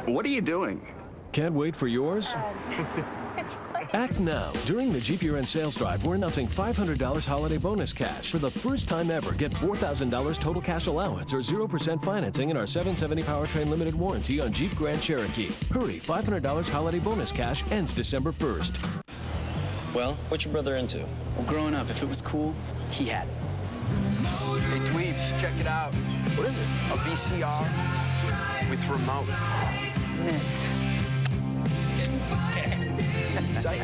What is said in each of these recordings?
What are you doing? Can't wait for yours? Act now. During the Jeep year-end sales drive, we're announcing $500 holiday bonus cash. For the first time ever, get $4,000 total cash allowance or 0% financing in our 770 powertrain limited warranty on Jeep Grand Cherokee. Hurry, $500 holiday bonus cash ends December 1st. Well, what's your brother into? Well, growing up, if it was cool, he had it. Hey, dweebs, check it out. What is it? A VCR with remote. Mint. Psych.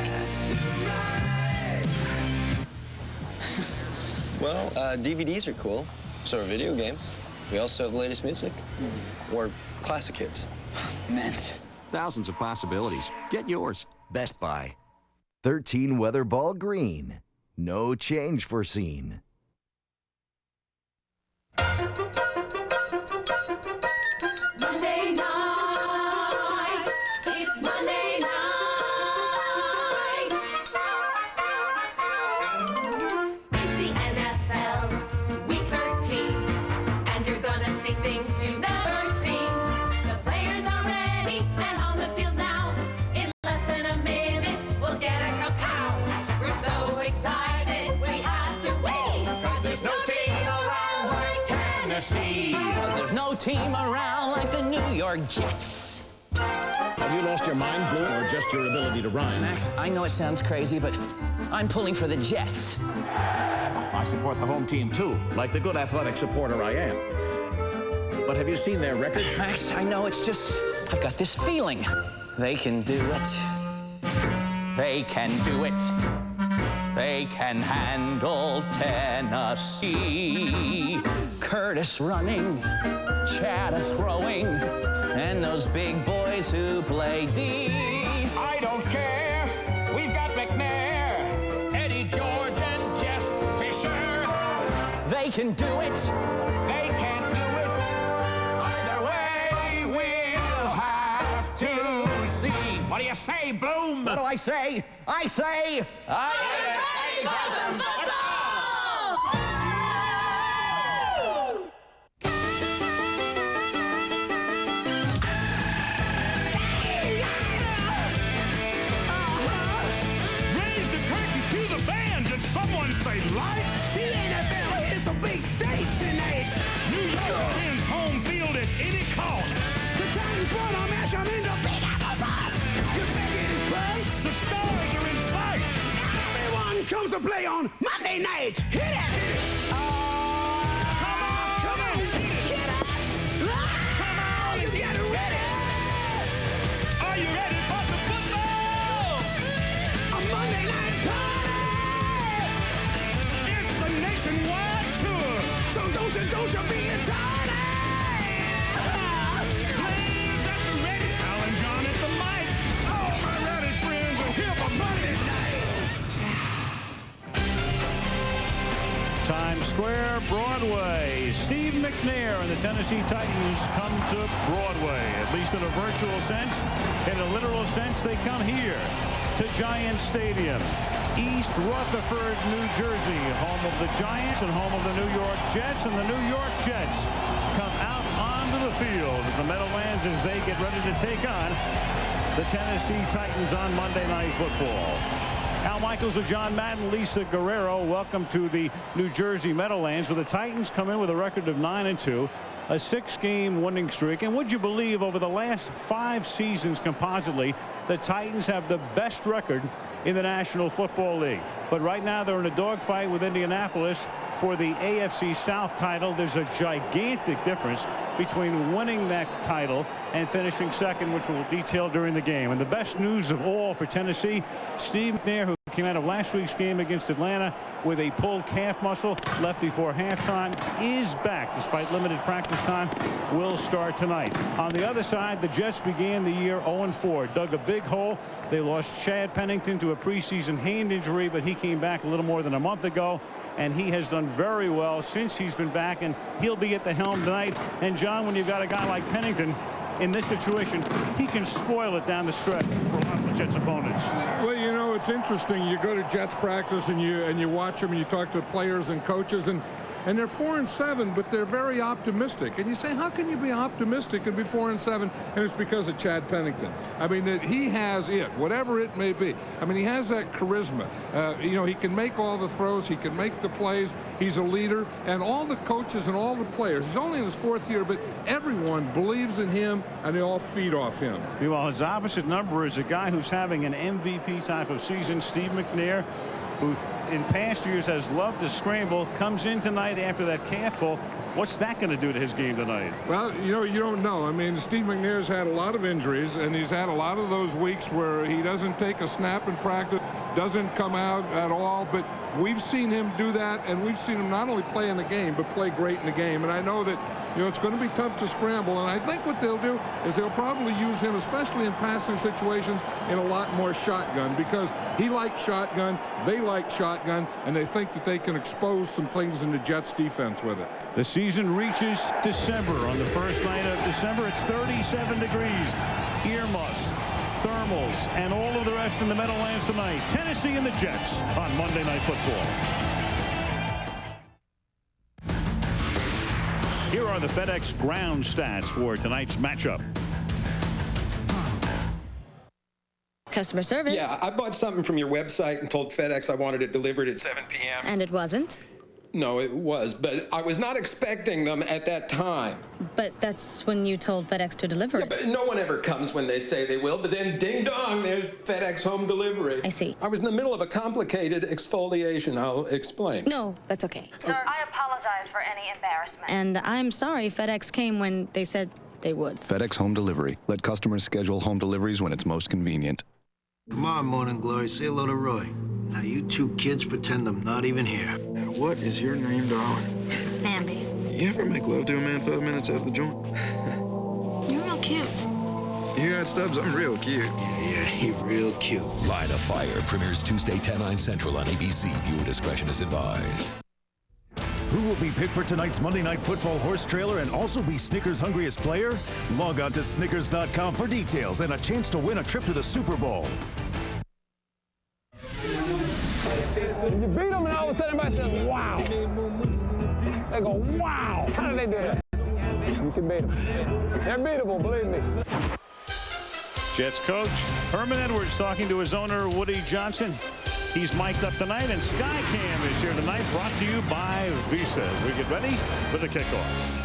Well, DVDs are cool. So are video games. We also have the latest music. Or classic hits. Mint. Thousands of possibilities. Get yours. Best Buy. 13 weather ball green. No change foreseen. Monday night. It's Monday night. It's the NFL, week 13. And you're gonna see things you've never seen. The players are ready and on the field now. In less than a minute, we'll get a kapow. We're so excited, we have to wait. 'Cause there's no team around like Tennessee. Because there's no team around like the New York Jets. Have you lost your mind, Blue, or just your ability to rhyme? Max, I know it sounds crazy, but I'm pulling for the Jets. I support the home team, too, like the good athletic supporter I am. But have you seen their record? Max, I know it's just, I've got this feeling. They can do it. They can do it. They can handle Tennessee. Curtis running, Chad throwing, and those big boys who play D. I don't care. We've got McNair, Eddie George, and Jeff Fisher. They can do it. They can't do it. Either way, we'll have to see. What do you say, Bloom? What do I say? I say, Raise the curtain, cue the band, and someone say lights. The NFL is a big stage tonight. New York wins home field at any cost. The Titans wanna mash them into big applesauce. Your ticket is punched. The stars are in sight. Everyone comes to play on Monday night. Hit it! Come on! Get up! Come on! You get ready! Are you ready for some football? A Monday night party! It's a nationwide tour. So don't you be a tardy! Players at the ready. Alan John at the mic. All my rowdy friends are here for Monday night. Times Square, Broadway. Steve McNair and the Tennessee Titans come to Broadway, at least in a virtual sense. In a literal sense, they come here to Giant Stadium. East Rutherford, New Jersey, home of the Giants and home of the New York Jets. And the New York Jets come out onto the field at the Meadowlands as they get ready to take on the Tennessee Titans on Monday Night Football. Al Michaels with John Madden, Lisa Guerrero. Welcome to the New Jersey Meadowlands, where the Titans come in with a record of 9-2, a 6-game winning streak. And would you believe, over the last 5 seasons compositely, the Titans have the best record in the National Football League. But right now they're in a dogfight with Indianapolis for the AFC South title. There's a gigantic difference between winning that title and finishing second, which we'll detail during the game. And the best news of all for Tennessee, Steve McNair, who came out of last week's game against Atlanta with a pulled calf muscle, left before halftime, is back despite limited practice time, will start tonight. On the other side, the Jets began the year 0-4, dug a big hole. They lost Chad Pennington to a preseason hand injury, but he came back a little more than a month ago, and he has done very well since he's been back, and he'll be at the helm tonight. And John, when you've got a guy like Pennington in this situation, he can spoil it down the stretch for a lot of the Jets opponents. Well, you know, it's interesting. You go to Jets practice and you watch them and you talk to players and coaches, and And they're 4-7, but they're very optimistic. And you say, how can you be optimistic and be 4-7? And it's because of Chad Pennington. I mean, he has it, whatever it may be. I mean, he has that charisma. You know, he can make all the throws. He can make the plays. He's a leader. And all the coaches and all the players, he's only in his 4th year, but everyone believes in him, and they all feed off him. Meanwhile, his opposite number is a guy who's having an MVP type of season, Steve McNair, who in past years has loved to scramble, comes in tonight after that calf pull. What's that going to do to his game tonight? Well, you know, you don't know. I mean, Steve McNair's had a lot of injuries, and he's had a lot of those weeks where he doesn't take a snap in practice, doesn't come out at all. But we've seen him do that, and we've seen him not only play in the game, but play great in the game. And I know that, you know, it's going to be tough to scramble. And I think what they'll do is they'll probably use him, especially in passing situations, in a lot more shotgun, because he likes shotgun, they like shotgun, and they think that they can expose some things in the Jets defense with it. The season reaches December. On the first night of December, it's 37 degrees. Earmuffs, thermals, and all of the rest in the Meadowlands tonight. Tennessee and the Jets on Monday Night Football. Here are the FedEx ground stats for tonight's matchup. Customer service. Yeah, I bought something from your website and told FedEx I wanted it delivered at 7 p.m. And it wasn't? No, it was, but I was not expecting them at that time. But that's when you told FedEx to deliver it. Yeah, but no one ever comes when they say they will, but then ding dong, there's FedEx home delivery. I see. I was in the middle of a complicated exfoliation. I'll explain. No, that's okay. Sir, I apologize for any embarrassment. And I'm sorry FedEx came when they said they would. FedEx Home Delivery. Let customers schedule home deliveries when it's most convenient. Come on, Morning Glory. Say hello to Roy. Now you two kids pretend I'm not even here. And what is your name, darling? Bambi. You ever make love to a man 5 minutes out the joint? You're real cute. You hear that, Stubbs? I'm real cute. Yeah, you're real cute. Line of Fire premieres Tuesday, 10/9 Central on ABC. Viewer discretion is advised. Who will be picked for tonight's Monday Night Football horse trailer and also be Snickers' hungriest player? Log on to Snickers.com for details and a chance to win a trip to the Super Bowl. You beat them and all of a sudden everybody says, wow. They go, wow. How did they do that? You can beat them. They're beatable, believe me. Jets coach Herman Edwards talking to his owner, Woody Johnson. He's mic'd up tonight, and Skycam is here tonight, brought to you by Visa. We get ready for the kickoff.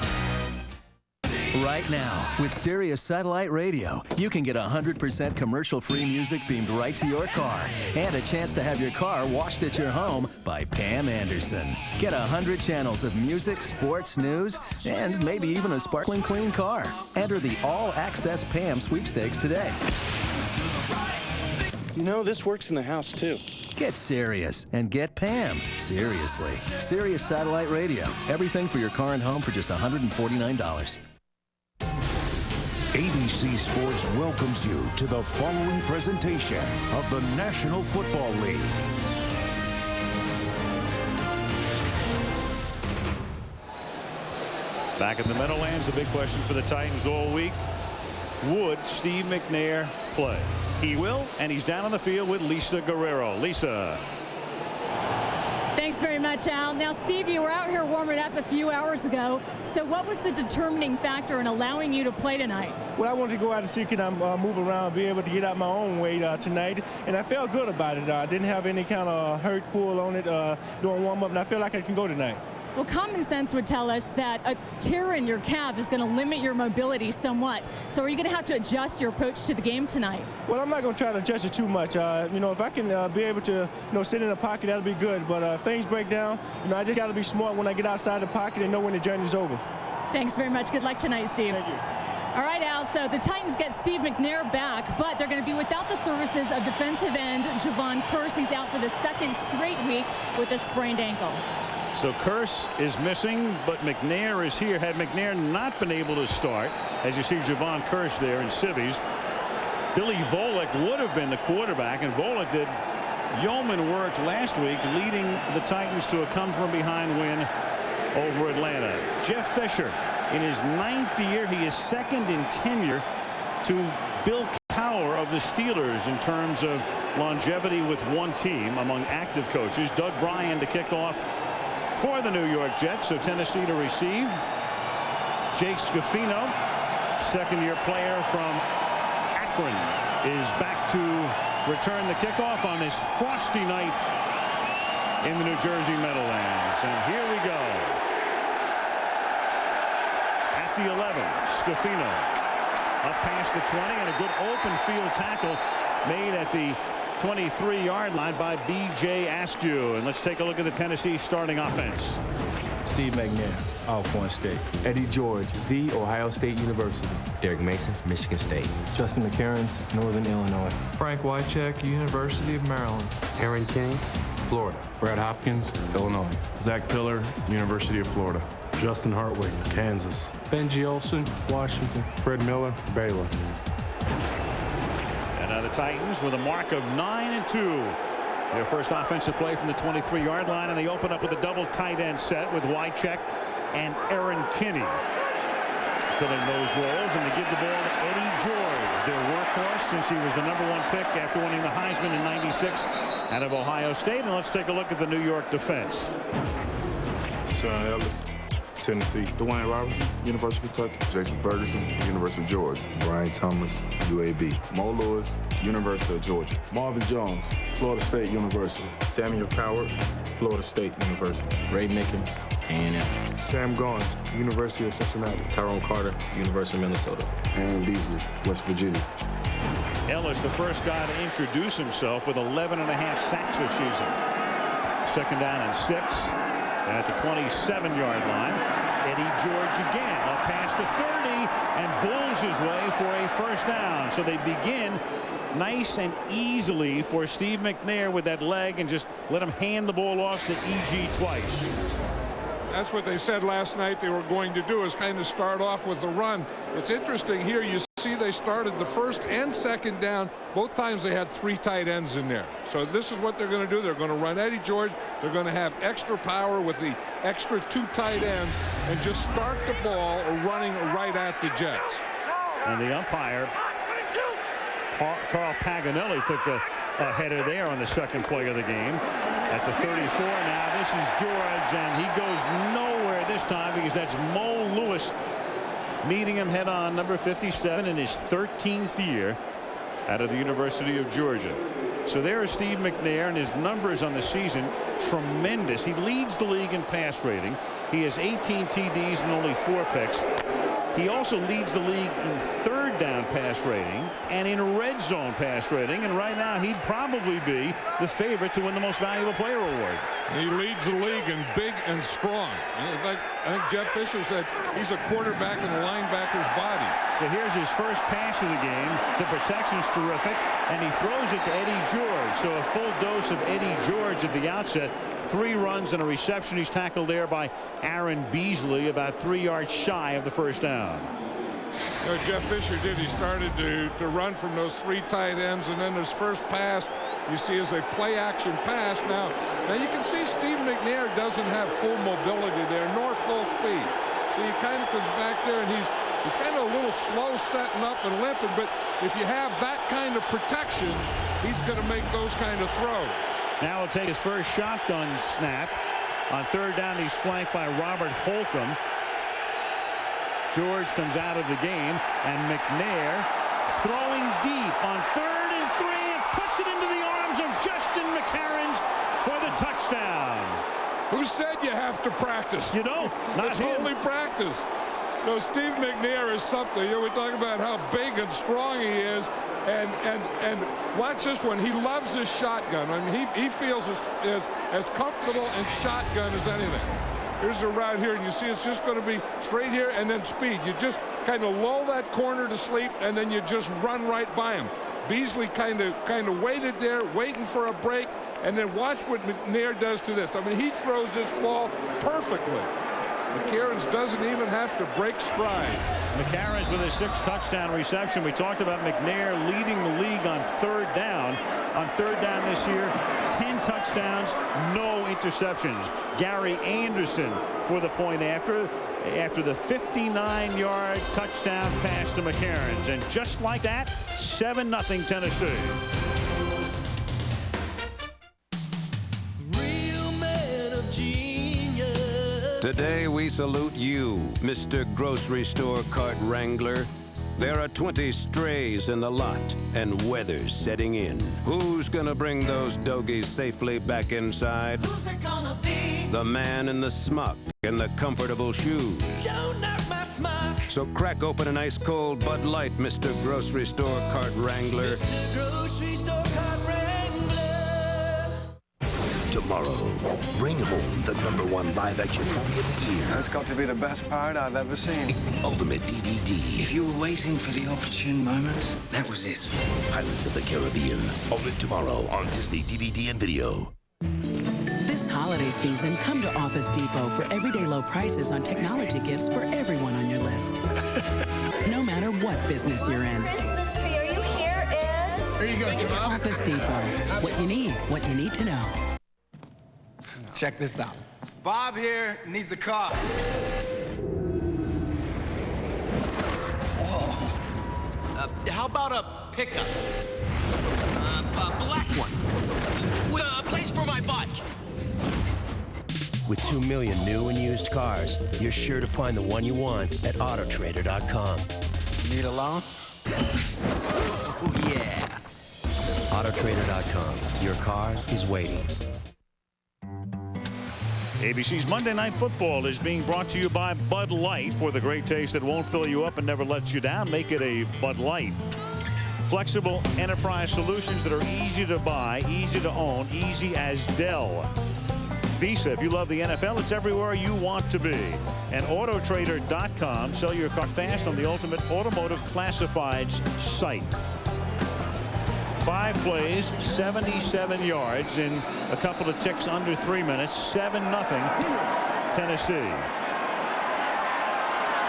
Right now, with Sirius Satellite Radio, you can get 100% commercial-free music beamed right to your car and a chance to have your car washed at your home by Pam Anderson. Get 100 channels of music, sports, news, and maybe even a sparkling clean car. Enter the All-Access Pam sweepstakes today. You know, this works in the house, too. Get serious and get Pam. Seriously. Sirius Satellite Radio. Everything for your car and home for just $149. ABC Sports welcomes you to the following presentation of the National Football League. Back in the Meadowlands, the big question for the Titans all week. Would Steve McNair play? He will, and he's down on the field with Lisa Guerrero. Lisa. Thanks very much, Al. Now, Steve, you were out here warming up a few hours ago. So what was the determining factor in allowing you to play tonight? Well, I wanted to go out and see can I move around, be able to get out my own weight tonight, and I felt good about it. I didn't have any kind of hurt pull on it during warm-up, and I feel like I can go tonight. Well, common sense would tell us that a tear in your calf is going to limit your mobility somewhat. So are you going to have to adjust your approach to the game tonight? Well, I'm not going to try to adjust it too much. You know, if I can be able to, sit in the pocket, that'll be good. But if things break down, I just got to be smart when I get outside the pocket and know when the journey's over. Thank very much. Good luck tonight, Steve. Thank you. All right, Al, so the Titans get Steve McNair back, but they're going to be without the services of defensive end Javon Curse. He's out for the second straight week with a sprained ankle. So Curse is missing, but McNair is here. Had McNair not been able to start, as you see Javon Curse there in civvies, Billy Volek would have been the quarterback, and Volek did yeoman work last week, leading the Titans to a come-from-behind win over Atlanta. Jeff Fisher, in his 9th year, he is second in tenure to Bill Cowher of the Steelers in terms of longevity with one team among active coaches. Doug Bryan to kick off for the New York Jets. So Tennessee to receive. Jake Scafino, second-year player from Akron, is back to return the kickoff on this frosty night in the New Jersey Meadowlands. And here we go. At the 11, Scafino up past the 20, and a good open field tackle made at the 23-yard line by B.J. Askew. And let's take a look at the Tennessee starting offense. Steve McNair, Alcorn State. Eddie George, The Ohio State University. Derek Mason, Michigan State. Justin McCarrans, Northern Illinois. Frank Wycheck, University of Maryland. Aaron King, Florida. Brad Hopkins, Illinois. Zach Pillar, University of Florida. Justin Hartwig, Kansas. Benji Olson, Washington. Fred Miller, Baylor. And now the Titans with a mark of 9-2. Their first offensive play from the 23-yard line, and they open up with a double tight end set with Wycheck and Aaron Kinney filling those roles, and they give the ball to Eddie George, their workhorse, since he was the #1 pick after winning the Heisman in '96 out of Ohio State. And let's take a look at the New York defense. Sean Ellis, Tennessee. Dwayne Robinson, University of Kentucky. Jason Ferguson, University of Georgia. Brian Thomas, UAB. Mo Lewis, University of Georgia. Marvin Jones, Florida State University. Samuel Coward, Florida State University. Ray Mickens, A&M. Sam Garnes, University of Cincinnati. Tyrone Carter, University of Minnesota. Aaron Beasley, West Virginia. Ellis, the first guy to introduce himself with 11.5 sacks this season. Second down and 6 at the 27-yard line. Eddie George again up past the 30 and bulls his way for a first down. So they begin nice and easily for Steve McNair with that leg, and just let him hand the ball off to E.G. twice. That's what they said last night they were going to do, is kind of start off with the run. It's interesting here. You see they started the first and second down. Both times they had 3 tight ends in there. So this is what they're going to do. They're going to run Eddie George. They're going to have extra power with the extra 2 tight ends and just start the ball running right at the Jets. And the umpire, Carl Paganelli, took a header there on the second play of the game. At the 34 now, this is George, and he goes nowhere this time because that's Mo Lewis meeting him head on, number 57 in his 13th year out of the University of Georgia. So there is Steve McNair, and his numbers on the season tremendous. He leads the league in pass rating. He has 18 TDs and only 4 picks. He also leads the league in third down pass rating and in red zone pass rating. And right now he'd probably be the favorite to win the most valuable player award. He leads the league in big and strong. In fact, I think Jeff Fisher said he's a quarterback in the linebacker's body. So here's his first pass of the game. The protection's terrific, and he throws it to Eddie George. So a full dose of Eddie George at the outset. 3 runs and a reception. He's tackled there by Aaron Beasley, about 3 yards shy of the first down. You know, Jeff Fisher did. He started to run from those 3 tight ends, and then his first pass you see is a play-action pass. Now you can see Steve McNair doesn't have full mobility there, nor full speed. So he kind of comes back there, and he's kind of a little slow setting up and limping. But if you have that kind of protection, he's going to make those kind of throws. Now he'll take his first shotgun snap. On third down, he's flanked by Robert Holcomb. George comes out of the game, and McNair throwing deep on 3rd and 3 and puts it into the arms of Justin McCarrans for the touchdown. Who said you have to practice? You don't. Not it's him. Only practice. No, Steve McNair is something. You know, we talk about how big and strong he is, and watch this one. He loves his shotgun. I mean, he feels as comfortable in shotgun as anything. Here's a route here, and you see it's just going to be straight here and then speed. You just kind of lull that corner to sleep, and then you just run right by him. Beasley kind of waited there, waiting for a break, and then watch what McNair does to this. I mean, he throws this ball perfectly. McCarans doesn't even have to break stride. McCarans with his 6th touchdown reception. We talked about McNair leading the league on 3rd down. On 3rd down this year, 10 touchdowns, no interceptions. Gary Anderson for the point after the 59-yard touchdown pass to McCarans. And just like that, 7-0 Tennessee. Real man of genius. Today we salute you, Mr. Grocery Store Cart Wrangler. There are 20 strays in the lot, and weather's setting in. Who's gonna bring those dogies safely back inside? Who's it gonna be? The man in the smock and the comfortable shoes. Don't knock my smock. So crack open an ice-cold Bud Light, Mr. Grocery Store Cart Wrangler. Mr. Grocery Store Cart Wrangler. Tomorrow, bring home the #1 live-action movie of the year. That's got to be the best part I've ever seen. It's the ultimate DVD. If you were waiting for the opportune moment, that was it. Pirates of the Caribbean. Only tomorrow on Disney DVD and video. This holiday season, come to Office Depot for everyday low prices on technology gifts for everyone on your list. No matter what business you're in. Christmas tree, are you here, Ed? Here you go, Jamal. Office Depot. What you need to know. Check this out. Bob here needs a car. Whoa. How about a pickup? A black one. With a place for my bike. With 2 million new and used cars, you're sure to find the one you want at Autotrader.com. Need a loan? Oh, yeah. Autotrader.com. Your car is waiting. ABC's Monday Night Football is being brought to you by Bud Light. For the great taste that won't fill you up and never lets you down, make it a Bud Light. Flexible enterprise solutions that are easy to buy, easy to own, easy as Dell. Visa, if you love the NFL, it's everywhere you want to be. And Autotrader.com. Sell your car fast on the ultimate automotive classifieds site. 5 plays, 77 yards in a couple of ticks under 3 minutes. 7-0 Tennessee.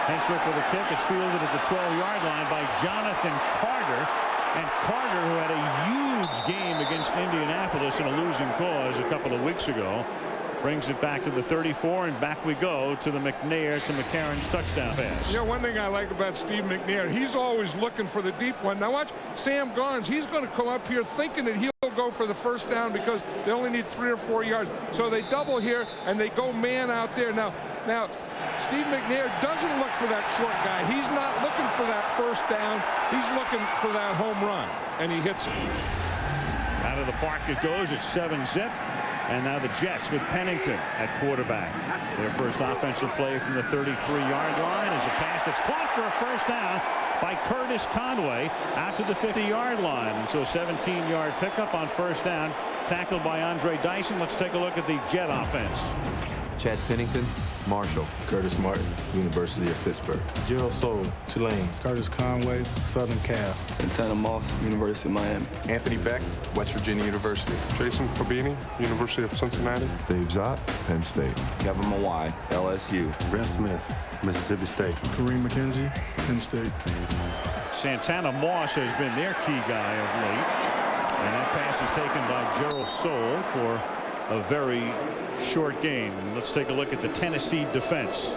Hentrick with a kick. It's fielded at the 12-yard line by Jonathan Carter. And Carter, who had a huge game against Indianapolis in a losing cause a couple of weeks ago, brings it back to the 34, and back we go to the McNair to McCarron's touchdown pass. You know, one thing I like about Steve McNair, he's always looking for the deep one. Now watch Sam Garnes. He's going to come up here thinking that he'll go for the first down because they only need 3 or 4 yards. So they double here, and they go man out there. Now, Steve McNair doesn't look for that short guy. He's not looking for that first down. He's looking for that home run, and he hits it. Out of the park it goes. It's 7-zip. And now the Jets with Pennington at quarterback. Their first offensive play from the 33-yard line is a pass that's caught for a first down by Curtis Conway out to the 50-yard line. And so a 17-yard pickup on first down, tackled by Andre Dyson. Let's take a look at the Jet offense. Chad Pennington, Marshall. Curtis Martin, University of Pittsburgh. Gerald Soul, Tulane. Curtis Conway, Southern Cal. Santana Moss, University of Miami. Anthony Beck, West Virginia University. Jason Fabini, University of Cincinnati. Dave Zott, Penn State. Kevin Mawai, LSU. Brent Smith, Mississippi State. Kareem McKenzie, Penn State. Santana Moss has been their key guy of late. And that pass is taken by Gerald Soul for a very short gain. Let's take a look at the Tennessee defense.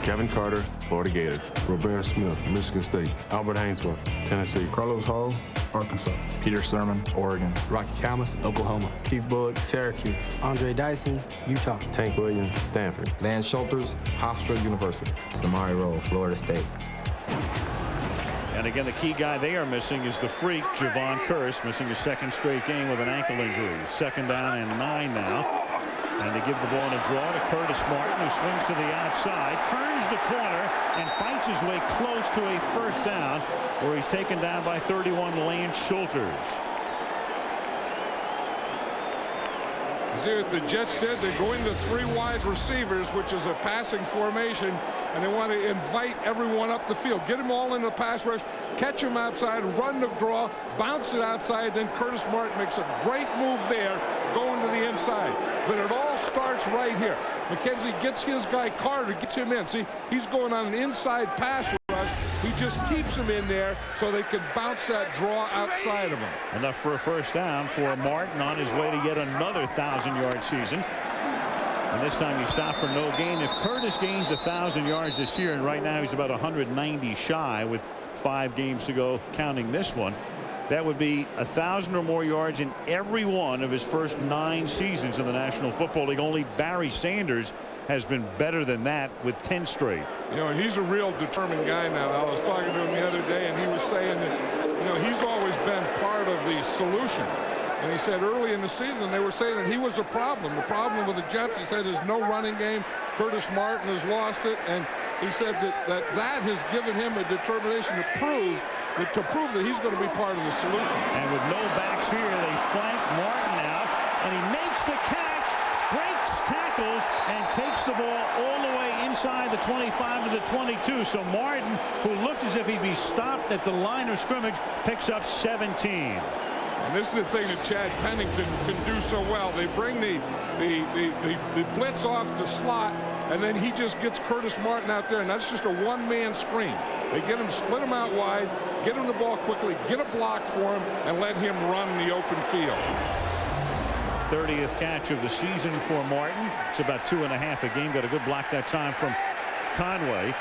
Kevin Carter, Florida Gators. Robert Smith, Michigan State. Albert Hainsworth, Tennessee. Carlos Hall, Arkansas. Peter Sermon, Oregon. Rocky Camus, Oklahoma. Keith Bullock, Syracuse. Andre Dyson, Utah. Tank Williams, Stanford. Van Schulters, Hofstra University. Samari Rowe, Florida State. And again, the key guy they are missing is the freak, Javon Curse, missing his 2nd straight game with an ankle injury. 2nd down and 9 now. And they give the ball in a draw to Curtis Martin, who swings to the outside, turns the corner, and fights his way close to a first down, where he's taken down by 31 Lance Schulters. See what the Jets did? They go into 3 wide receivers, which is a passing formation, and they want to invite everyone up the field. Get them all in the pass rush, catch them outside, run the draw, bounce it outside, then Curtis Martin makes a great move there, going to the inside. But it all starts right here. McKenzie gets his guy Carter, gets him in. See, he's going on an inside pass rush. He just keeps him in there so they can bounce that draw outside of him. Enough for a first down for Martin on his way to yet another 1,000-yard season. And this time he stopped for no gain. If Curtis gains 1,000 yards this year, and right now he's about 190 shy with 5 games to go, counting this one, That would be 1,000 or more yards in every one of his first 9 seasons in the National Football League. Only Barry Sanders has been better than that with 10 straight. You know, he's a real determined guy now. I was talking to him the other day, and he was saying that, you know, he's always been part of the solution. And he said early in the season they were saying that he was a problem. The problem with the Jets, he said, is no running game. Curtis Martin has lost it, and he said that has given him a determination to prove that he's going to be part of the solution. And with no backs here, they flank Martin out, and he makes the catch, breaks tackles, and takes the ball all the way inside the 25 to the 22. So Martin, who looked as if he'd be stopped at the line of scrimmage, picks up 17. And this is the thing that Chad Pennington can do so well. They bring the blitz off the slot, and then he just gets Curtis Martin out there, and that's just a one-man screen. They get him, split him out wide, get him the ball quickly, get a block for him, and let him run in the open field. 30th catch of the season for Martin. It's about 2.5 a game. Got a good block that time from Conway.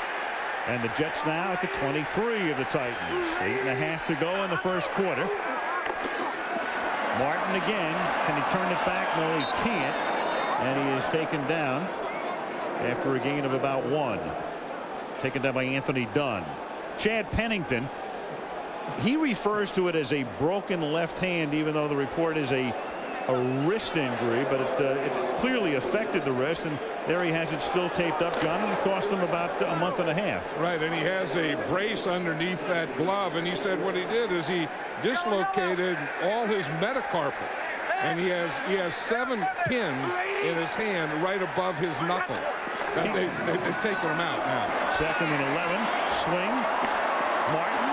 And the Jets now at the 23 of the Titans. 8.5 to go in the first quarter. Martin again. Can he turn it back? No, he can't. And he is taken down after a gain of about 1. Taken down by Anthony Dunn. Chad Pennington, he refers to it as a broken left hand, even though the report is a wrist injury, but it clearly affected the wrist, and there he has it still taped up, John, and it cost him about a month and a half. Right, and he has a brace underneath that glove, and he said what he did is he dislocated all his metacarpal, and he has 7 pins in his hand right above his knuckle. They've taken him out now. 2nd and 11, swing, Martin,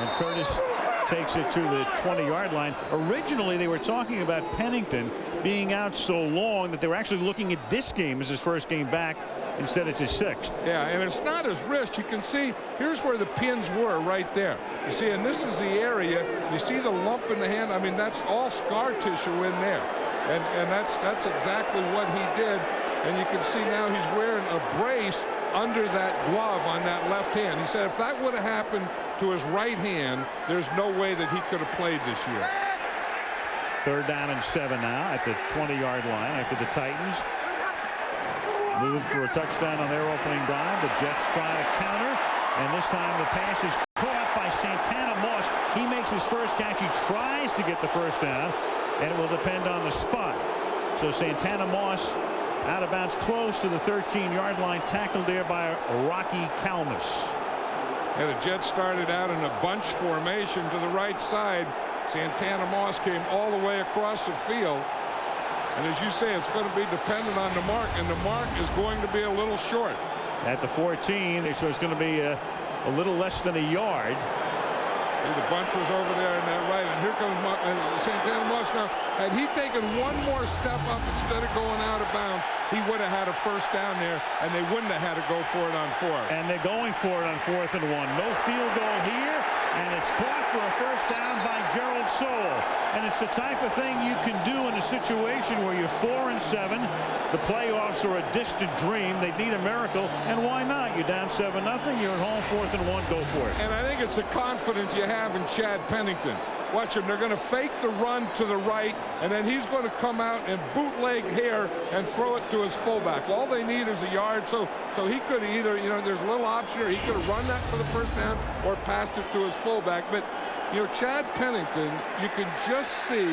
and Curtis takes it to the 20-yard line. Originally, they were talking about Pennington being out so long that they were actually looking at this game as his first game back. Instead, it's his 6th. Yeah, and it's not his wrist. You can see, here's where the pins were right there. You see, and this is the area. You see the lump in the hand. I mean, that's all scar tissue in there. And that's exactly what he did. And you can see now he's wearing a brace under that glove on that left hand. He said if that would have happened to his right hand, there's no way that he could have played this year. 3rd down and 7 now at the 20-yard line after the Titans move for a touchdown on their opening drive. The Jets try to counter, and this time the pass is caught by Santana Moss. He makes his first catch. He tries to get the first down, and it will depend on the spot. So Santana Moss out of bounds close to the 13-yard line, tackled there by Rocky Kalmus. And the Jets started out in a bunch formation to the right side. Santana Moss came all the way across the field. And as you say, it's going to be dependent on the mark, and the mark is going to be a little short. At the 14, so it's going to be a little less than a yard. The bunch was over there in that right, and here comes Santana Moss. Now, had he taken one more step up instead of going out of bounds, he would have had a first down there, and they wouldn't have had to go for it on 4th. And they're going for it on 4th and 1. No field goal here, and it's caught for a first down by Gerald Soule. And it's the type of thing you can do in a situation where you're 4 and 7. The playoffs are a distant dream. They need a miracle, and why not? You're down 7-0. You're at home, 4th and 1. Go for it. And I think it's the confidence you have in Chad Pennington. Watch him. They're going to fake the run to the right, and then he's going to come out and bootleg here and throw it to his fullback. All they need is a yard, so he could either, you know, there's a little option here. He could have run that for the first down or passed it to his fullback. But, you know, Chad Pennington, you can just see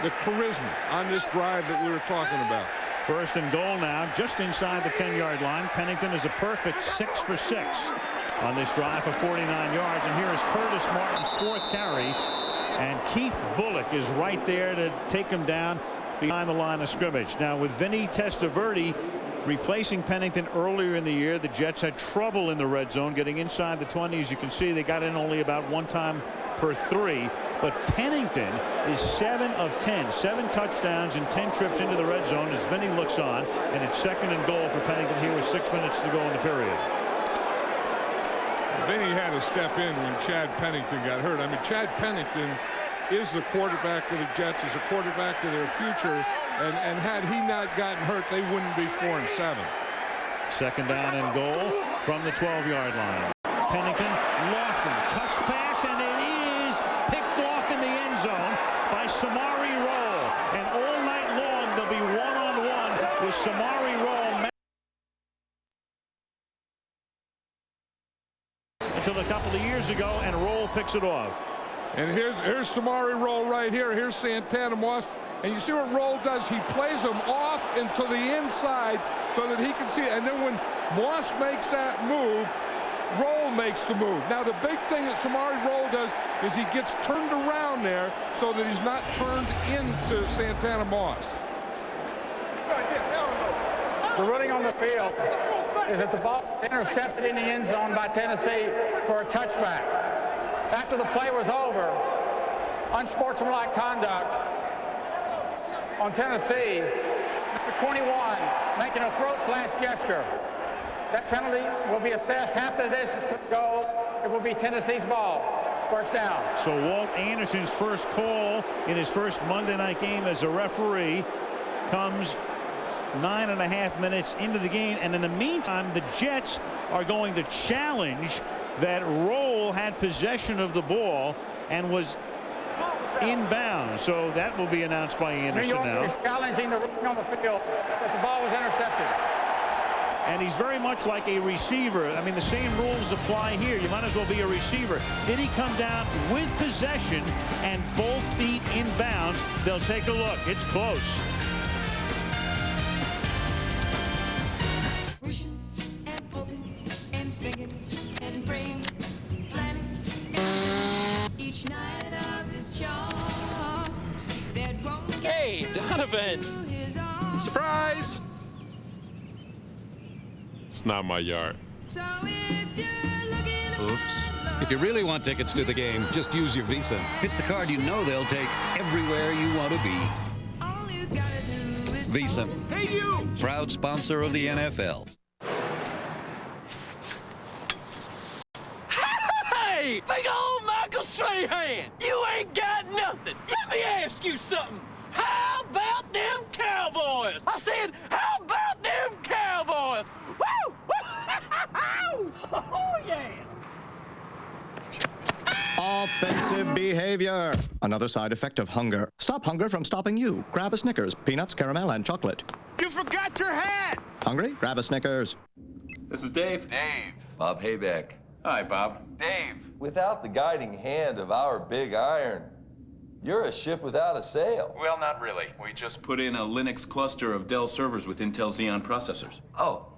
the charisma on this drive that we were talking about. 1st and goal now, just inside the 10-yard line. Pennington is a perfect 6 for 6 on this drive for 49 yards. And here is Curtis Martin's 4th carry. And Keith Bullock is right there to take him down behind the line of scrimmage. Now, with Vinny Testaverde replacing Pennington earlier in the year, the Jets had trouble in the red zone getting inside the 20s. You can see they got in only about 1 time per 3. But Pennington is 7 of 10, 7 touchdowns and 10 trips into the red zone as Vinny looks on. And it's 2nd and goal for Pennington here with 6 minutes to go in the period. Vinny had to step in when Chad Pennington got hurt. I mean, Chad Pennington is the quarterback of the Jets, is a quarterback of their future, and had he not gotten hurt, they wouldn't be 4 and 7. 2nd down and goal from the 12-yard line. Pennington, Lofton, touch pass, and it is picked zone by Samari Roll. And all night long, they'll be one-on-one with Samari Roll. Until a couple of years ago, and Roll picks it off. And here's Samari Roll right here. Here's Santana Moss. And you see what Roll does? He plays him off into the inside so that he can see it. And then when Moss makes that move, Roll makes the move. Now, the big thing that Samari Roll does is he gets turned around there so that he's not turned into Santana Moss. The ruling on the field is that the ball was intercepted in the end zone by Tennessee for a touchback. After the play was over, unsportsmanlike conduct on Tennessee, number 21 making a throat slash gesture. That penalty will be assessed. After this is to go, it will be Tennessee's ball. First down. So Walt Anderson's first call in his first Monday night game as a referee comes 9.5 minutes into the game. And in the meantime, the Jets are going to challenge that Roll had possession of the ball and was inbound. So that will be announced by Anderson now. New York is challenging the ruling on the field that the ball was intercepted. And he's very much like a receiver. I mean, the same rules apply here. You might as well be a receiver. Did he come down with possession and both feet in bounds? They'll take a look. It's close. Wishing and hoping and thinking and praying, planning each night of his charms. Hey, Donovan! Surprise! It's not my yard. Oops. If you really want tickets to the game, just use your Visa. It's the card you know they'll take everywhere you want to be. Visa. Hey, you! Proud sponsor of the NFL. Hey, big old Michael Strahan, you ain't got nothing. Let me ask you something. How about them Cowboys? I said, how about them Cowboys? Woo! Oh, yeah! Offensive behavior. Another side effect of hunger. Stop hunger from stopping you. Grab a Snickers, peanuts, caramel, and chocolate. You forgot your hat! Hungry? Grab a Snickers. This is Dave. Dave. Bob Hayback. Hi, Bob. Dave, without the guiding hand of our big iron, you're a ship without a sail. Well, not really. We just put in a Linux cluster of Dell servers with Intel Xeon processors. Oh.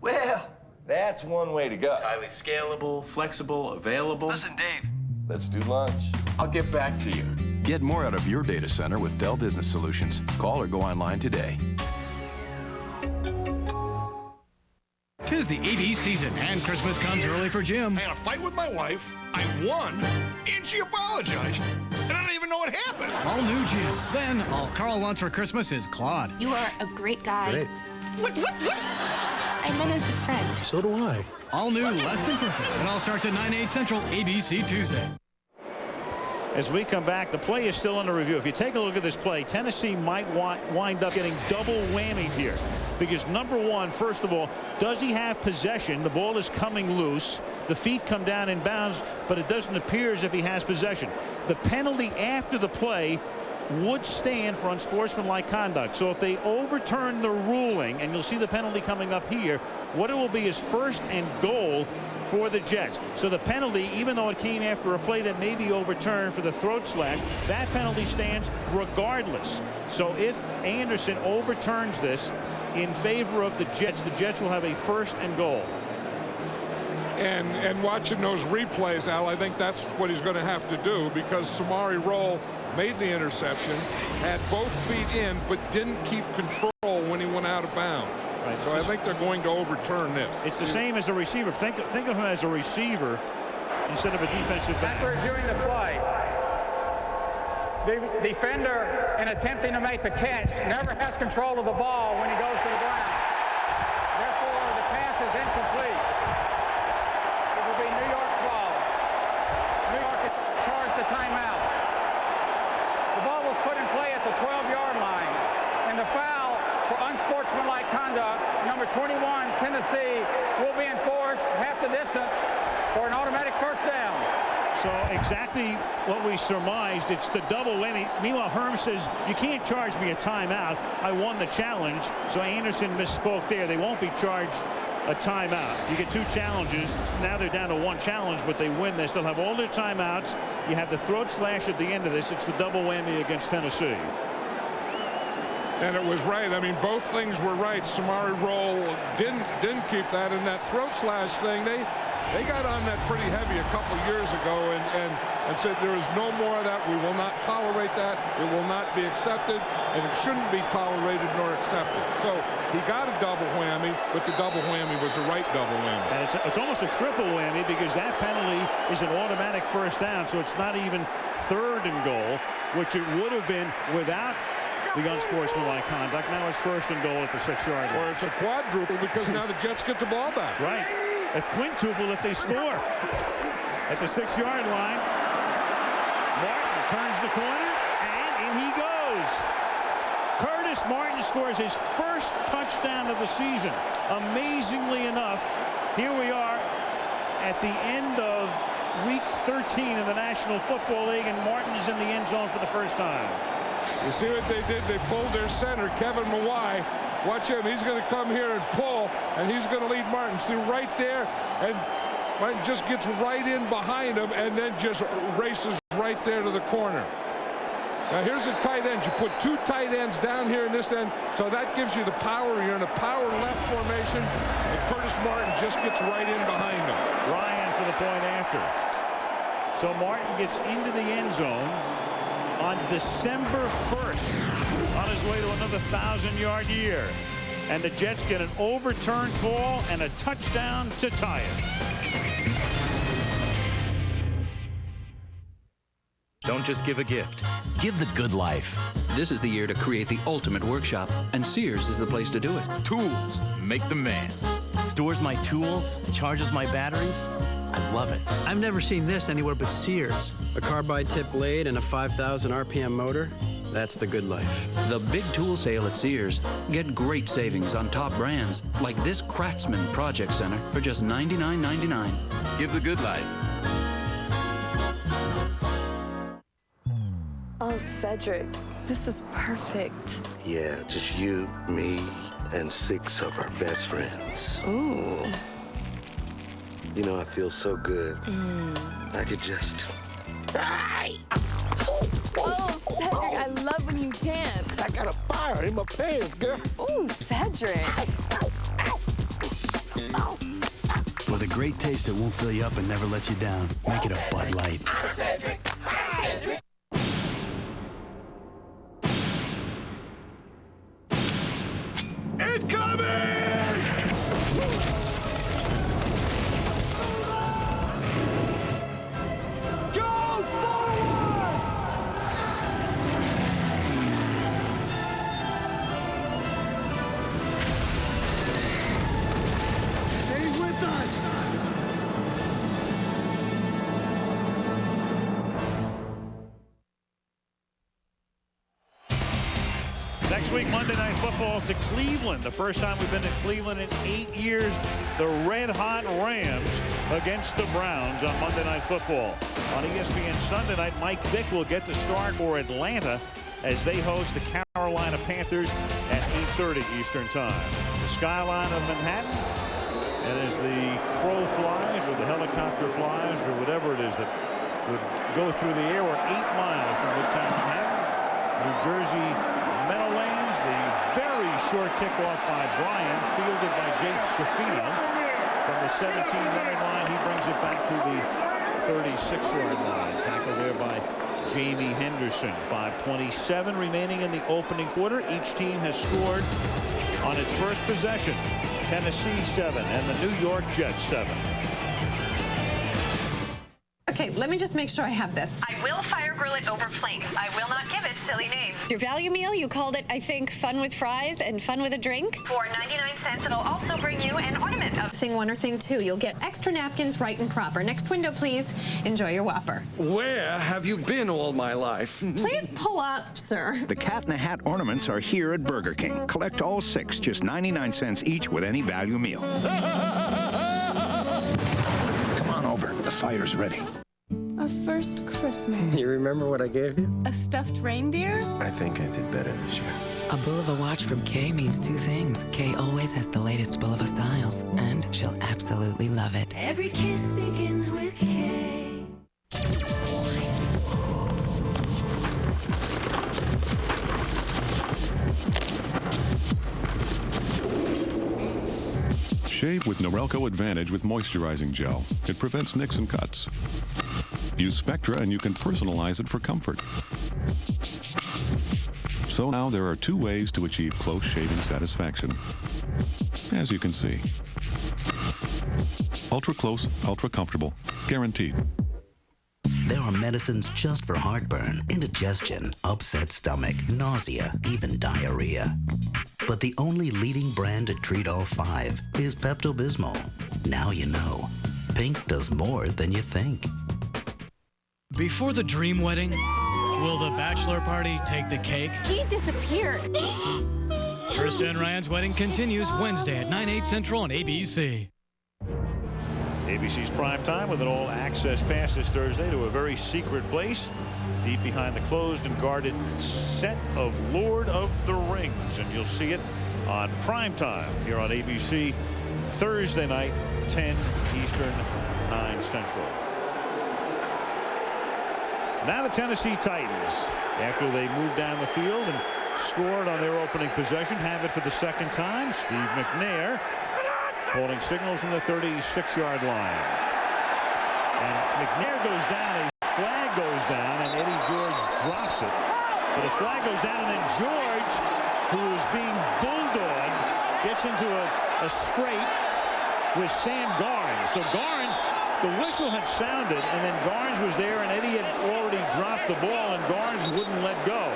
Well, that's one way to go. It's highly scalable, flexible, available. Listen, Dave. Let's do lunch. I'll get back to you. Get more out of your data center with Dell Business Solutions. Call or go online today. 'Tis the AB season, and Christmas comes early for Jim. I had a fight with my wife, I won, and she apologized. And I don't even know what happened. All new Jim. Then, all Carl wants for Christmas is Claude. You are a great guy. Great. What? I meant as a friend. So do I. All new, less than perfect. It all starts at 9/8 Central, ABC Tuesday. As we come back, the play is still under review. If you take a look at this play, Tennessee might wind up getting double whammy here. Because number one, first of all, does he have possession? The ball is coming loose. The feet come down in bounds, but it doesn't appear as if he has possession. The penalty after the play would stand for unsportsmanlike conduct. So if they overturn the ruling, and you'll see the penalty coming up here, what it will be is first and goal for the Jets. So the penalty, even though it came after a play that may be overturned for the throat slash, that penalty stands regardless. So if Anderson overturns this in favor of the Jets will have a first and goal. And watching those replays, Al, I think that's what he's going to have to do, because Samari Roll made the interception, had both feet in, but didn't keep control when he went out of bounds. Right. So I think they're going to overturn this. It's the same as a receiver. Think of him as a receiver instead of a defensive back. After reviewing the play, the defender, in attempting to make the catch, never has control of the ball when he goes to the ground. Therefore, the pass is incomplete. It will be New York's ball. New York is charged a timeout. The ball was put in play at the 12-yard line, and the foul for unsportsmanlike conduct, number 21, Tennessee, will be enforced half the distance for an automatic first down. So exactly what we surmised. It's the double whammy. Meanwhile, Herm says, you can't charge me a timeout. I won the challenge. So Anderson misspoke there. They won't be charged a timeout. You get 2 challenges. Now they're down to 1 challenge, but they win this. They'll have all their timeouts. You have the throat slash at the end of this. It's the double whammy against Tennessee. And it was right. I mean, both things were right. Samari Roll didn't keep that, and that throat slash thing, they got on that pretty heavy a couple years ago and said there is no more of that. We will not tolerate that. It will not be accepted, and it shouldn't be tolerated nor accepted. So he got a double whammy, but the double whammy was a right double whammy. And it's almost a triple whammy because that penalty is an automatic first down, so it's not even 3rd and goal, which it would have been without the unsportsmanlike conduct. Now it's 1st and goal at the 6-yard line. Or it's a quadruple because now the Jets get the ball back. Right. A quintuple if they score. At the 6-yard line, Martin turns the corner, and in he goes. Curtis Martin scores his first touchdown of the season. Amazingly enough, here we are at the end of Week 13 in the National Football League, and Martin is in the end zone for the first time. You see what they did? They pulled their center, Kevin Mawai. Watch him. He's going to come here and pull, and he's going to lead Martin. See, right there, and Martin just gets right in behind him and then just races right there to the corner. Now, here's a tight end. You put 2 tight ends down here in this end, so that gives you the power. You're in a power left formation, and Curtis Martin just gets right in behind him. Ryan for the point after. So Martin gets into the end zone on December 1st on his way to another 1,000-yard year. And the Jets get an overturned call and a touchdown to tie it. Don't just give a gift. Give the good life. This is the year to create the ultimate workshop, and Sears is the place to do it. Tools make the man. Stores my tools, charges my batteries. I love it. I've never seen this anywhere but Sears. A carbide tip blade and a 5,000 RPM motor. That's the good life. The big tool sale at Sears. Get great savings on top brands like this Craftsman Project Center for just $99.99. Give the good life. Oh, Cedric, this is perfect. Yeah, just you, me, and 6 of our best friends. Ooh. You know, I feel so good. I could just... Oh, Cedric, I love when you dance. I got a fire in my pants, girl. Ooh, Cedric. For the great taste that won't fill you up and never lets you down, make it a Bud Light. Cedric. Cedric. Next week, Monday Night Football to Cleveland. The first time we've been to Cleveland in 8 years. The red-hot Rams against the Browns on Monday Night Football. On ESPN Sunday night, Mike Vick will get the start for Atlanta as they host the Carolina Panthers at 8:30 Eastern Time. The skyline of Manhattan, and as the crow flies or the helicopter flies or whatever it is that would go through the air, we're 8 miles from Midtown Manhattan. New Jersey Meadowlands, the very short kickoff by Bryant, fielded by Jake Shafino. From the 17-yard line, he brings it back to the 36-yard line. Tackled there by Jamie Henderson. 5:27 remaining in the opening quarter. Each team has scored on its first possession. Tennessee 7 and the New York Jets 7. Okay, let me just make sure I have this. I will fire grill it over flames. I will not give it silly names. Your value meal, you called it, I think, fun with fries and fun with a drink. For 99 cents, it'll also bring you an ornament of thing 1 or thing 2. You'll get extra napkins right and proper. Next window, please. Enjoy your Whopper. Where have you been all my life? Please pull up, sir. The Cat in the Hat ornaments are here at Burger King. Collect all 6, just 99 cents each with any value meal. Come on over. The fire's ready. A first Christmas. You remember what I gave you? A stuffed reindeer? I think I did better this year. A Bulova watch from Kay means two things. Kay always has the latest Bulova styles, and she'll absolutely love it. Every kiss begins with Kay. Shave with Norelco Advantage with moisturizing gel. It prevents nicks and cuts. Use Spectra and you can personalize it for comfort. So now there are 2 ways to achieve close shaving satisfaction. As you can see. Ultra close, ultra comfortable, guaranteed. There are medicines just for heartburn, indigestion, upset stomach, nausea, even diarrhea. But the only leading brand to treat all 5 is Pepto-Bismol. Now you know. Pink does more than you think. Before the dream wedding, will the bachelor party take the cake? He disappeared. Krista and Ryan's wedding continues Wednesday at 9/8 Central on ABC. ABC's prime time with an all-access pass this Thursday to a very secret place deep behind the closed and guarded set of Lord of the Rings, and you'll see it on prime time here on ABC Thursday night, 10 Eastern, 9 Central. Now the Tennessee Titans, after they moved down the field and scored on their opening possession, have it for the second time. Steve McNair holding signals from the 36-yard line. And McNair goes down, a flag goes down, and Eddie George drops it. But a flag goes down, and then George, who is being bulldogged, gets into a scrape with Sam Garnes. So Garnes, the whistle had sounded, and then Garnes was there, and Eddie had already dropped the ball, and Garnes wouldn't let go.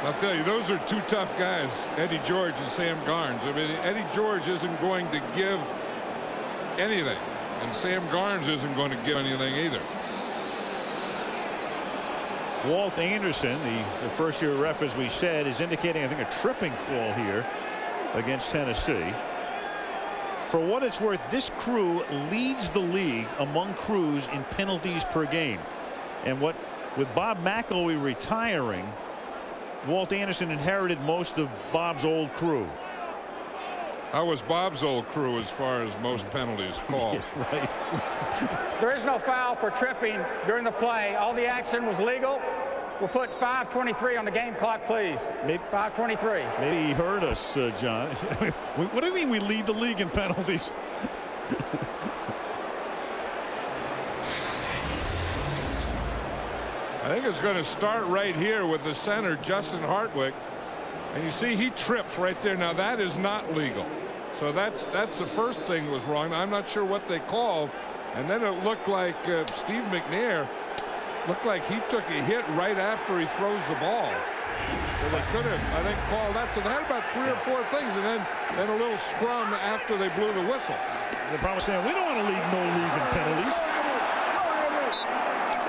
I'll tell you, those are 2 tough guys, Eddie George and Sam Garnes. I mean, Eddie George isn't going to give anything, and Sam Garnes isn't going to give anything either. Walt Anderson, the first-year ref, as we said, is indicating, I think, a tripping call here against Tennessee. For what it's worth, this crew leads the league among crews in penalties per game. And with Bob McElwee retiring, Walt Anderson inherited most of Bob's old crew. How was Bob's old crew as far as most penalties called? Yeah, right. There is no foul for tripping during the play. All the action was legal. We'll put 5:23 on the game clock, please. 5:23. Maybe he heard us, John. What do you mean we lead the league in penalties? I think it's going to start right here with the center, Justin Hartwick. And you see he trips right there. Now that is not legal. So that's the first thing was wrong. I'm not sure what they called. And then it looked like Steve McNair looked like he took a hit right after he throws the ball. So they could have, I think, called that. So they had about 3 or 4 things, and then a little scrum after they blew the whistle. They're probably saying, we don't want to lead no league in penalties.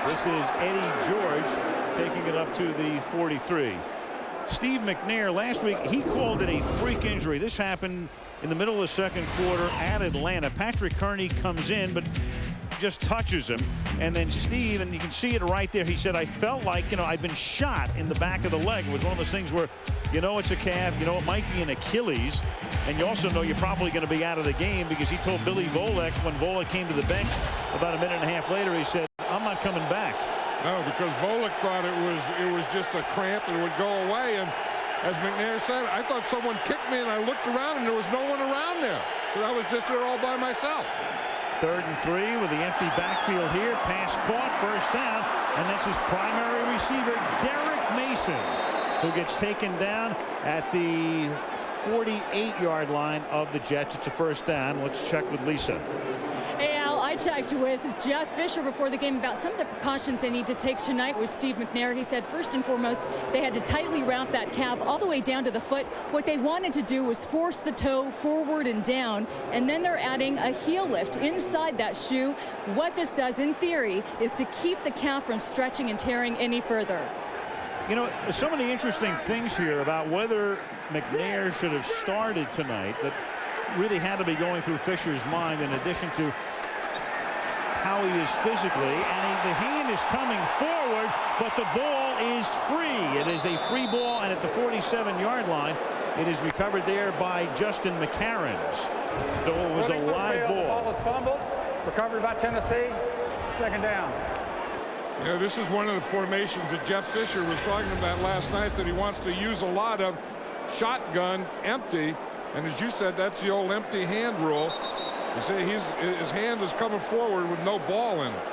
This is Eddie George taking it up to the 43. Steve McNair last week, he called it a freak injury. This happened in the middle of the second quarter at Atlanta. Patrick Kearney comes in, but just touches him. And then Steve, and you can see it right there, he said, I felt like, I'd been shot in the back of the leg. It was one of those things where, it's a calf, it might be an Achilles. And you also know you're probably going to be out of the game, because he told Billy Volek, when Volek came to the bench about a minute and a half later, he said, I'm not coming back. No, because Volek thought it was just a cramp and it would go away. And as McNair said, I thought someone kicked me, and I looked around and there was no one around there. So I was just there all by myself. 3rd and 3 with the empty backfield here. Pass caught, first down, and that's his primary receiver, Derek Mason, who gets taken down at the 48-yard line of the Jets. It's a first down. Let's check with Lisa. Hey, Al, I checked with Jeff Fisher before the game about some of the precautions they need to take tonight with Steve McNair. He said first and foremost they had to tightly wrap that calf all the way down to the foot. What they wanted to do was force the toe forward and down, and then they're adding a heel lift inside that shoe. What this does in theory is to keep the calf from stretching and tearing any further. So many interesting things here about whether McNair should have started tonight. That really had to be going through Fisher's mind, in addition to how he is physically. And the hand is coming forward, but the ball is free. It is a free ball, and at the 47-yard line, it is recovered there by Justin McCarrans. So it was a live ball. The ball was fumbled, recovered by Tennessee, second down. Yeah, this is one of the formations that Jeff Fisher was talking about last night that he wants to use a lot of. Shotgun, empty, and as you said, that's the old empty hand rule. You see, his hand is coming forward with no ball in it.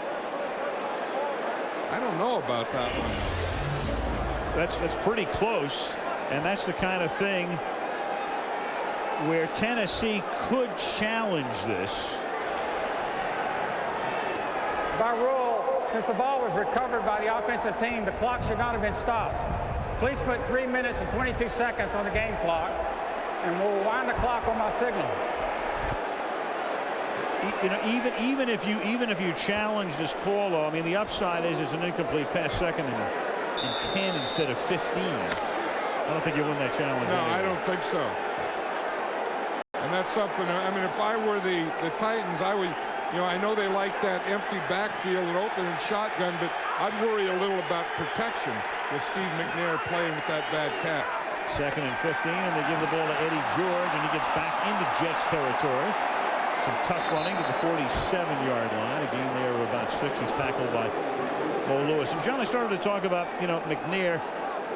I don't know about that one. That's pretty close, and that's the kind of thing where Tennessee could challenge this. By rule, since the ball was recovered by the offensive team, the clock should not have been stopped. Please put 3 minutes and 22 seconds on the game clock, and we'll wind the clock on my signal. You know, even if you challenge this call, though, I mean, the upside is it's an incomplete pass, second and 10 instead of 15. I don't think you win that challenge. No, anyway. I don't think so. And that's something. I mean, if I were the Titans, I would. You know, I know they like that empty backfield and open and shotgun, but I'd worry a little about protection with Steve McNair playing with that bad calf. Second and 15, and they give the ball to Eddie George, and he gets back into Jets territory. Some tough running to the 47-yard line. A gain there of about 6. He's tackled by Mo Lewis. And John, I started to talk about, you know, McNair.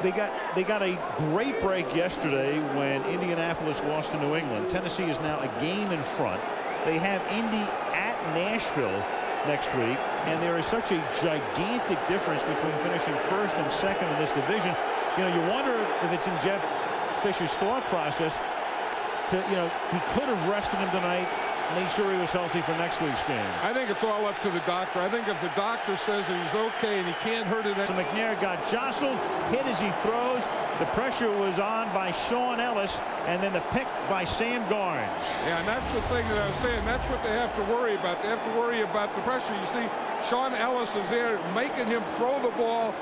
They got a great break yesterday when Indianapolis lost to New England. Tennessee is now a game in front. They have Indy at Nashville next week, and there is such a gigantic difference between finishing first and second in this division. You know, you wonder if it's in Jeff Fisher's thought process to, you know, he could have rested him tonight, made sure he was healthy for next week's game. I think it's all up to the doctor. I think if the doctor says that he's okay and he can't hurt it. So McNair got jostled, hit as he throws. The pressure was on by Sean Ellis, and then the pick by Sam Garnes. Yeah, and that's the thing that I was saying. That's what they have to worry about. They have to worry about the pressure. You see, Sean Ellis is there making him throw the ball,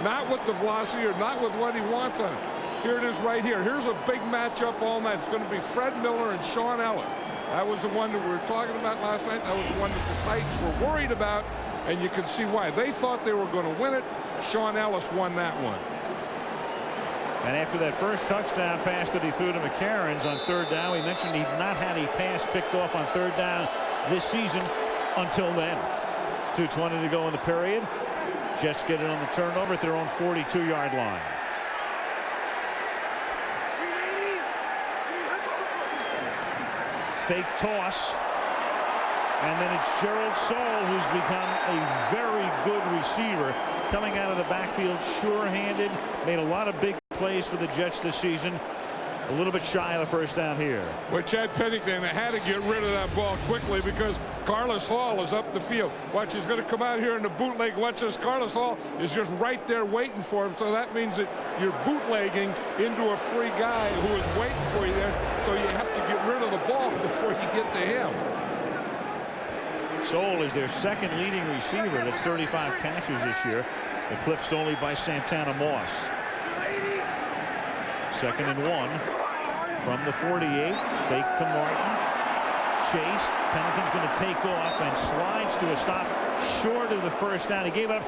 not with the velocity or not with what he wants on it. Here it is right here. Here's a big matchup all night. It's going to be Fred Miller and Sean Ellis. That was the one that we were talking about last night. That was the one that the Titans were worried about, and you can see why. They thought they were going to win it. Sean Ellis won that one. And after that first touchdown pass that he threw to McCarrans on third down, we mentioned he'd not had a pass picked off on third down this season until then. 2:20 to go in the period. Jets get it on the turnover at their own 42-yard line. Fake toss, and then it's Gerald Soule, who's become a very good receiver, coming out of the backfield, sure-handed, made a lot of big plays for the Jets this season. A little bit shy of the first down here. Well, Chad Pennington had to get rid of that ball quickly because Carlos Hall is up the field. Watch, he's going to come out here in the bootleg. Watch this. Carlos Hall is just right there waiting for him. So that means that you're bootlegging into a free guy who is waiting for you there. So you have to get rid of the ball before you get to him. Soule is their second leading receiver. That's 35 catches this year, eclipsed only by Santana Moss. Second and 1 from the 48. Fake to Martin. Chase. Pennington's going to take off and slides to a stop short of the first down. He gave it up.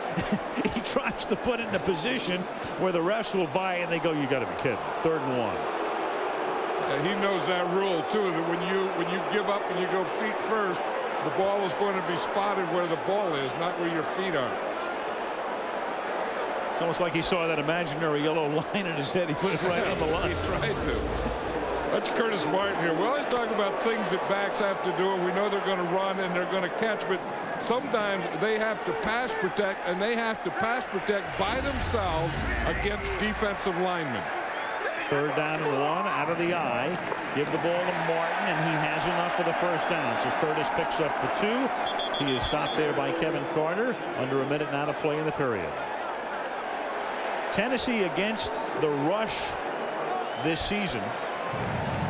He tries to put it in a position where the refs will buy it, and they go, you got to be kidding. 3rd and 1. He knows that rule too, that when you give up and you go feet first, the ball is going to be spotted where the ball is, not where your feet are. It's almost like he saw that imaginary yellow line in his head. He put it right on the line. He tried to. That's Curtis Martin here. We always talk about things that backs have to do, and we know they're going to run and they're going to catch, but sometimes they have to pass protect, and they have to pass protect by themselves against defensive linemen. 3rd down and 1 out of the eye. Give the ball to Martin, and he has enough for the first down. So Curtis picks up the 2. He is stopped there by Kevin Carter. Under a minute now to play in the period. Tennessee against the rush this season.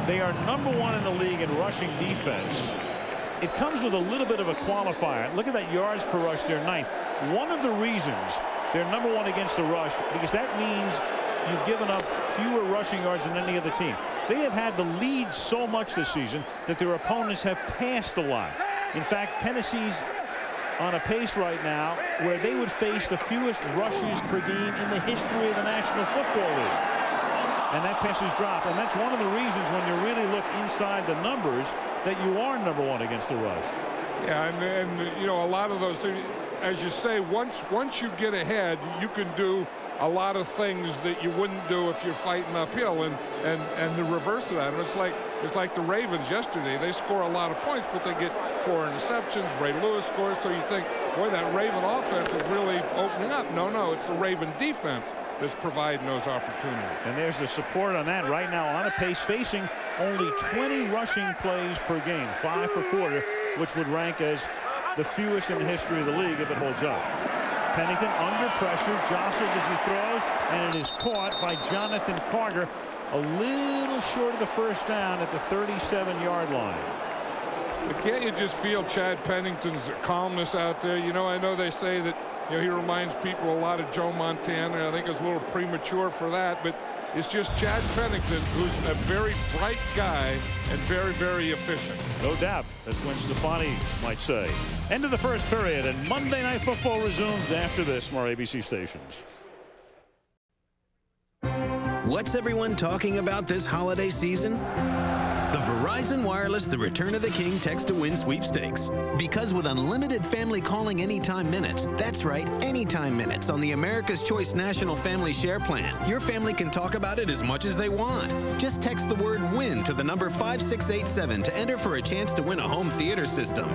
They are number 1 in the league in rushing defense. It comes with a little bit of a qualifier. Look at that yards per rush. They're 9th. One of the reasons they're number 1 against the rush, because that means you've given up fewer rushing yards than any other team. They have had the lead so much this season that their opponents have passed a lot. In fact, Tennessee's on a pace right now where they would face the fewest rushes per game in the history of the National Football League. And that pass has dropped. And that's one of the reasons when you really look inside the numbers that you are number one against the rush. Yeah, and you know, a lot of those things, as you say, once you get ahead, you can do a lot of things that you wouldn't do if you're fighting uphill, and the reverse of that. And it's like the Ravens yesterday. They score a lot of points, but they get 4 interceptions. Ray Lewis scores, so you think, boy, that Raven offense is really opening up. No, it's the Raven defense that's providing those opportunities. And there's the support on that right now, on a pace, facing only 20 rushing plays per game, 5 per quarter, which would rank as the fewest in the history of the league if it holds up. Pennington under pressure, jostled as he throws, and it is caught by Jonathan Carter, a little short of the first down at the 37-yard line. But can't you just feel Chad Pennington's calmness out there? You know, I know they say that, you know, he reminds people a lot of Joe Montana. I think it's a little premature for that, but it's just Chad Pennington, who's a very bright guy and very, very efficient. No doubt, as Gwen Stefani might say. End of the first period, and Monday Night Football resumes after this from our ABC stations. What's everyone talking about this holiday season? The Verizon Wireless The Return of the King Text to Win sweepstakes. Because with unlimited family calling anytime minutes, that's right, anytime minutes on the America's Choice National Family Share Plan, your family can talk about it as much as they want. Just text the word WIN to the number 5687 to enter for a chance to win a home theater system.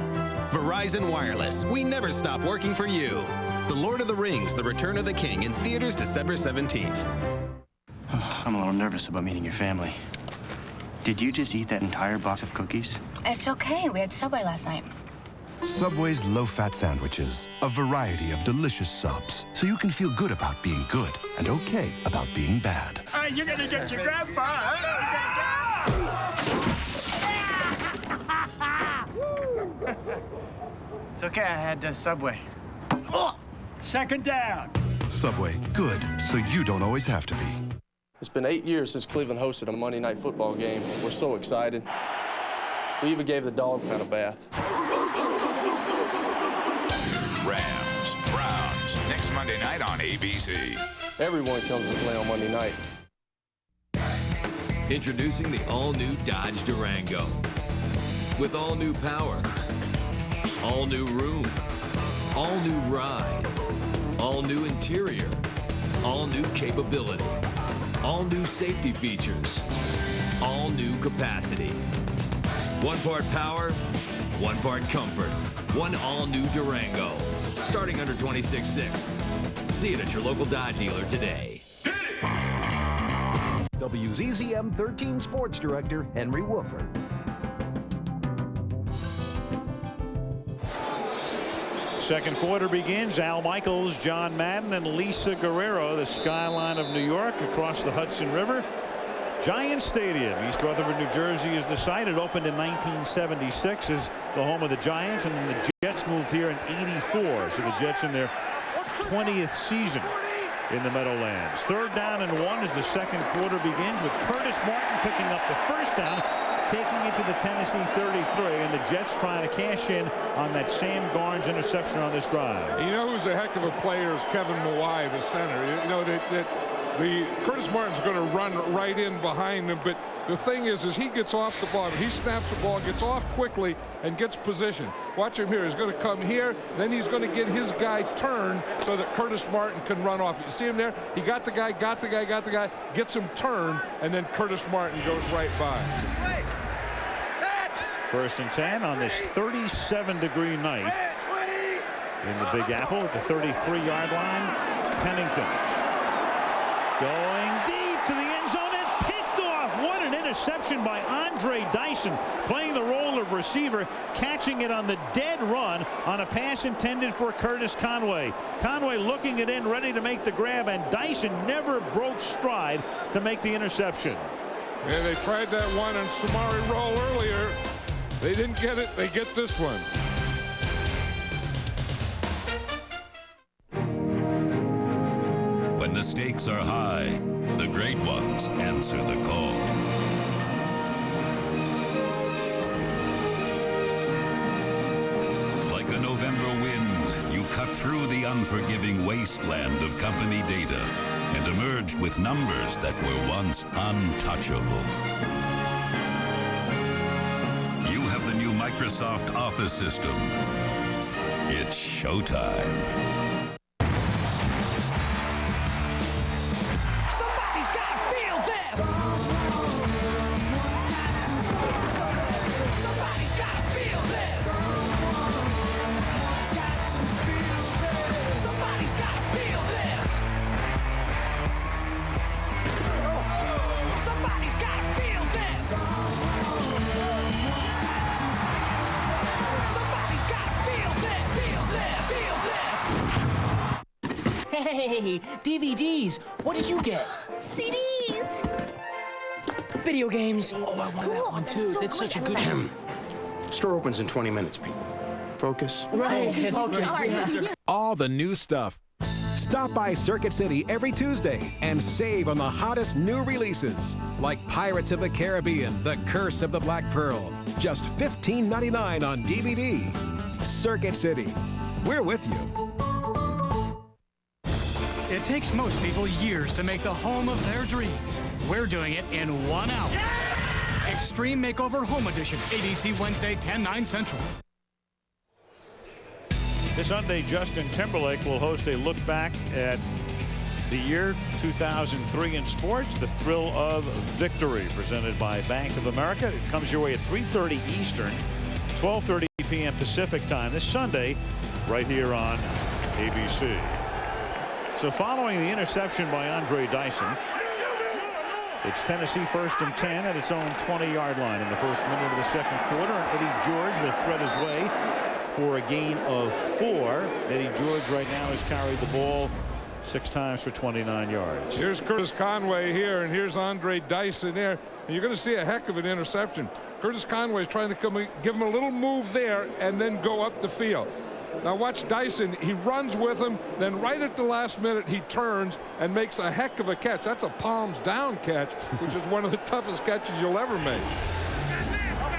Verizon Wireless, we never stop working for you. The Lord of the Rings, The Return of the King in theaters December 17th. I'm a little nervous about meeting your family. Did you just eat that entire box of cookies? It's okay. We had Subway last night. Subway's low-fat sandwiches, a variety of delicious subs, so you can feel good about being good and okay about being bad. You're gonna get your grandpa, It's okay, I had Subway. Oh, second down. Subway, good, so you don't always have to be. It's been 8 years since Cleveland hosted a Monday Night Football game. We're so excited. We even gave the dog man a bath. Rams, Browns, next Monday night on ABC. Everyone comes to play on Monday night. Introducing the all-new Dodge Durango. With all-new power, all-new room, all-new ride, all-new interior, all-new capability, all-new safety features, all-new capacity. One part power, one part comfort. One all-new Durango. Starting under $26,600. See it at your local Dodge dealer today. WZZM 13 Sports Director Henry Wolford. Second quarter begins. Al Michaels, John Madden, and Lisa Guerrero. The skyline of New York across the Hudson River. Giant Stadium, East Rutherford, New Jersey, is the site. It opened in 1976 as the home of the Giants, and then the Jets moved here in '84. So the Jets in their 20th season in the Meadowlands. 3rd down and 1 as the second quarter begins, with Curtis Martin picking up the first down, taking it to the Tennessee 33, and the Jets trying to cash in on that Sam Garnes interception on this drive. You know who's a heck of a player is Kevin Mawai, the center. You know that Curtis Martin's going to run right in behind him, but the thing is he gets off the ball. He snaps the ball, gets off quickly, and gets position. Watch him here. He's going to come here, then he's going to get his guy turned so that Curtis Martin can run off. You see him there? He got the guy, gets him turned, and then Curtis Martin goes right by. 1st and 10 on this 37-degree night in the Big Apple at the 33-yard line. Pennington going deep to the end zone and picked off. What an interception by Andre Dyson, playing the role of receiver, catching it on the dead run on a pass intended for Curtis Conway. Conway looking it in, ready to make the grab, and Dyson never broke stride to make the interception. Yeah, they tried that one on Samari Roll earlier. They didn't get it. They get this one. When the stakes are high, the great ones answer the call. unforgiving wasteland of company data and emerged with numbers that were once untouchable. You have the new Microsoft Office system. It's showtime. Somebody's gotta feel this! Somebody's gotta feel this! Somebody's gotta feel this! Somebody's gotta feel this! Somebody's gotta feel this! Feel this! Feel this! Hey, DVDs. What did you get? CDs! Video games. Oh, I want that one too. That's such a good one. Store opens in 20 minutes, Pete. Focus. Right. All the new stuff. Stop by Circuit City every Tuesday and save on the hottest new releases, like Pirates of the Caribbean, The Curse of the Black Pearl. Just $15.99 on DVD. Circuit City. We're with you. It takes most people years to make the home of their dreams. We're doing it in 1 hour. Extreme Makeover Home Edition, ABC Wednesday, 10/9 Central. This Sunday, Justin Timberlake will host a look back at the year 2003 in sports, the thrill of victory, presented by Bank of America. It comes your way at 3:30 Eastern, 12:30 p.m. Pacific time this Sunday, right here on ABC. So following the interception by Andre Dyson, it's Tennessee 1st and 10 at its own 20-yard line in the first minute of the second quarter, and Eddie George will thread his way for a gain of 4. Eddie George right now has carried the ball 6 times for 29 yards. Here's Curtis Conway here, and here's Andre Dyson there. And you're going to see a heck of an interception. Curtis Conway is trying to give him a little move there and then go up the field. Now watch Dyson. He runs with him, then right at the last minute he turns and makes a heck of a catch. That's a palms down catch, which is one of the toughest catches you'll ever make.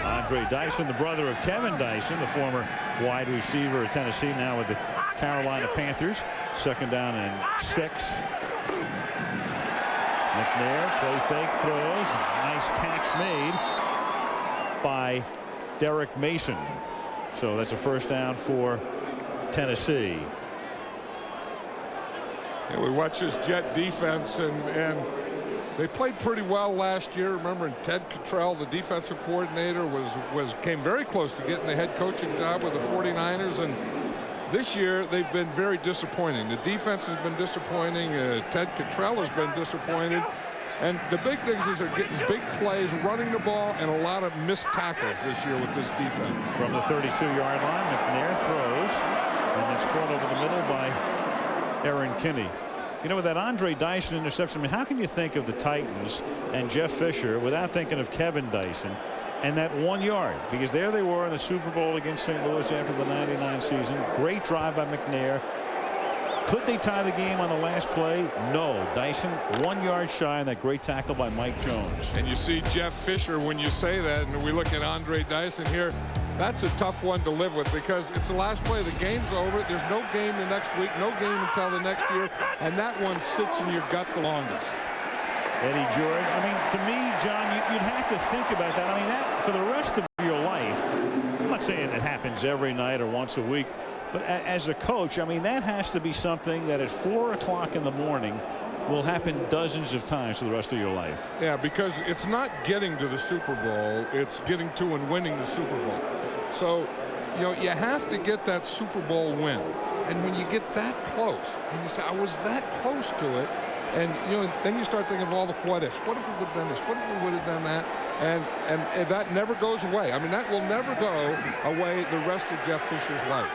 Andre Dyson, the brother of Kevin Dyson, the former wide receiver of Tennessee, now with the Carolina Panthers. 2nd down and 6. McNair, play fake, throws. Nice catch made by Derek Mason. So that's a 1st down for Tennessee. Yeah, we watch this Jet defense, and they played pretty well last year. Remember, Ted Cottrell, the defensive coordinator, came very close to getting the head coaching job with the 49ers, and this year they've been very disappointing. The defense has been disappointing. Ted Cottrell has been disappointed. And the big things is they're getting big plays, running the ball, and a lot of missed tackles this year with this defense. From the 32-yard line, McNair throws, and it's caught over the middle by Aaron Kinney. You know, with that Andre Dyson interception, I mean, how can you think of the Titans and Jeff Fisher without thinking of Kevin Dyson and that 1 yard? Because there they were in the Super Bowl against St. Louis after the '99 season. Great drive by McNair. Could they tie the game on the last play? No. Dyson 1 yard shy, and that great tackle by Mike Jones. And you see Jeff Fisher when you say that, and we look at Andre Dyson here. That's a tough one to live with because it's the last play. The game's over. There's no game the next week, no game until the next year, and that one sits in your gut the longest. Eddie George. I mean, to me, John, you'd have to think about that. I mean, that for the rest of your life, I'm not saying it happens every night or once a week, but as a coach, I mean, that has to be something that at 4 o'clock in the morning will happen dozens of times for the rest of your life. Yeah, because it's not getting to the Super Bowl, it's getting to and winning the Super Bowl. So, you know, you have to get that Super Bowl win. And when you get that close, and you say, I was that close to it, and, you know, then you start thinking of all the what ifs. What if we would have done this? What if we would have done that? And that never goes away. I mean, that will never go away the rest of Jeff Fisher's life.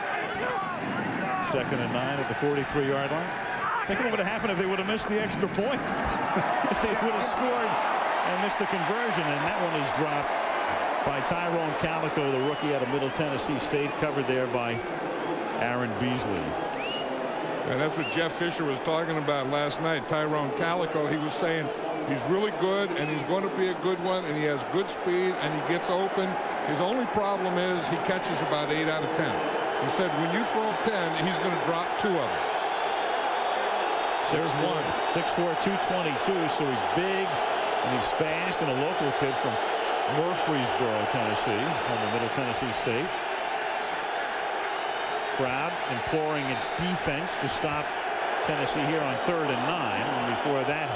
2nd and 9 at the 43-yard line. Think what would have happened if they would have missed the extra point. If they would have scored and missed the conversion. And that one is dropped by Tyrone Calico, the rookie out of Middle Tennessee State, covered there by Aaron Beasley. And that's what Jeff Fisher was talking about last night. Tyrone Calico, he was saying he's really good and he's going to be a good one and he has good speed and he gets open. His only problem is he catches about 8 out of 10. He said when you throw 10, he's going to drop 2 of them. 6'4", 222, so he's big and he's fast, and a local kid from Murfreesboro, Tennessee, home of Middle Tennessee State. Crowd imploring its defense to stop Tennessee here on 3rd and 9. And before that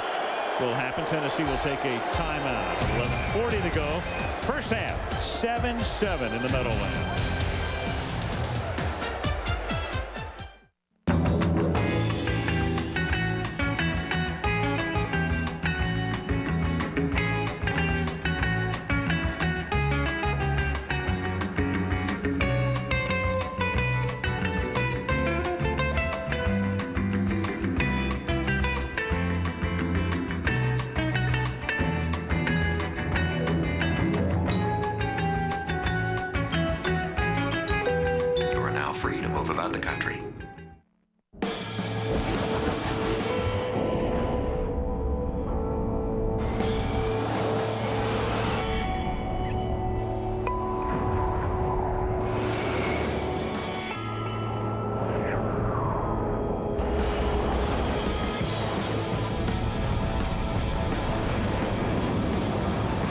will happen, Tennessee will take a timeout. 11:40 to go. First half, 7-7 in the Meadowlands. About the country.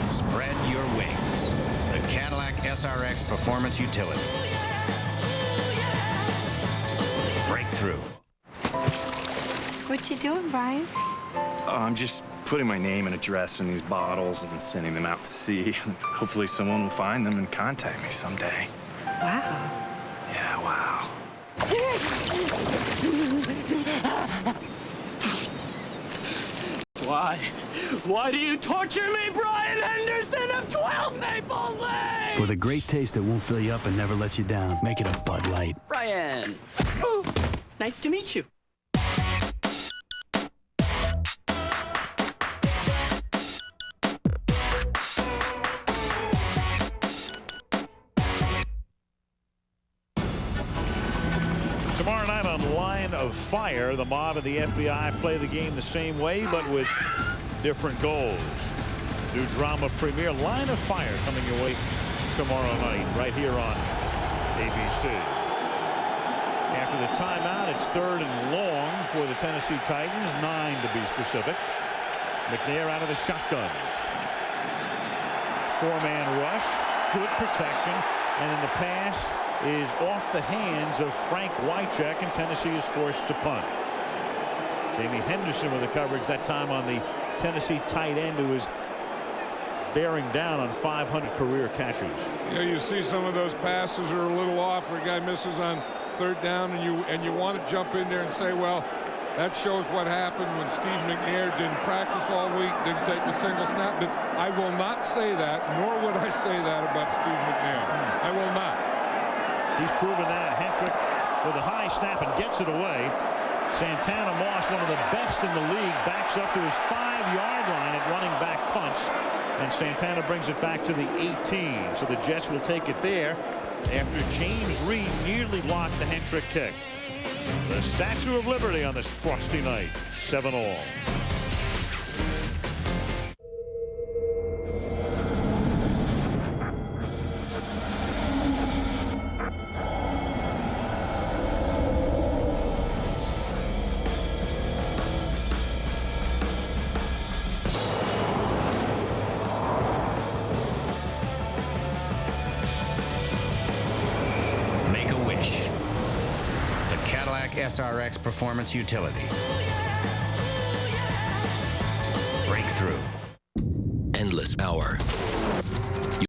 Spread your wings. The Cadillac SRX Performance Utility. Breakthrough. What you doing, Brian? I'm just putting my name and address in these bottles and sending them out to sea. Hopefully someone will find them and contact me someday. Wow. Yeah, wow. Why do you torture me, Brian Henderson of 12 Maple Lane? For the great taste that won't fill you up and never lets you down, make it a Bud Light. Brian. Oh, nice to meet you. Tomorrow night on Line of Fire, the mob and the FBI play the game the same way, but with different goals. New drama premiere, Line of Fire, coming your way tomorrow night, right here on ABC. After the timeout, it's 3rd and long for the Tennessee Titans, 9 to be specific. McNair out of the shotgun. 4-man rush, good protection, and then the pass is off the hands of Frank Wycheck, and Tennessee is forced to punt. Jamie Henderson with the coverage that time on the Tennessee tight end, who is bearing down on 500 career catches. You know, you see some of those passes are a little off where a guy misses on 3rd down, and you want to jump in there and say, well, that shows what happened when Steve McNair didn't practice all week, didn't take a single snap. But I will not say that, nor would I say that about Steve McNair. I will not. He's proven that. Hentrick with a high snap and gets it away. Santana Moss, one of the best in the league, backs up to his 5-yard line at running back punts, and Santana brings it back to the 18. So the Jets will take it there after James Reed nearly blocked the Hentrick kick. The Statue of Liberty on this frosty night, 7-all. SRX Performance Utility. Breakthrough. Endless power.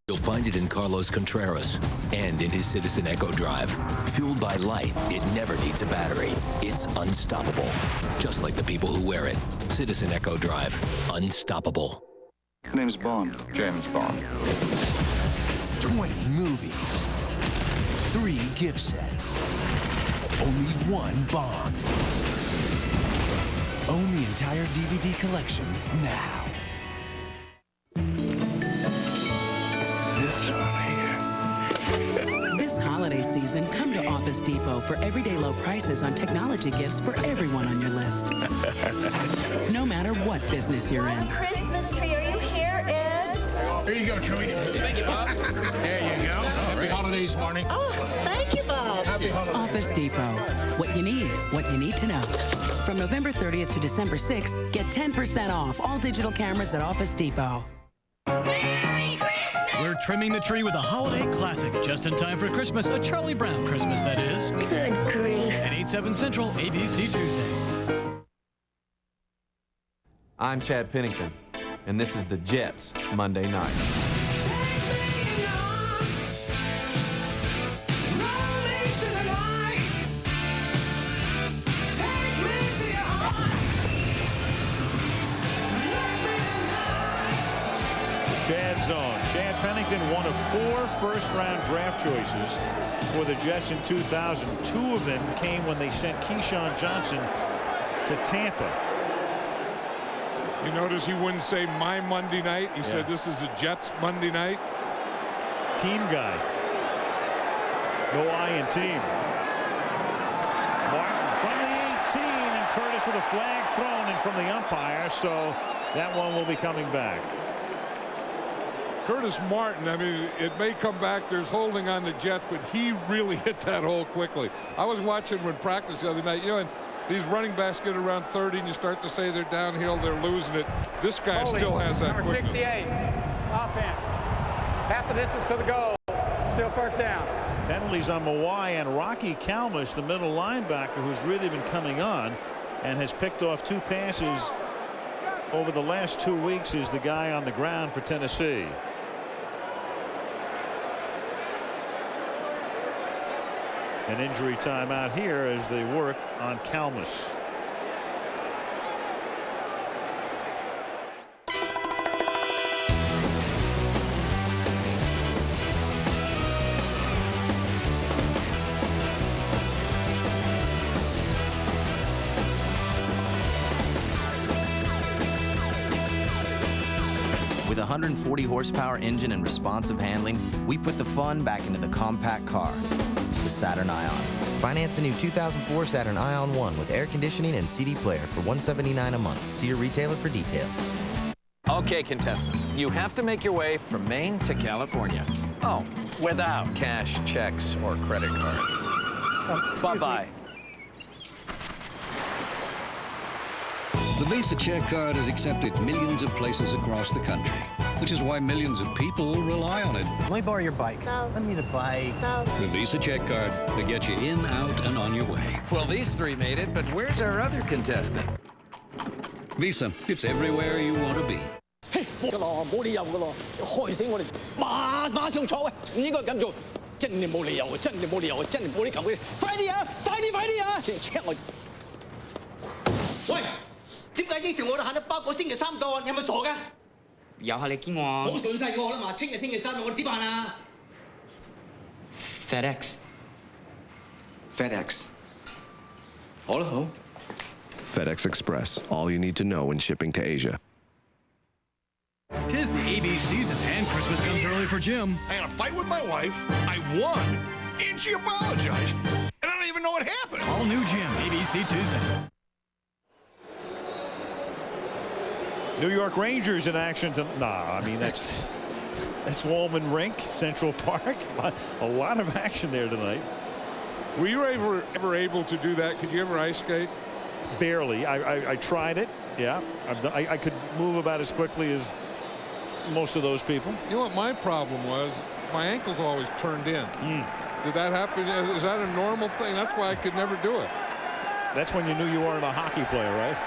You'll find it in Carlos Contreras and in his Citizen Echo Drive. Fueled by light, it never needs a battery. It's unstoppable. Just like the people who wear it. Citizen Echo Drive. Unstoppable. My name's Bond. James Bond. 20 movies. 3 gift sets. Only 1 Bond. Own the entire DVD collection now. This one here. This holiday season, come to Office Depot for everyday low prices on technology gifts for everyone on your list. No matter what business you're in. Christmas tree, are you here, Ed? Here you go, Chewie. Thank you, Bob. There you go. Happy holidays, Marnie. Oh, thank you, Bob. Office Depot. What you need to know. From November 30th to December 6th, get 10% off all digital cameras at Office Depot. We're trimming the tree with a holiday classic, just in time for Christmas, a Charlie Brown Christmas, that is. Good grief. At 8/7 Central, ABC Tuesday. I'm Chad Pennington, and this is the Jets Monday Night. Chad zone. Chad Pennington, one of 4 first-round draft choices for the Jets in 2000. 2 of them came when they sent Keyshawn Johnson to Tampa. You notice he wouldn't say my Monday night. He said this is a Jets Monday night. Team guy. No I in team. Martin from the 18, and Curtis with a flag thrown in from the umpire, so that one will be coming back. Curtis Martin, I mean, it may come back. There's holding on the Jets, but he really hit that hole quickly. I was watching when practice the other night, and these running backs get around 30, and you start to say they're downhill, they're losing it. This guy still has that number quickness. 68, offense. Half the distance to the goal. Still first down. Penalties on Mawai, and Rocky Kalmus, the middle linebacker, who's really been coming on and has picked off 2 passes over the last 2 weeks, is the guy on the ground for Tennessee. An injury timeout here as they work on Kalmus. With a 140 horsepower engine and responsive handling, we put the fun back into the compact car. The Saturn Ion. Finance a new 2004 Saturn Ion 1 with air conditioning and CD player for $179 a month. See your retailer for details. Okay, contestants, you have to make your way from Maine to California. Oh, without cash, checks, or credit cards. Bye-bye. The Visa check card is accepted millions of places across the country, which is why millions of people rely on it. Let me borrow your bike. No. Lend me the bike. No. The Visa check card to get you in, out, and on your way. Well, these 3 made it, but where's our other contestant? Visa, it's everywhere you want to be. Hey, 冇理由㗎咯，害死我哋！馬上坐喂，唔應該咁做，真係冇理由啊！真係冇理由啊！真係冇呢球嘅，快啲啊！快啲啊！先 check 我。喂，點解應承我哋限得包個星期3到啊？你係咪傻㗎？有下你見我。好順勢我啦嘛，聽日星期3我哋點辦啊 FedEx。FedEx. 好啦，好。FedEx Express. All you need to know when shipping to Asia. 'Tis the AB season, and Christmas comes early for Jim. I had a fight with my wife. I won, and she apologized. And I don't even know what happened. All new Jim, ABC Tuesday. New York Rangers in action. I mean, that's Wallman Rink, Central Park. A lot of action there tonight. Were you ever able to do that? Could you ever ice skate? Barely. I tried it. Yeah, I could move about as quickly as most of those people. You know what my problem was? My ankles always turned in. Did that happen? Is that a normal thing? That's why I could never do it. That's when you knew you weren't a hockey player, right?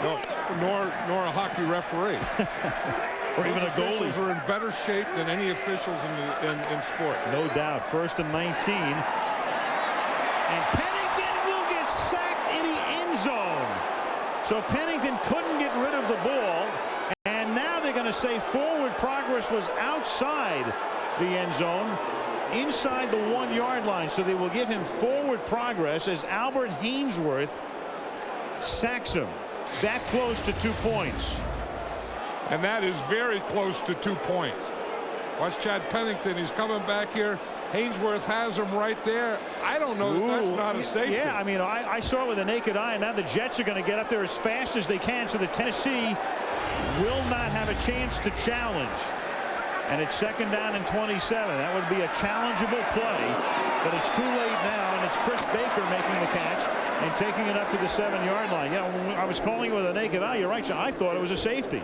No, nor a hockey referee. Or even a goalie. Officials are in better shape than any officials in sport. No doubt. 1st and 19. And Pennington will get sacked in the end zone. So Pennington couldn't get rid of the ball. And now they're going to say forward progress was outside the end zone, inside the 1-yard line. So they will give him forward progress as Albert Hainsworth sacks him. That close to 2 points. And that is very close to 2 points. Watch Chad Pennington. He's coming back here. Hainsworth has him right there. I don't know that that's not a safety. Yeah, I mean, I saw it with the naked eye, and now the Jets are going to get up there as fast as they can, so the Tennessee will not have a chance to challenge. And it's 2nd down and 27. That would be a challengeable play, but it's too late now, and it's Chris Baker making the catch and taking it up to the 7-yard line. You know, when I was calling it with a naked eye, you're right, Sean, I thought it was a safety.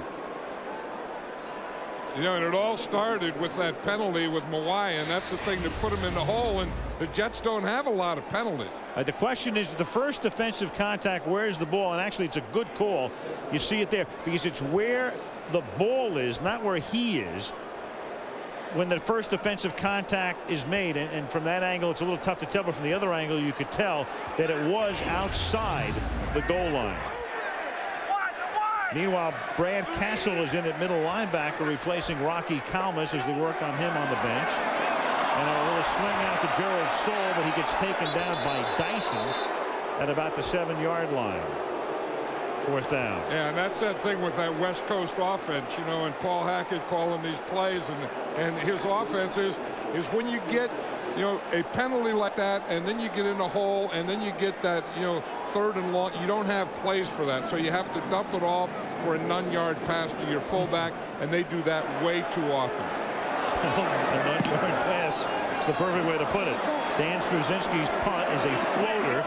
You know, and it all started with that penalty with Mawai, and that's the thing that put him in the hole, and the Jets don't have a lot of penalties. The question is, the first defensive contact, where's the ball? And actually, it's a good call. You see it there because it's where the ball is, not where he is, when the first defensive contact is made. And from that angle, it's a little tough to tell, but from the other angle, you could tell that it was outside the goal line. Meanwhile, Brad Castle is in at middle linebacker, replacing Rocky Kalmus as they work on him on the bench. And a little swing out to Gerald Soule, but he gets taken down by Dyson at about the 7-yard line. 4th down. Yeah, and that's that thing with that West Coast offense, you know, and Paul Hackett calling these plays, and his offense is when you get, you know, a penalty like that, and then you get in the hole, and then you get that, you know, 3rd and long, you don't have plays for that, so you have to dump it off for a 9-yard pass to your fullback, and they do that way too often. A 9-yard pass is the perfect way to put it. Dan Struzinski's punt is a floater,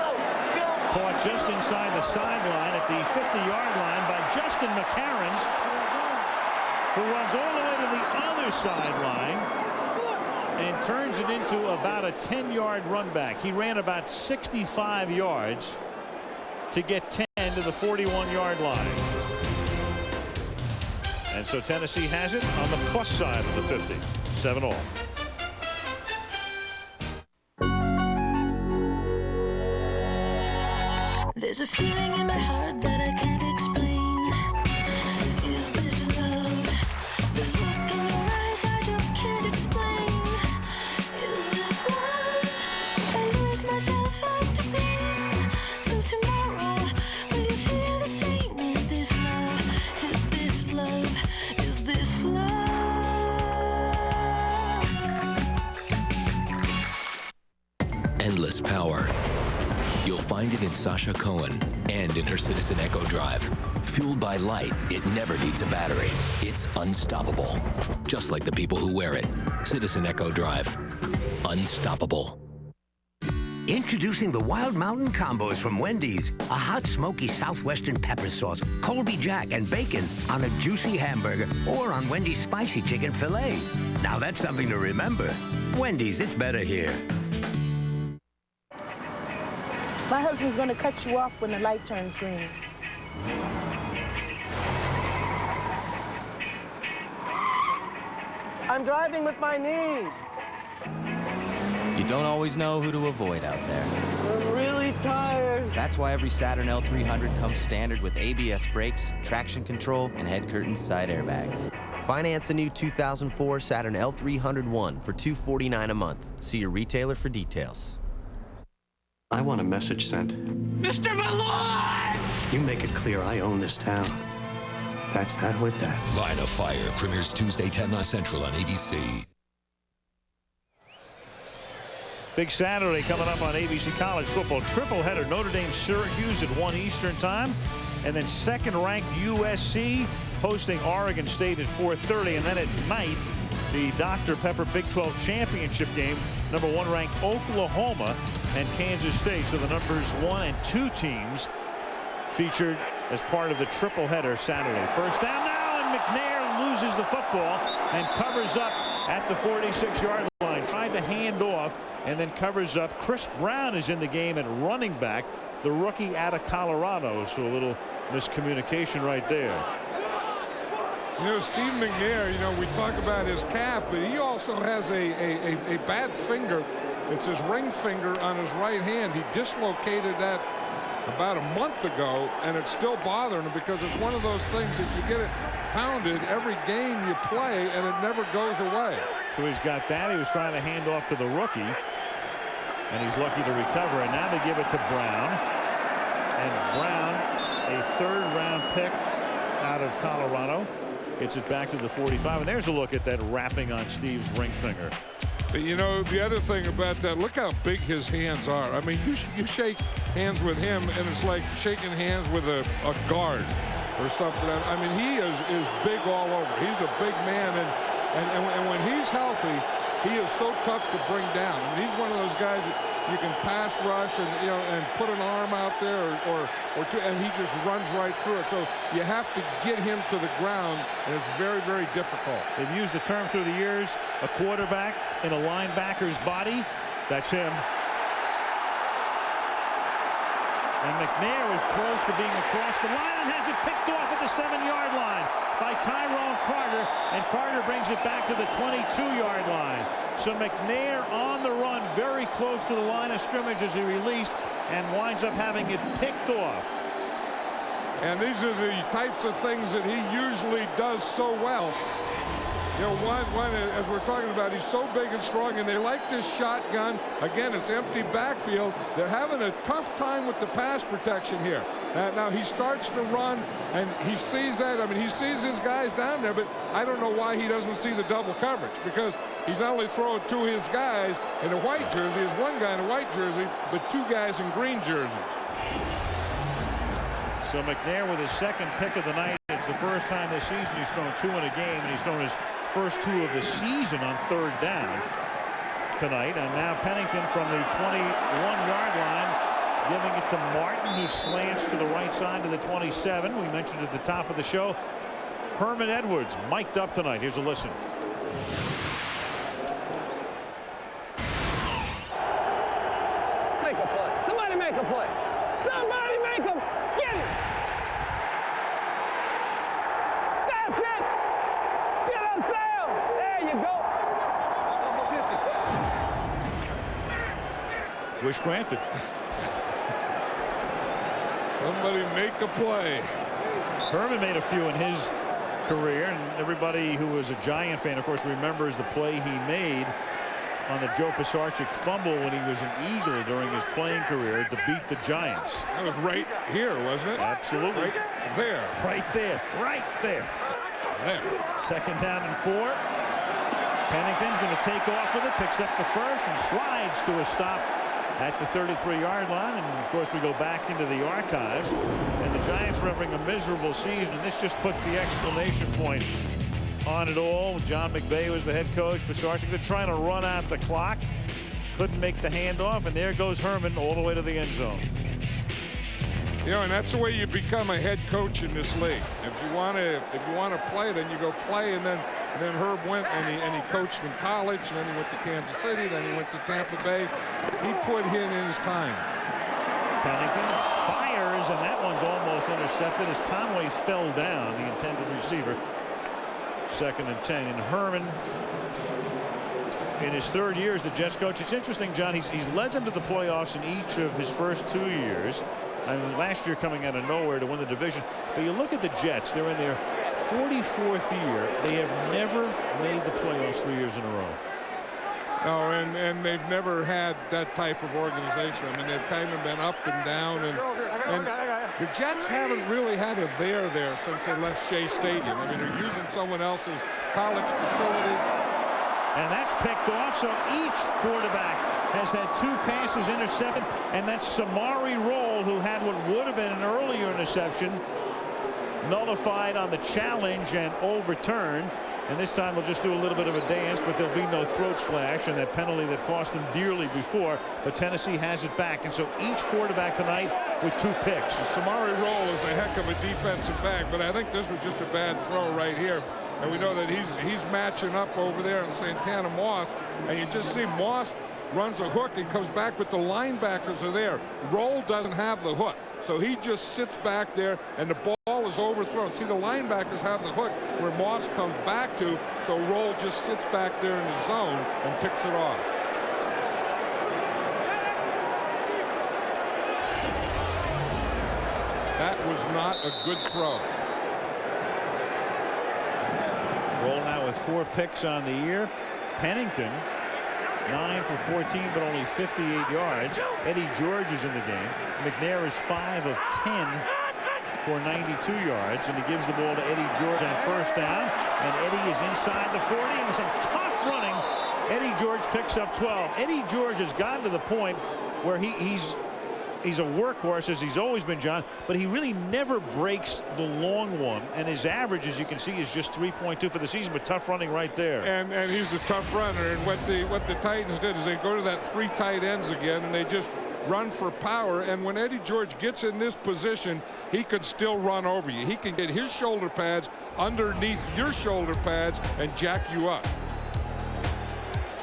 caught just inside the sideline at the 50-yard line by Justin McCarron, who runs all the way to the other sideline and turns it into about a 10-yard run back. He ran about 65 yards to get 10 to the 41-yard line. And so Tennessee has it on the plus side of the 50. 7-all. There's a feeling in my heart that I can't explain. Is this love? The look in your eyes I just can't explain. Is this love? I lose myself out to blame. So tomorrow, will you feel the same? Is this love? Is this love? Is this love? Endless power. You'll find it in Sasha Cohen and in her Citizen Echo Drive. Fueled by light, it never needs a battery. It's unstoppable. Just like the people who wear it. Citizen Echo Drive. Unstoppable. Introducing the Wild Mountain Combos from Wendy's. A hot, smoky Southwestern pepper sauce, Colby Jack, and bacon on a juicy hamburger or on Wendy's spicy chicken filet. Now that's something to remember. Wendy's, it's better here. My husband's going to cut you off when the light turns green. I'm driving with my knees. You don't always know who to avoid out there. I'm really tired. That's why every Saturn L300 comes standard with ABS brakes, traction control, and head curtain side airbags. Finance a new 2004 Saturn L300-1 for $249 a month. See your retailer for details. I want a message sent. Mr. Malloy! You make it clear I own this town. That's that with that. Line of Fire premieres Tuesday, 10 Central on ABC. Big Saturday coming up on ABC College Football. Triple header, Notre Dame Syracuse at 1 Eastern time. And then 2nd-ranked USC hosting Oregon State at 4:30. And then at night, the Dr. Pepper Big 12 Championship game. Number 1 ranked Oklahoma and Kansas State. So the numbers 1 and 2 teams featured as part of the triple header Saturday. First down now, and McNair loses the football and covers up at the 46-yard line. Tried to hand off and then covers up. Chris Brown is in the game at running back, the rookie out of Colorado. So a little miscommunication right there. You know, Steve McNair, you know, we talk about his calf, but he also has a bad finger. It's his ring finger on his right hand. He dislocated that about a month ago, and it's still bothering him because it's one of those things that you get it pounded every game you play, and it never goes away. So he's got that. He was trying to hand off to the rookie, and he's lucky to recover. And now they give it to Brown. And Brown, a 3rd-round pick out of Colorado, gets it back to the 45. And there's a look at that wrapping on Steve's ring finger. But you know, the other thing about that, look how big his hands are. I mean, you shake hands with him, and it's like shaking hands with a guard or something. I mean, he is big all over. He's a big man, And when he's healthy, he is so tough to bring down. I mean, he's one of those guys that you can pass rush and and put an arm out there or two, and he just runs right through it. So you have to get him to the ground, and it's very, very difficult. They've used the term through the years, a quarterback in a linebacker's body. That's him. And McNair is close to being across the line and has it picked off at the 7-yard line by Tyrone Carter, and Carter brings it back to the 22-yard line. So McNair on the run, very close to the line of scrimmage as he released, and winds up having it picked off. And these are the types of things that he usually does so well. You know, one, as we're talking about, he's so big and strong, and they like this shotgun. Again, it's empty backfield. They're having a tough time with the pass protection here. Now he starts to run, and he sees that. I mean, he sees his guys down there, but I don't know why he doesn't see the double coverage, because he's not only throwing to his guys in a white jersey, there's one guy in a white jersey, but two guys in green jerseys. So McNair with his second pick of the night. It's the first time this season he's thrown 2 in a game, and he's thrown his first 2 of the season on 3rd down tonight. And now Pennington from the 21-yard line, giving it to Martin, who slants to the right side to the 27. We mentioned at the top of the show, Herman Edwards mic'd up tonight. Here's a listen. Make a play. Somebody make a play. Somebody make him. Get it. That's it. Get up, Sam. There you go. Wish granted. Somebody make a play. Herman made a few in his career, and everybody who was a Giant fan, of course, remembers the play he made on the Joe Pisarcik fumble when he was an Eagle during his playing career to beat the Giants. That was right here, wasn't it? Absolutely. Right there. Right there. Right there. There. 2nd down and 4. Pennington's going to take off with it, picks up the first, and slides to a stop at the 33-yard line. And of course we go back into the archives, and the Giants were having a miserable season, and this just put the exclamation point on it all. John McVay was the head coach. Pisarcik, they're trying to run out the clock, couldn't make the handoff, and there goes Herman all the way to the end zone. You know, and that's the way you become a head coach in this league. If you want to play, then you go play. And then Herb went and he coached in college, and then he went to Kansas City, then he went to Tampa Bay. He put in his time. Pennington fires, and that one's almost intercepted as Conway fell down, the intended receiver. 2nd and 10, and Herman, in his 3rd year as the Jets coach. It's interesting, John, he's led them to the playoffs in each of his first 2 years. I mean, last year coming out of nowhere to win the division. But you look at the Jets, they're in their 44th year. They have never made the playoffs 3 years in a row. No, and they've never had that type of organization. I mean, they've kind of been up and down, and the Jets haven't really had a there since they left Shea Stadium. I mean, they're using someone else's college facility. And that's picked off, so each quarterback has had 2 passes intercepted, and that's Samari Roll, who had what would have been an earlier interception nullified on the challenge and overturned. And this time we'll just do a little bit of a dance, but there'll be no throat slash, and that penalty that cost him dearly before. But Tennessee has it back, and so each quarterback tonight with 2 picks. Samari Roll is a heck of a defensive back, but I think this was just a bad throw right here. And we know that he's matching up over there in Santana Moss, and you just see Moss runs a hook and comes back, but the linebackers are there. Roll doesn't have the hook, so he just sits back there, and the ball is overthrown. See, the linebackers have the hook where Moss comes back to, so Roll just sits back there in the zone and picks it off. That was not a good throw. Roll now with 4 picks on the year. Pennington 9 for 14, but only 58 yards. Eddie George is in the game. McNair is 5 of 10 for 92 yards, and he gives the ball to Eddie George on 1st down. And Eddie is inside the 40, and with some tough running, Eddie George picks up 12. Eddie George has gotten to the point where he's he's a workhorse, as he's always been, John, but he really never breaks the long one. And his average, as you can see, is just 3.2 for the season, but tough running right there. And he's a tough runner. And what the Titans did is they go to that 3 tight ends again, and they just run for power. And when Eddie George gets in this position, he can still run over you. He can get his shoulder pads underneath your shoulder pads and jack you up.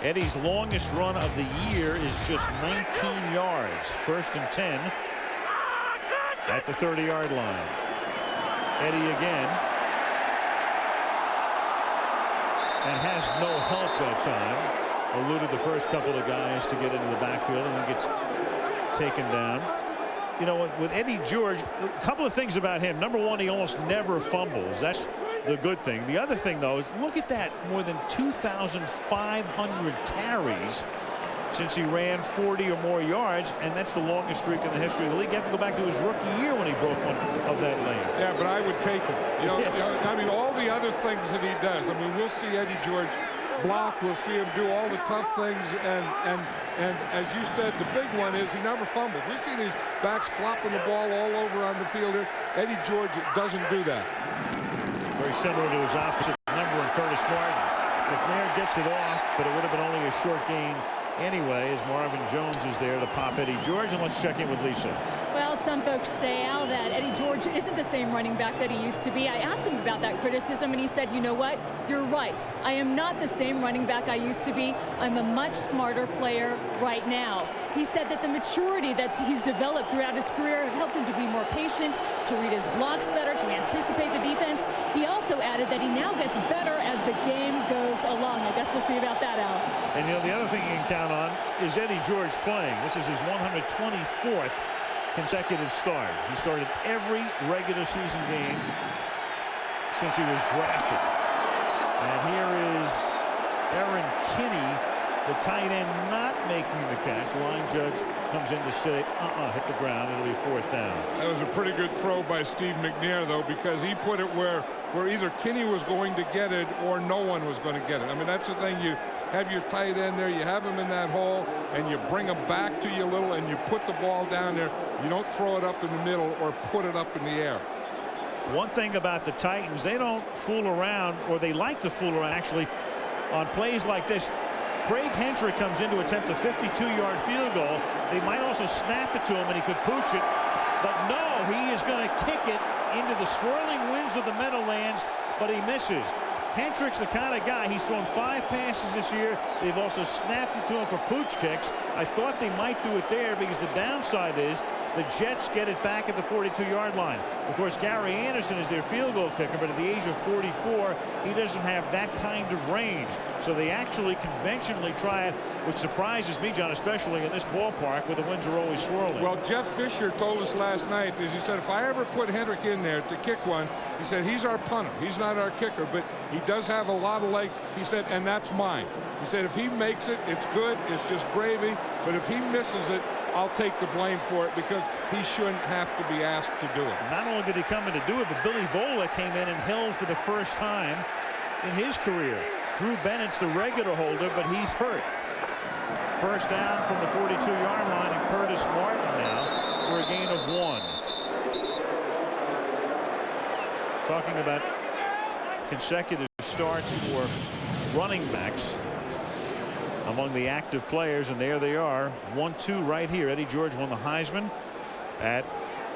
Eddie's longest run of the year is just 19 yards. 1st and 10 at the 30-yard line. Eddie again. And has no help that time. Eluded the first couple of guys to get into the backfield and then gets taken down. You know, with Eddie George, a couple of things about him. Number one, he almost never fumbles. That's the good thing. The other thing, though, is look at that. More than 2,500 carries since he ran 40 or more yards, and that's the longest streak in the history of the league. You have to go back to his rookie year when he broke one of that lane. Yeah, but I would take him. Yes. I mean, all the other things that he does. I mean, we'll see Eddie George block. We'll see him do all the tough things. And as you said, the big one is he never fumbles. We've seen these backs flopping the ball all over on the field here. Eddie George doesn't do that. Very similar to his opposite number in Curtis Martin. McNair gets it off, but it would have been only a short gain anyway, as Marvin Jones is there to pop Eddie George. And let's check in with Lisa. Well, some folks say, Al, that Eddie George isn't the same running back that he used to be. I asked him about that criticism, and he said, you know what? You're right. I am not the same running back I used to be. I'm a much smarter player right now. He said that the maturity that he's developed throughout his career have helped him to be more patient, to read his blocks better, to anticipate the defense. He also added that he now gets better as the game goes along. I guess we'll see about that, Al. And, you know, the other thing you can count on is Eddie George playing. This is his 124th consecutive start. He started every regular season game since he was drafted. And here is Aaron Kinney, the tight end, not making the catch. The line judge comes in to say, hit the ground. It'll be 4th down. That was a pretty good throw by Steve McNair, though, because he put it where either Kinney was going to get it or no one was going to get it. I mean, that's the thing. You have your tight end there, you have him in that hole, and you bring him back to you a little, and you put the ball down there. You don't throw it up in the middle or put it up in the air. One thing about the Titans, they don't fool around, or they like to fool around, actually, on plays like this. Craig Hendrick comes in to attempt a 52-yard field goal. They might also snap it to him, and he could pooch it. But no, he is going to kick it into the swirling winds of the Meadowlands, but he misses. Hendrick's the kind of guy, he's thrown 5 passes this year. They've also snapped it to him for pooch kicks. I thought they might do it there because the downside is the Jets get it back at the 42-yard line. Of course, Gary Anderson is their field goal kicker, but at the age of 44, he doesn't have that kind of range. So they actually conventionally try it, which surprises me, John, especially in this ballpark where the winds are always swirling. Well, Jeff Fisher told us last night, he said, if I ever put Hendrick in there to kick one, he said, he's our punter. He's not our kicker, but he does have a lot of leg. He said, and that's mine. He said, if he makes it, it's good. It's just gravy. But if he misses it, I'll take the blame for it because he shouldn't have to be asked to do it. Not only did he come in to do it, but Billy Vola came in and held for the first time in his career. Drew Bennett's the regular holder, but he's hurt. First down from the 42-yard line, and Curtis Martin now for a gain of 1. Talking about consecutive starts for running backs among the active players, and there they are, 1-2 right here. Eddie George won the Heisman at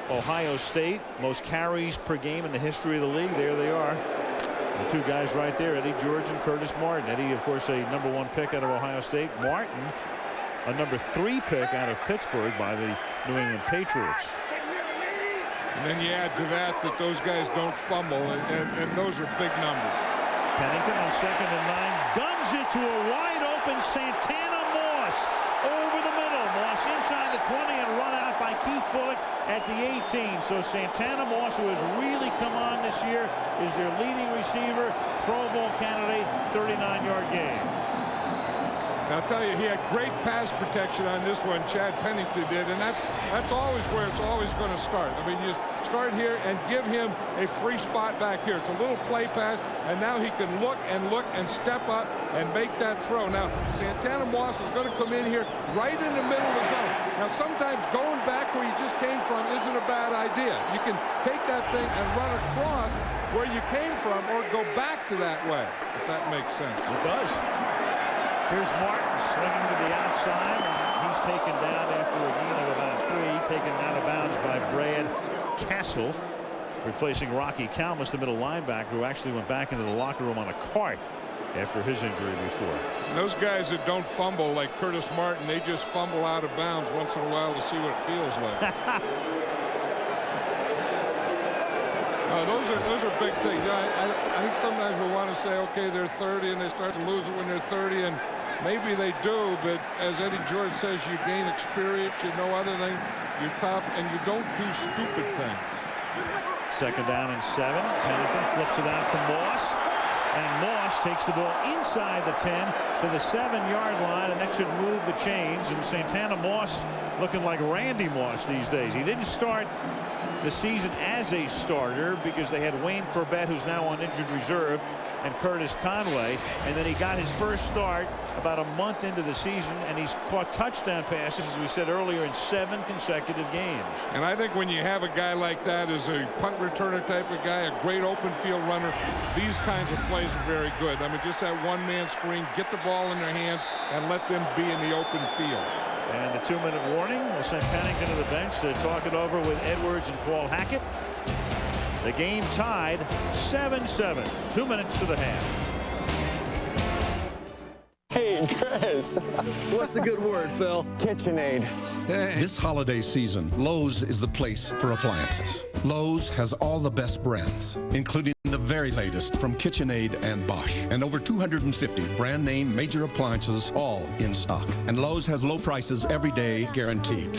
Ohio State, most carries per game in the history of the league. There they are, the 2 guys right there, Eddie George and Curtis Martin. Eddie, of course, a #1 pick out of Ohio State. Martin, a #3 pick out of Pittsburgh by the New England Patriots. And then you add to that those guys don't fumble, and those are big numbers. Pennington on 2nd and 9, guns it to a wide open Santana Moss over the middle. Moss inside the 20 and run out by Keith Bullock at the 18. So Santana Moss, who has really come on this year, is their leading receiver, Pro Bowl candidate, 39-yard game. Now I'll tell you, he had great pass protection on this one, Chad Pennington did, and that's always where it's always going to start. I mean, you start here and give him a free spot back here. It's a little play pass, and now he can look and step up and make that throw. Now, Santana Moss is going to come in here right in the middle of the zone. Now, sometimes going back where you just came from isn't a bad idea. You can take that thing and run across where you came from or go back to that way, if that makes sense. It does. Here's Martin swinging to the outside. He's taken down after a gain of about 3, taken out of bounds by Brad Castle, replacing Rocky Kalmus, the middle linebacker, who actually went back into the locker room on a cart after his injury before. And those guys that don't fumble like Curtis Martin, they just fumble out of bounds once in a while to see what it feels like. Those are big things. I think sometimes we want to say, okay, they're 30 and they start to lose it when they're 30, and maybe they do, but as Eddie George says, you gain experience, you know other thing, you're tough, and you don't do stupid things. 2nd down and 7. Pennington flips it out to Moss, and Moss takes the ball inside the 10 to the 7-yard line, and that should move the chains. And Santana Moss looking like Randy Moss these days. He didn't start the season as a starter because they had Wayne Corbett, who's now on injured reserve, and Curtis Conway, and then he got his first start about a month into the season, and he's caught touchdown passes, as we said earlier, in 7 consecutive games. And I think when you have a guy like that as a punt returner type of guy, a great open field runner, these kinds of plays are very good. I mean, just that one-man screen, get the ball in their hands, and let them be in the open field. And the 2-minute warning will send Pennington to the bench to talk it over with Edwards and Paul Hackett. The game tied 7-7. 2 minutes to the half. Hey, Chris. What's a good word, Phil? KitchenAid. This holiday season, Lowe's is the place for appliances. Lowe's has all the best brands, including the very latest from KitchenAid and Bosch, and over 250 brand name major appliances, all in stock. And Lowe's has low prices every day, guaranteed.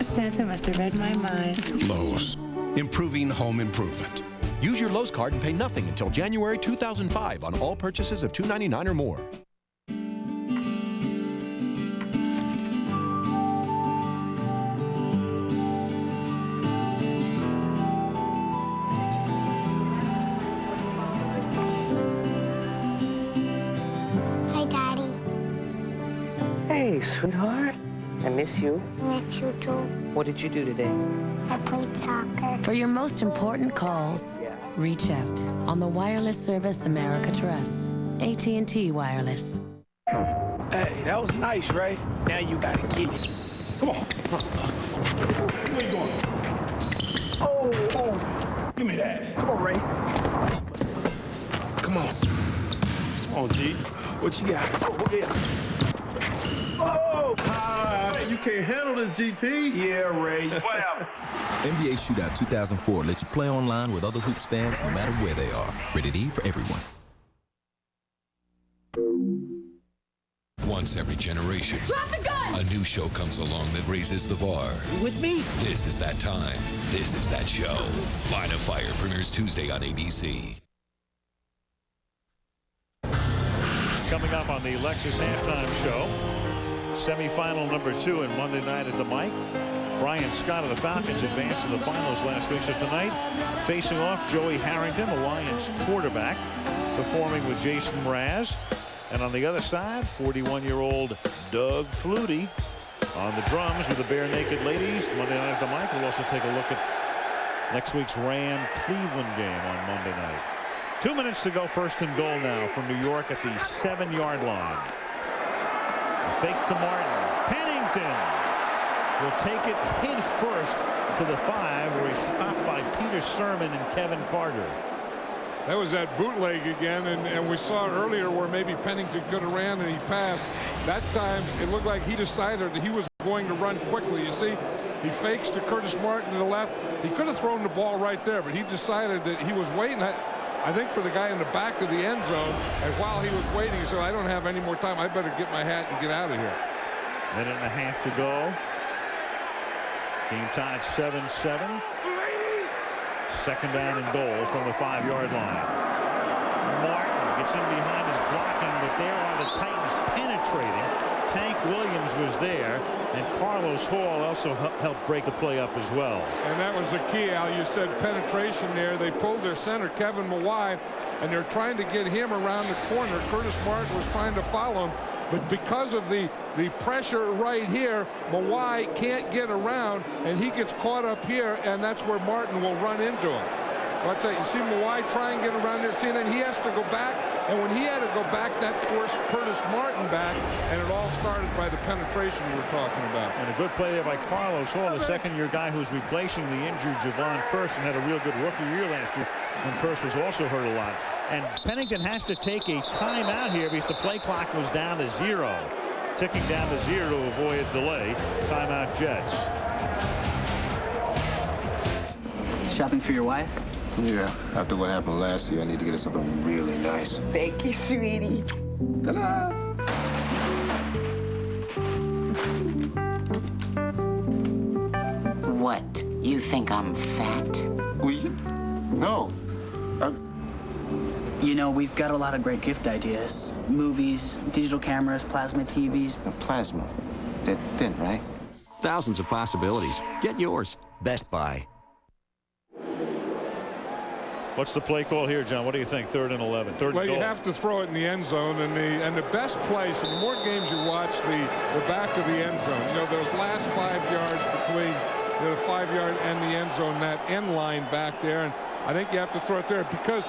Santa must have read my mind. Lowe's, improving home improvement. Use your Lowe's card and pay nothing until January 2005 on all purchases of $2.99 or more. Hi, Daddy. Hey, sweetheart. I miss you. Miss you too. What did you do today? I played soccer. For your most important calls, reach out on the wireless service America trusts. AT&T Wireless. Hey, that was nice, Ray. Now you gotta get it. Come on. Where you going? Oh. Give me that. Come on, Ray. Come on. Come on, G. What you got? Oh, yeah. Oh! You can't handle this, GP. Yeah, Ray. Whatever. NBA Shootout 2004 lets you play online with other Hoops fans no matter where they are. Rated E for everyone. Once every generation, Drop the gun! a new show comes along that raises the bar. You with me? This is that time. This is that show. Line of Fire premieres Tuesday on ABC. Coming up on the Lexus halftime show, semifinal number 2 in Monday Night at the Mike. Brian Scott of the Falcons advanced to the finals last week. So tonight, facing off Joey Harrington, the Lions quarterback, performing with Jason Mraz. And on the other side, 41-year-old Doug Flutie on the drums with the Bare Naked Ladies. Monday Night at the Mike. We'll also take a look at next week's Ram-Cleveland game on Monday night. 2 minutes to go, 1st and goal now from New York at the 7-yard line. The fake to Martin. Pennington will take it head first to the 5, where he's stopped by Peter Sermon and Kevin Carter. That was that bootleg again, and we saw earlier where maybe Pennington could have ran and he passed. That time, it looked like he decided that he was going to run quickly. You see, he fakes to Curtis Martin to the left. He could have thrown the ball right there, but he decided that he was waiting, I think, for the guy in the back of the end zone. And while he was waiting, he said, I don't have any more time. I better get my hat and get out of here. Minute and a half to go. Game tied 7-7. 2nd down and goal from the 5-yard line. Martin Gets in behind his blocking, but there are the Titans penetrating. Tank Williams was there, and Carlos Hall also helped break the play up as well. And that was the key, Al. You said penetration there. They pulled their center, Kevin Mawai, and they're trying to get him around the corner. Curtis Martin was trying to follow him, but because of the pressure right here, Mawai can't get around, and he gets caught up here, and that's where Martin will run into him. What's that? You see Mawai try and get around there, see, and then he has to go back, and when he had to go back, that forced Curtis Martin back, and it all started by the penetration we were talking about. And a good play there by Carlos Hall, the second-year guy who's replacing the injured Javon Curse, and had a real good rookie year last year when Curse was also hurt a lot. And Pennington has to take a timeout here because the play clock was down to 0. Ticking down to 0 to avoid a delay. Timeout, Jets. Shopping for your wife? Yeah, after what happened last year, I need to get her something really nice. Thank you, sweetie. Ta-da! What? You think I'm fat? No. You know, we've got a lot of great gift ideas. Movies, digital cameras, plasma TVs. Plasma. They're thin, right? Thousands of possibilities. Get yours. Best Buy. What's the play call here, John? What do you think? 3rd and 11. Third well, and goal. You have to throw it in the end zone, and the best place, and the more games you watch, the back of the end zone. You know, those last 5 yards between the 5-yard and the end zone, that end line back there, and I think you have to throw it there because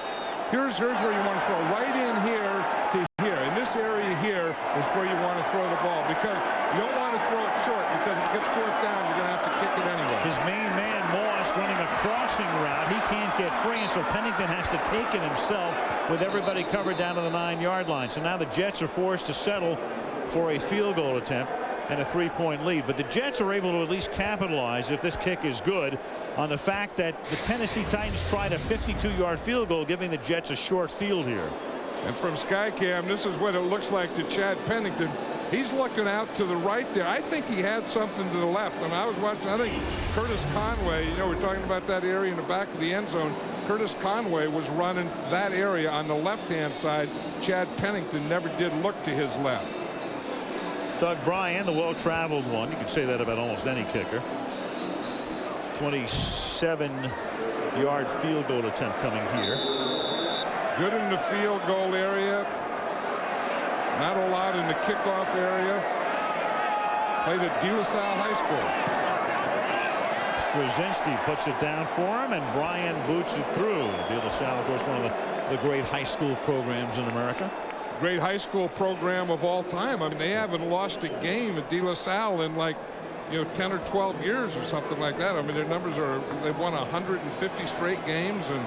here's where you want to throw, right in here to here. In this area here is where you want to throw the ball because you don't want to throw it short because if it gets 4th down, you're going to have to kick it anyway. His main man, Moss, running a crossing route. He can't get free, and so Pennington has to take it himself with everybody covered down to the 9-yard line. So now the Jets are forced to settle for a field goal attempt and a 3-point lead. But the Jets are able to at least capitalize, if this kick is good, on the fact that the Tennessee Titans tried a 52-yard field goal, giving the Jets a short field here. And from Skycam, this is what it looks like to Chad Pennington. He's looking out to the right there. I think he had something to the left. And I was watching, I think Curtis Conway, you know, we're talking about that area in the back of the end zone. Curtis Conway was running that area on the left-hand side. Chad Pennington never did look to his left. Doug Bryan, the well-traveled one. You could say that about almost any kicker. 27-yard field goal attempt coming here. Good in the field goal area. Not a lot in the kickoff area. Played at De La Salle High School. Straczynski puts it down for him, and Bryan boots it through. De La Salle, of course, one of the great high school programs in America. Great high school program of all time. I mean, they haven't lost a game at De La Salle in like, 10 or 12 years or something like that. I mean, their numbers are, they've won 150 straight games, and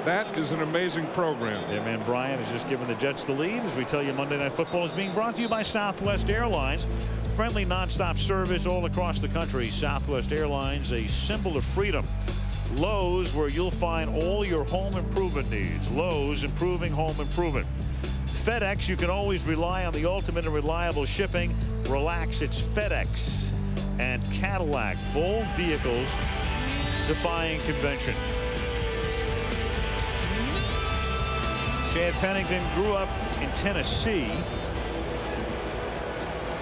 that is an amazing program. Yeah, man, Bryan has just given the Jets the lead. As we tell you, Monday Night Football is being brought to you by Southwest Airlines. Friendly nonstop service all across the country. Southwest Airlines, a symbol of freedom. Lowe's, where you'll find all your home improvement needs. Lowe's, improving home improvement. FedEx, you can always rely on the ultimate and reliable shipping. Relax, it's FedEx. And Cadillac, bold vehicles defying convention. Chad Pennington grew up in Tennessee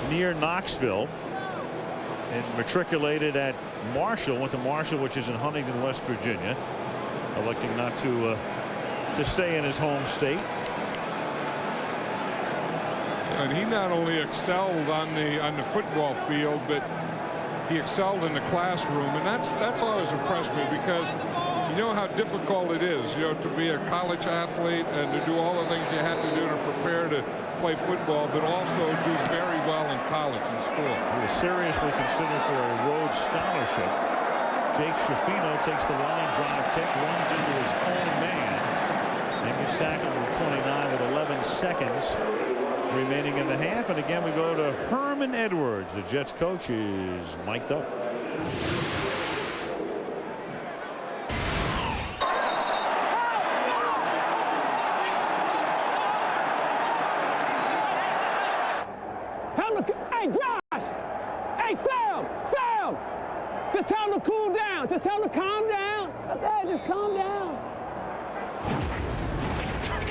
near Knoxville and matriculated at Marshall, went to Marshall, which is in Huntington, West Virginia, electing not to stay in his home state. And he not only excelled on the football field, but he excelled in the classroom, and that's always impressed me because you know how difficult it is, to be a college athlete and to do all the things you have to do to prepare to play football, but also do very well in college and school. He was seriously considered for a Rhodes Scholarship. Jake Schifino takes the line drive kick, runs into his own man, and gets tackled at 29 with 11 seconds remaining in the half. And again, we go to Herman Edwards. The Jets coach is mic'd up. Hey, Josh! Hey, Sam! Just tell him to cool down. Just tell him to calm down. Okay, just calm down.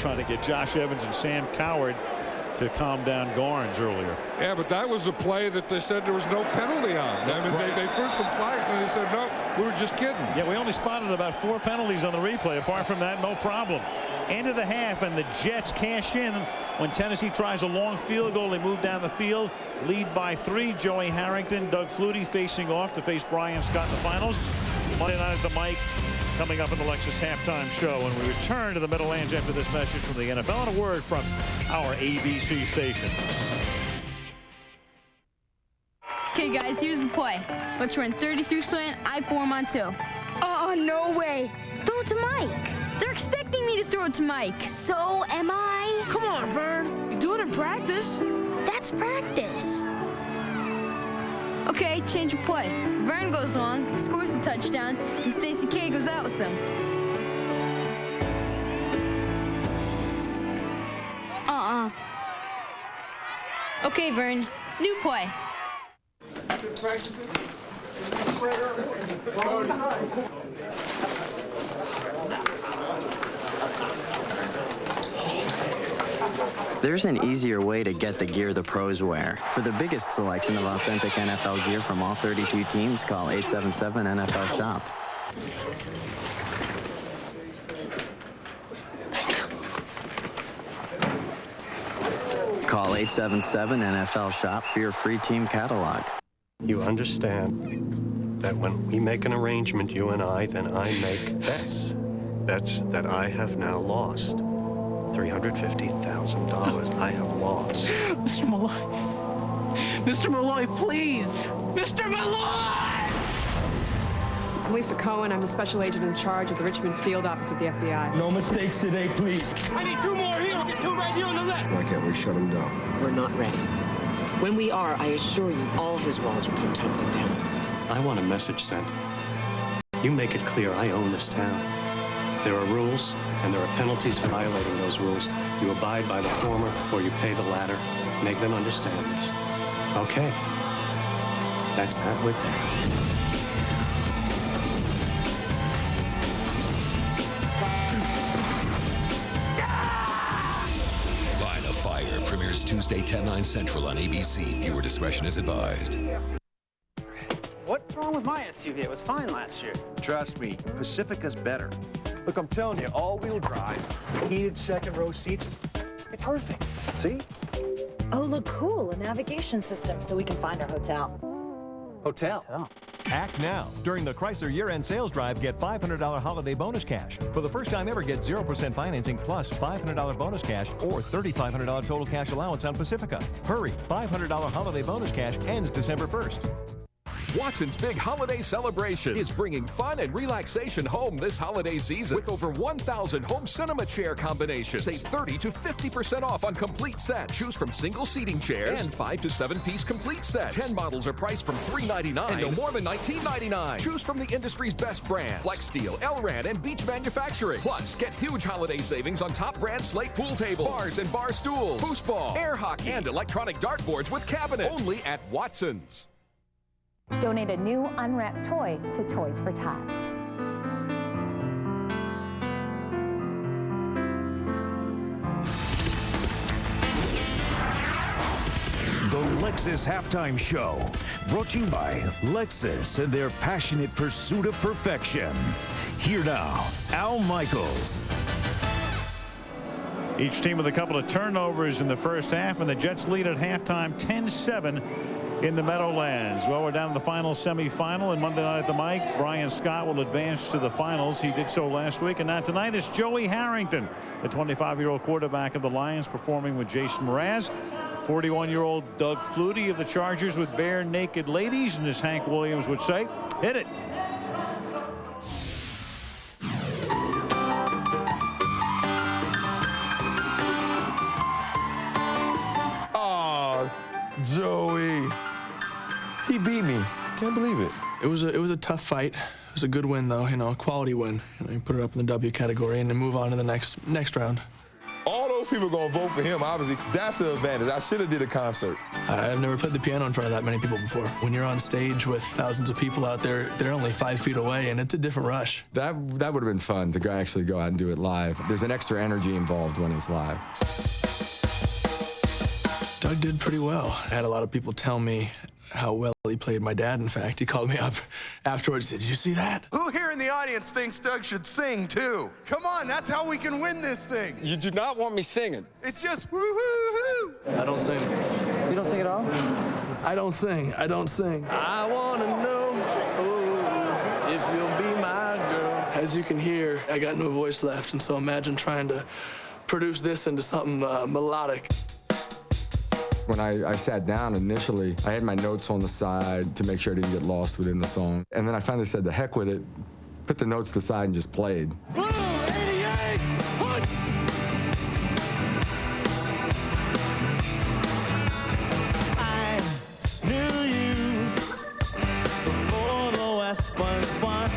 trying to get Josh Evans and Sam Coward to calm down Garnes earlier. Yeah, but that was a play that they said there was no penalty on. I mean, they threw some flags, and they said, no, we were just kidding. Yeah, we only spotted about 4 penalties on the replay. Apart from that, no problem. End of the half, and the Jets cash in when Tennessee tries a long field goal. They move down the field, lead by 3. Joey Harrington, Doug Flutie facing off to face Brian Scott in the finals. Monday night at the Mike, coming up in the Lexus halftime show. And we return to the Meadowlands after this message from the NFL and a word from our ABC stations. Okay, guys, here's the play. Let's run 33 slant, I form on 2. Oh, no way. Throw it to Mike. They're expecting me to throw it to Mike. So am I. Come on, Vern. You do it in practice. That's practice. Okay, change of play. Vern goes on, scores a touchdown, and Stacey K goes out with him. Okay, Vern, new play. There's an easier way to get the gear the pros wear. For the biggest selection of authentic NFL gear from all 32 teams, call 877-NFL-SHOP. Call 877-NFL-SHOP for your free team catalog. You understand that when we make an arrangement, you and I, then I make bets. Bets that I have now lost. $350,000 I have lost. Mr. Malloy. Mr. Malloy, please. Mr. Malloy! I'm Lisa Cohen. I'm the special agent in charge of the Richmond field office of the FBI. No mistakes today, please. I need 2 more here. I'll get 2 right here on the left. Why can't we shut him down? We're not ready. When we are, I assure you, all his walls will come tumbling down. I want a message sent. You make it clear I own this town. There are rules, and there are penalties for violating those rules. You abide by the former, or you pay the latter. Make them understand this. Okay. That's that with that. Line of Fire premieres Tuesday, 10/9 Central on ABC. Viewer discretion is advised. What's wrong with my SUV? It was fine last year. Trust me, Pacifica's better. Look, I'm telling you, all-wheel drive, heated second-row seats, it's perfect. See? Oh, look cool. A navigation system so we can find our hotel. Hotel. Act now. During the Chrysler year-end sales drive, get $500 holiday bonus cash. For the first time ever, get 0% financing plus $500 bonus cash or $3,500 total cash allowance on Pacifica. Hurry, $500 holiday bonus cash ends December 1st. Watson's big holiday celebration is bringing fun and relaxation home this holiday season with over 1,000 home cinema chair combinations. Save 30 to 50% off on complete sets. Choose from single seating chairs and 5 to 7-piece complete sets. 10 models are priced from $399 and no more than $19.99. Choose from the industry's best brands: Flex Steel, Elran, and Beach Manufacturing. Plus, get huge holiday savings on top brand slate pool tables, bars and bar stools, foosball, air hockey, and electronic dartboards with cabinet. Only at Watson's. Donate a new unwrapped toy to Toys for Tots. The Lexus Halftime Show, brought to you by Lexus and their passionate pursuit of perfection. Here now, Al Michaels. Each team with a couple of turnovers in the first half, and the Jets lead at halftime 10-7 in the Meadowlands. Well, we're down to the final semifinal, and Monday night at the Mike, Brian Scott will advance to the finals. He did so last week, and now tonight is Joey Harrington, the 25-year-old quarterback of the Lions, performing with Jason Mraz. 41-year-old Doug Flutie of the Chargers with bare naked ladies, and as Hank Williams would say, hit it. Oh, Joey. He beat me. Can't believe it. It was a tough fight. It was a good win, though. You know, a quality win. You know, you put it up in the W category and then move on to the next round. All those people are going to vote for him, obviously. That's the advantage. I should have did a concert. I've never played the piano in front of that many people before. When you're on stage with thousands of people out there, they're only 5 feet away, and it's a different rush. That would have been fun to actually go out and do it live. There's an extra energy involved when it's live. Doug did pretty well. I had a lot of people tell me how well he played my dad, in fact. He called me up afterwards and said, "Did you see that?" Who here in the audience thinks Doug should sing, too? Come on, that's how we can win this thing. You do not want me singing. It's just woo-hoo-hoo. I don't sing. You don't sing at all? I don't sing. I don't sing. I want to know if you'll be my girl. As you can hear, I got no voice left, and so imagine trying to produce this into something melodic. When I sat down initially, I had my notes on the side to make sure I didn't get lost within the song. And then I finally said, the heck with it, put the notes to the side and just played. Blue 88, punch! I knew you before the West was won.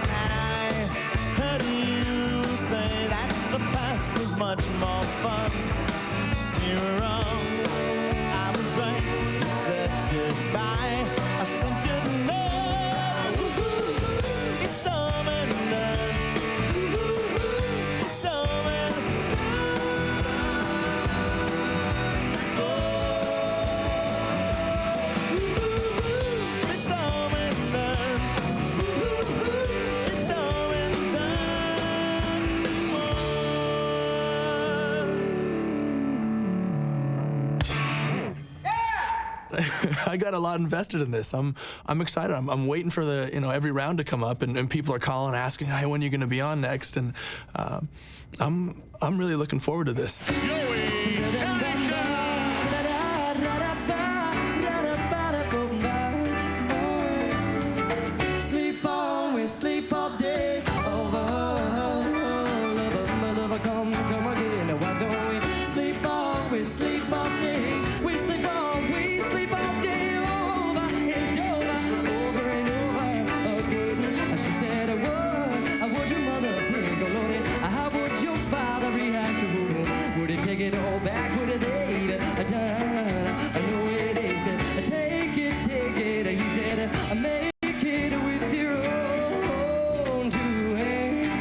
And I heard you say that the past was much more fun. You were wrong, I was right. You said goodbye, I said goodnight. It's over and done. It's over and done. It's over and done. It's over and I got a lot invested in this. I'm excited. I'm waiting for the every round to come up, and people are calling, asking, "Hey, when are you going to be on next?" And I'm really looking forward to this. Sleep on, we sleep all day. Lover, come again. Why don't we sleep on, we sleep all day. We sleep on, we sleep all day. Over and over and over again. She said, I would your mother think, oh Lordy, how would your father react to it? Would he take it all back? Would they done? I know it is. Take it. He said, make it with your own two hands.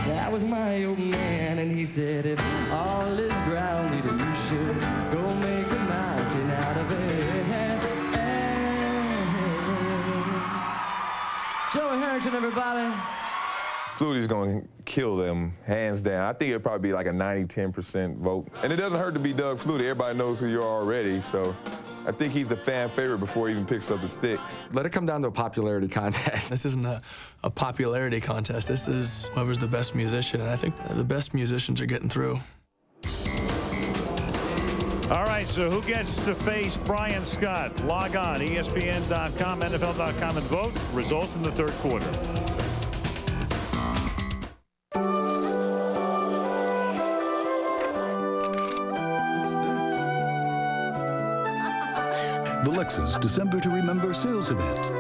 That was my old man, and he said, if all is grounded, you should go make a mountain out of it. Joey Harrington, everybody. Flutie's going to kill them, hands down. I think it'll probably be like a 90-10% vote. And it doesn't hurt to be Doug Flutie. Everybody knows who you are already, so I think he's the fan favorite before he even picks up the sticks. Let it come down to a popularity contest. This isn't a popularity contest. This is whoever's the best musician, and I think the best musicians are getting through. All right, so who gets to face Brian Scott? Log on, ESPN.com, NFL.com, and vote. Results in the third quarter. The Lexus December to Remember sales event.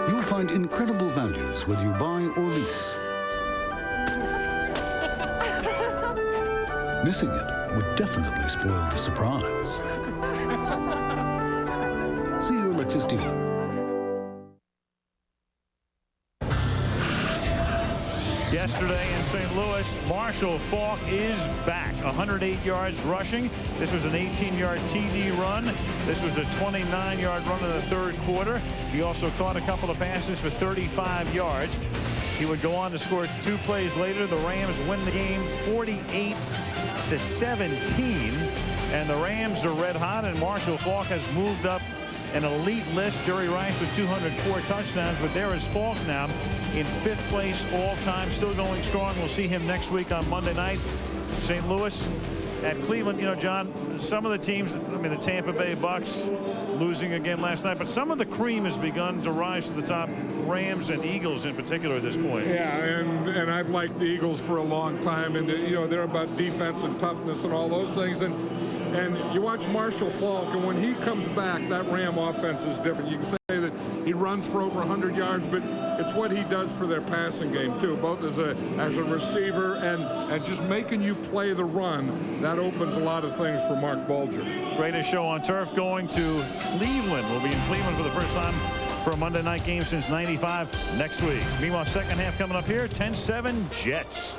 You'll find incredible values whether you buy or lease. Missing it would definitely spoil the surprise. See your Lexus dealer. Yesterday in St. Louis, Marshall Faulk is back. 108 yards rushing. This was an 18-yard TD run. This was a 29-yard run in the third quarter. He also caught a couple of passes for 35 yards. He would go on to score 2 plays later. The Rams win the game 48-17. And the Rams are red hot, and Marshall Faulk has moved up an elite list. Jerry Rice with 204 touchdowns, but there is Faulk now in 5th place all time, still going strong. We'll see him next week on Monday night. St. Louis at Cleveland. You know, John, some of the teams, I mean, the Tampa Bay Bucks losing again last night, but some of the cream has begun to rise to the top. Rams and Eagles in particular at this point. Yeah, and I've liked the Eagles for a long time, and you know, they're about defense and toughness and all those things. And you watch Marshall Faulk, and when he comes back, that Ram offense is different. You can say that he he runs for over 100 yards, but it's what he does for their passing game, too, both as a receiver and just making you play the run. That opens a lot of things for Mark Bulger. Greatest show on turf going to Cleveland. We'll be in Cleveland for the first time for a Monday night game since '95 next week. Meanwhile, second half coming up here, 10-7 Jets.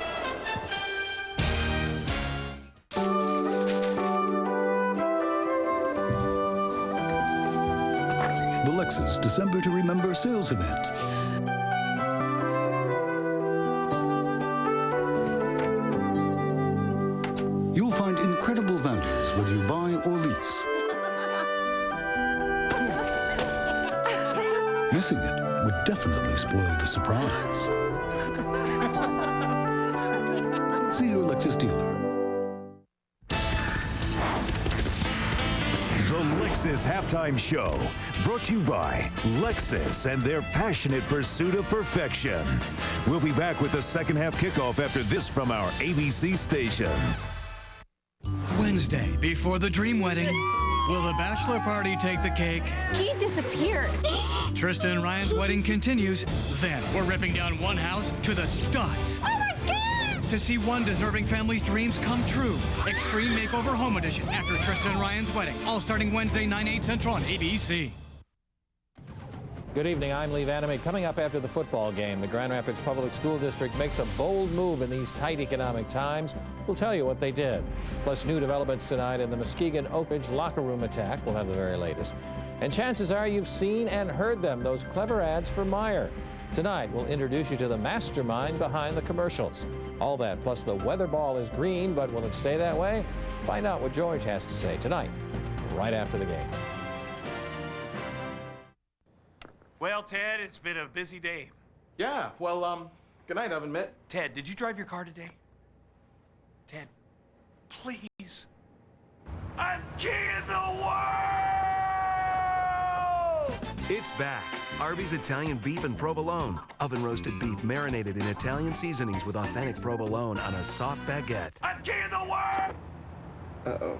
The Lexus December to Remember sales event. You'll find incredible values whether you buy or lease. Missing it would definitely spoil the surprise. See your Lexus dealer. The Lexus Halftime Show, brought to you by Lexus and their passionate pursuit of perfection. We'll be back with the second half kickoff after this from our ABC stations. Wednesday, before the dream wedding, will the bachelor party take the cake? He disappeared. Tristan and Ryan's wedding continues. Then we're ripping down one house to the studs. Oh my God! To see one deserving family's dreams come true. Extreme Makeover Home Edition after Tristan and Ryan's wedding. All starting Wednesday, 9/8 Central on ABC. Good evening, I'm Lee Vandermeer. Coming up after the football game, the Grand Rapids Public School District makes a bold move in these tight economic times. We'll tell you what they did. Plus new developments tonight in the Muskegon Oak Ridge locker room attack. We'll have the very latest. And chances are you've seen and heard them, those clever ads for Meijer. Tonight, we'll introduce you to the mastermind behind the commercials. All that, plus the weather ball is green, but will it stay that way? Find out what George has to say tonight, right after the game. Well, Ted, it's been a busy day. Yeah, well, good night, Oven Mitt. Ted, did you drive your car today? Ted, please. I'm king of the world! It's back. Arby's Italian beef and provolone. Oven roasted beef marinated in Italian seasonings with authentic provolone on a soft baguette. I'm king of the world! Uh-oh.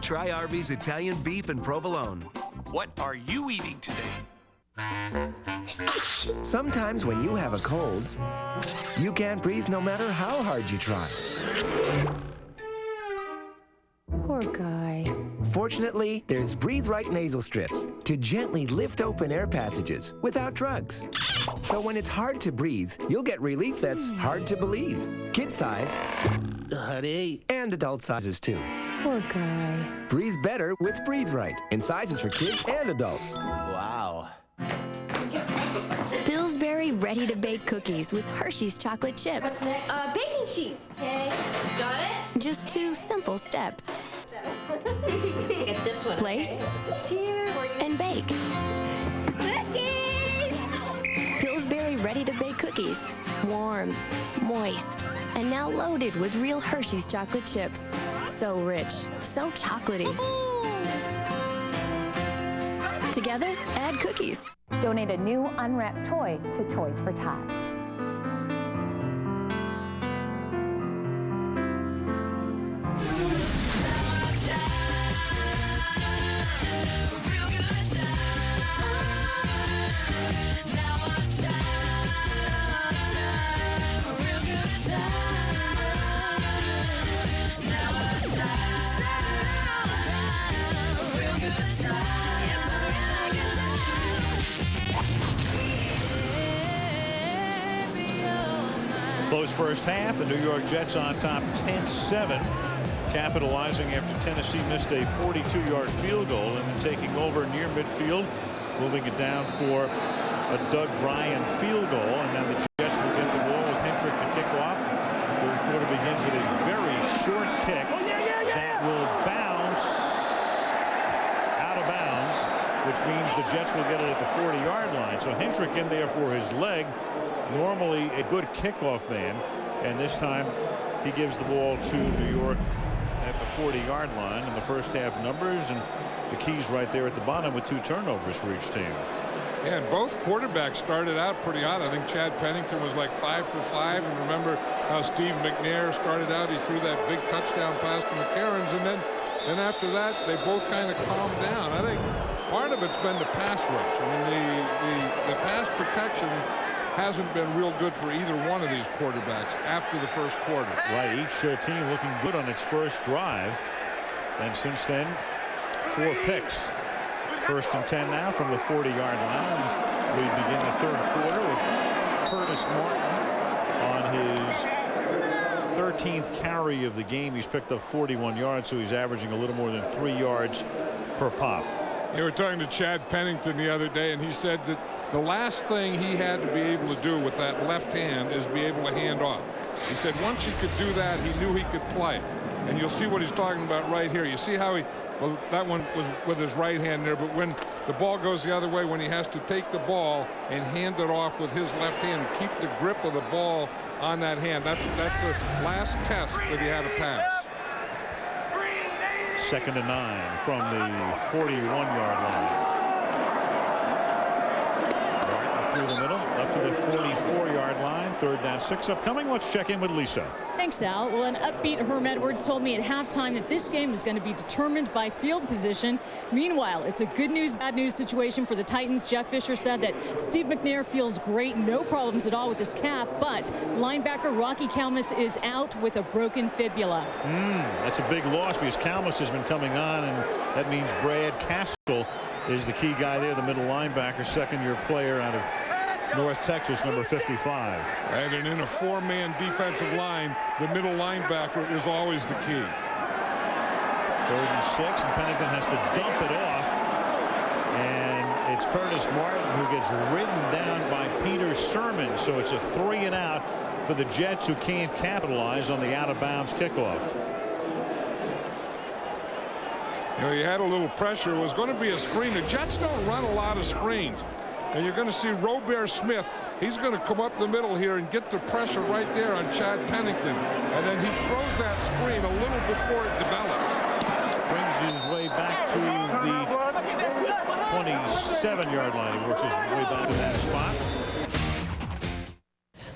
Try Arby's Italian beef and provolone. What are you eating today? Sometimes when you have a cold, you can't breathe no matter how hard you try. Poor guy. Fortunately, there's Breathe Right nasal strips to gently lift open air passages without drugs. So when it's hard to breathe, you'll get relief that's hard to believe. Kid size, and adult sizes too. Poor guy. Breathe better with Breathe Right in sizes for kids and adults. Wow. Pillsbury ready-to-bake cookies with Hershey's chocolate chips. Baking sheet. Okay, got it? Just 2 simple steps. Get this one. Place and bake. Cookies! Pillsbury ready-to-bake cookies. Warm, moist, and now loaded with real Hershey's chocolate chips. So rich, so chocolatey. Together, add cookies. Donate a new unwrapped toy to Toys for Tots. Close first half. The New York Jets on top 10-7. Capitalizing after Tennessee missed a 42-yard field goal and then taking over near midfield, moving it down for a Doug Ryan field goal. And now the Jets will get the ball with Hendrick to kick off. The quarter begins with a very short kick that will bounce out of bounds, which means the Jets will get it at the 40-yard line. So Hendrick in there for his leg. Normally a good kickoff man, and this time he gives the ball to New York at the 40-yard line. In the first half numbers, and the keys right there at the bottom with 2 turnovers for each team. Yeah, and both quarterbacks started out pretty odd. I think Chad Pennington was like 5 for 5, and remember how Steve McNair started out. He threw that big touchdown pass to McCarron's, and then after that they both kind of calmed down. I think part of it's been the pass rush. I mean, the pass protection hasn't been real good for either one of these quarterbacks after the first quarter. Right, each team looking good on its first drive, and since then 4 picks. 1st and 10 now from the 40-yard line. We begin the third quarter with Curtis Martin on his 13th carry of the game. He's picked up 41 yards, so he's averaging a little more than 3 yards per pop. You were talking to Chad Pennington the other day, and he said that the last thing he had to be able to do with that left hand is be able to hand off. He said once he could do that, he knew he could play. And you'll see what he's talking about right here. You see how he, well, that one was with his right hand there, but when the ball goes the other way, when he has to take the ball and hand it off with his left hand and keep the grip of the ball on that hand, that's the last test that he had to pass. 2nd and 9 from the 41-yard line. Through the middle, up to the 44-yard line. 3rd down, 6 upcoming. Let's check in with Lisa. Thanks, Al. Well, an upbeat Herm Edwards told me at halftime that this game is going to be determined by field position. Meanwhile, it's a good news, bad news situation for the Titans. Jeff Fisher said that Steve McNair feels great, no problems at all with his calf, but linebacker Rocky Kalmus is out with a broken fibula. That's a big loss because Kalmus has been coming on, and that means Brad Castle is the key guy there, the middle linebacker, 2nd-year player out of North Texas, number 55. And in a 4-man defensive line, the middle linebacker is always the key. 3rd and 6, and Pennington has to dump it off. And it's Curtis Martin who gets ridden down by Peter Sermon. So it's a 3 and out for the Jets, who can't capitalize on the out-of-bounds kickoff. You know, he had a little pressure. It was going to be a screen. The Jets don't run a lot of screens. And you're going to see Robert Smith. He's going to come up the middle here and get the pressure right there on Chad Pennington. And then he throws that screen a little before it develops. Brings his way back to the 27-yard line. He works his way back to that spot.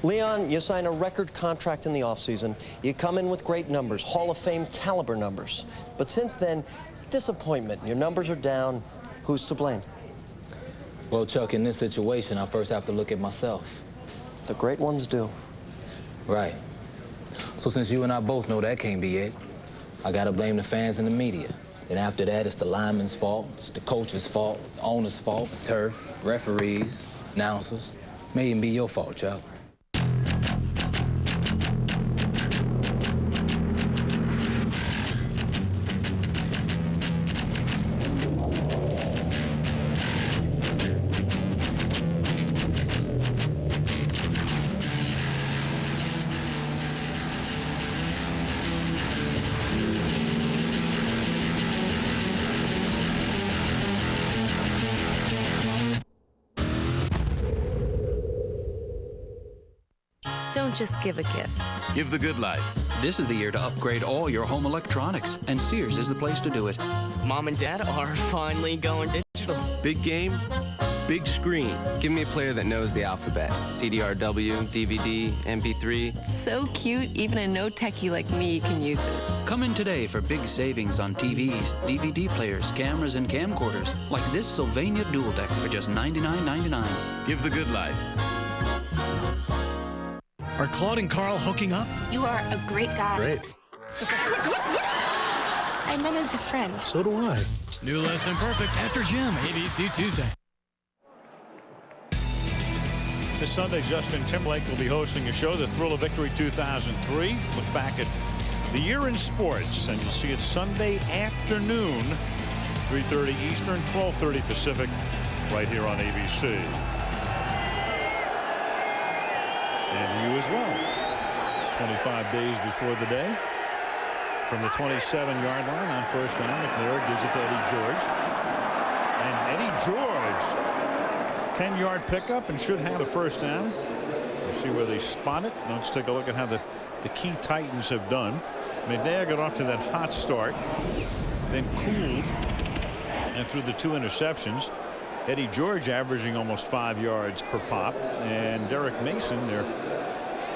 Leon, you sign a record contract in the offseason. You come in with great numbers, Hall of Fame caliber numbers. But since then, disappointment. Your numbers are down. Who's to blame? Well, Chuck, in this situation, I first have to look at myself. The great ones do. Right. So since you and I both know that can't be it, I gotta blame the fans and the media. Then after that, it's the lineman's fault, it's the coach's fault, the owner's fault, the turf, referees, announcers. May even be your fault, Chuck. Don't just give a gift. Give the good life. This is the year to upgrade all your home electronics, and Sears is the place to do it. Mom and Dad are finally going digital. Big game, big screen. Give me a player that knows the alphabet. CDRW, DVD, MP3. So cute, even a no-techie like me can use it. Come in today for big savings on TVs, DVD players, cameras, and camcorders, like this Sylvania Dual Deck for just $99.99. Give the good life. Are Claude and Carl hooking up? You are a great guy. Great. I meant as a friend. So do I. New Lesson Perfect after gym, ABC Tuesday. This Sunday, Justin Timberlake will be hosting a show, The Thrill of Victory 2003. Look back at the year in sports, and you'll see it Sunday afternoon, 3:30 Eastern, 12:30 Pacific, right here on ABC. And you as well. 25 days before the day. From the 27-yard line on first down, McNair gives it to Eddie George. And Eddie George, 10-yard pickup and should have the first down. Let's see where they spot it. Let's take a look at how the key Titans have done. McNair got off to that hot start, then cooled, and threw the 2 interceptions. Eddie George averaging almost 5 yards per pop, and Derek Mason, their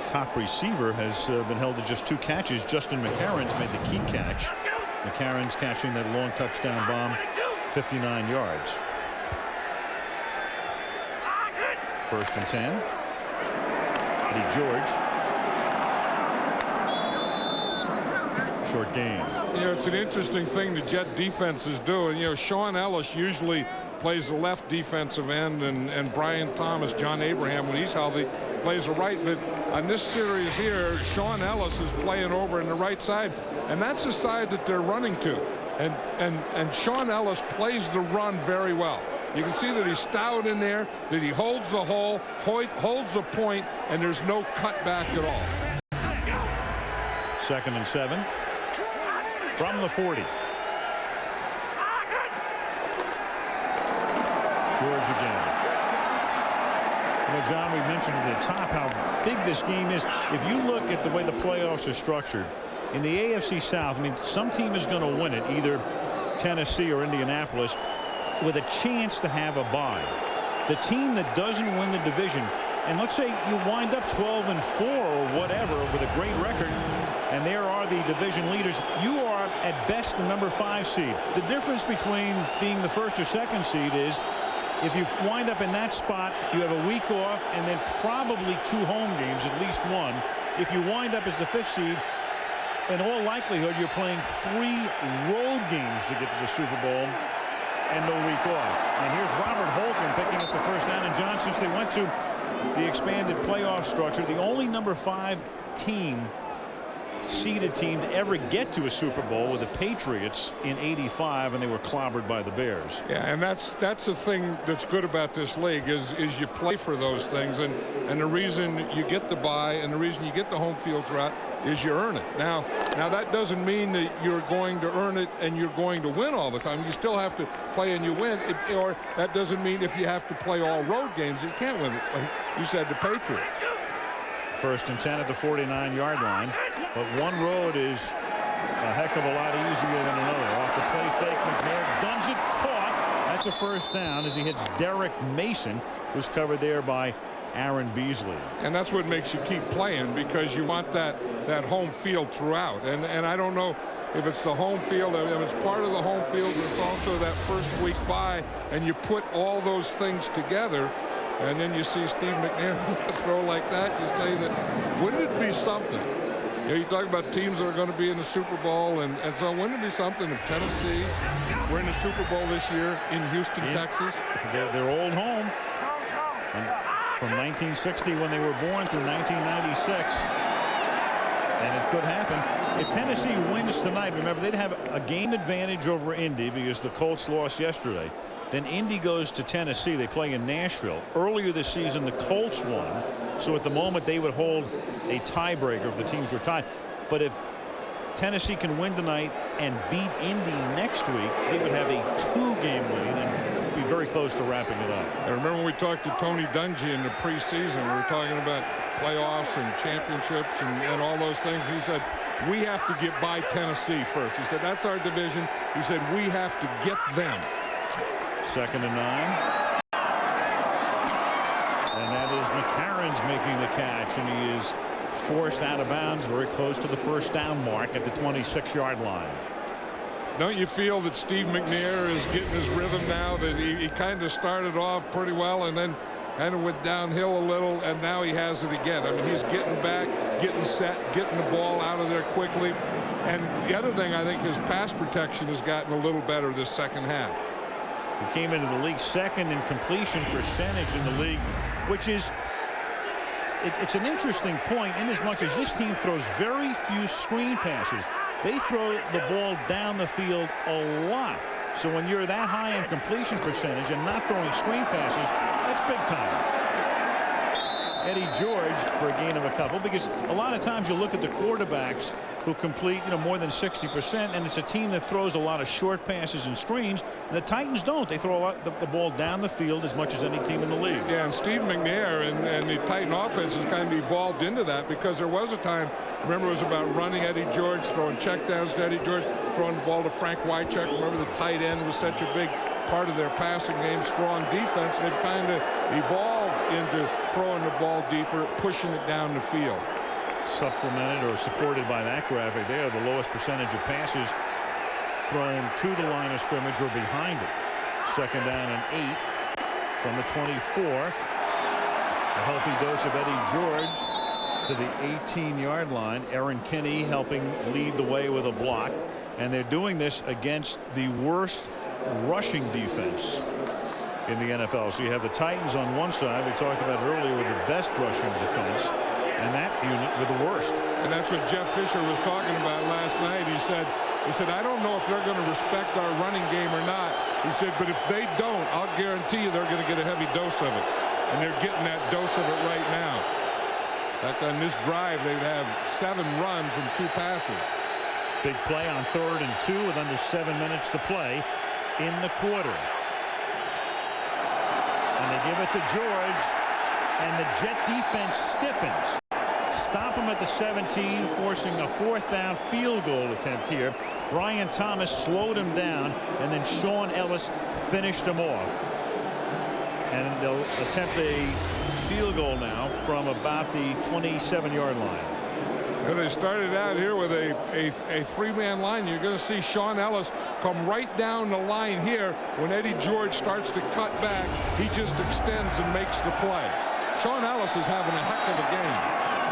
top receiver, has been held to just 2 catches. Justin McCarron's made the key catch. McCarron's catching that long touchdown bomb, 59 yards. First and 10. Eddie George. Short gain. You know, it's an interesting thing the Jet defense is doing. You know, Sean Ellis usually plays the left defensive end, and Brian Thomas, John Abraham, when he's healthy, plays the right. But on this series here, Sean Ellis is playing over in the right side, and that's the side that they're running to. And Sean Ellis plays the run very well. You can see that he's stout in there, that he holds the hole, holds the point, and there's no cutback at all. 2nd and 7 from the 40. George again. You know, John, we mentioned at the top how big this game is. If you look at the way the playoffs are structured in the AFC South, I mean, some team is going to win it, either Tennessee or Indianapolis, with a chance to have a bye. The team that doesn't win the division, and let's say you wind up 12-4 or whatever with a great record, and there are the division leaders, you are at best the number 5 seed. The difference between being the 1st or 2nd seed is if you wind up in that spot, you have a week off and then probably 2 home games, at least 1. If you wind up as the 5th seed, in all likelihood, you're playing 3 road games to get to the Super Bowl and no week off. And here's Robert Holcomb picking up the first down. And John, since they went to the expanded playoff structure, the only number 5 team, seeded team to ever get to a Super Bowl with the Patriots in '85, and they were clobbered by the Bears. Yeah, and that's the thing that's good about this league is you play for those things, and the reason you get the bye and the reason you get the home field throughout is you earn it. Now that doesn't mean that you're going to earn it and you're going to win all the time. You still have to play and you win, or that doesn't mean if you have to play all road games you can't win it. Like you said, the Patriots. 1st and 10 at the 49-yard line, but one road is a heck of a lot easier than another. Off the play fake, McNair guns it, caught. That's a first down as he hits Derek Mason, who's covered there by Aaron Beasley. And that's what makes you keep playing, because you want that home field throughout. And I don't know if it's the home field, if it's part of the home field, but it's also that first week bye, and you put all those things together. And then you see Steve McNair throw like that. You say that, wouldn't it be something? You know, you talk about teams that are going to be in the Super Bowl, and so wouldn't it be something if Tennessee were in the Super Bowl this year in Houston, Texas? Their old home. And from 1960 when they were born through 1996. And it could happen. If Tennessee wins tonight, remember, they'd have a game advantage over Indy because the Colts lost yesterday. Then Indy goes to Tennessee. They play in Nashville. Earlier this season, the Colts won. So at the moment, they would hold a tiebreaker if the teams were tied. But if Tennessee can win tonight and beat Indy next week, they would have a 2-game lead and be very close to wrapping it up. I remember when we talked to Tony Dungy in the preseason, we were talking about playoffs and championships and all those things. He said, we have to get by Tennessee first. He said, that's our division. He said, we have to get them. 2nd and 9. And that is McCarron's making the catch, and he is forced out of bounds very close to the first down mark at the 26-yard line. Don't you feel that Steve McNair is getting his rhythm now, that he kind of started off pretty well and then kind of went downhill a little, and now he has it again? I mean, he's getting back, getting set, getting the ball out of there quickly. And the other thing, I think his pass protection has gotten a little better this second half. He came into the league 2nd in completion percentage in the league, which is it's an interesting point in as much as this team throws very few screen passes. They throw the ball down the field a lot. So when you're that high in completion percentage and not throwing screen passes, that's big time. Eddie George for a gain of a couple, because a lot of times you look at the quarterbacks who complete, more than 60%, and it's a team that throws a lot of short passes and screens. And the Titans don't. They throw the ball down the field as much as any team in the league. Yeah, and Steve McNair and the Titan offense has kind of evolved into that, because there was a time, remember, it was about running Eddie George, throwing checkdowns to Eddie George, throwing the ball to Frank Wycheck. Remember, the tight end was such a big part of their passing game, strong defense. They've kind of evolved into throwing the ball deeper, pushing it down the field. Supplemented or supported by that graphic there, the lowest percentage of passes thrown to the line of scrimmage or behind it. 2nd down and 8 from the 24. A healthy dose of Eddie George to the 18-yard line. Aaron Kinney helping lead the way with a block. And they're doing this against the worst rushing defense in the NFL. So you have the Titans on one side, we talked about earlier, with the best rushing defense, and that unit with the worst. And that's what Jeff Fisher was talking about last night. He said, I don't know if they're going to respect our running game or not. He said, but if they don't, I'll guarantee you they're going to get a heavy dose of it. And they're getting that dose of it right now. In fact, on this drive, they'd have 7 runs and 2 passes. Big play on 3rd and 2 with under 7 minutes to play in the quarter. And they give it to George, and the Jet defense stiffens. Stop him at the 17, forcing a 4th down field goal attempt here. Brian Thomas slowed him down, and then Sean Ellis finished him off. And they'll attempt a field goal now from about the 27-yard line. And they started out here with a 3-man line. You're going to see Sean Ellis come right down the line here. When Eddie George starts to cut back, he just extends and makes the play. Sean Ellis is having a heck of a game.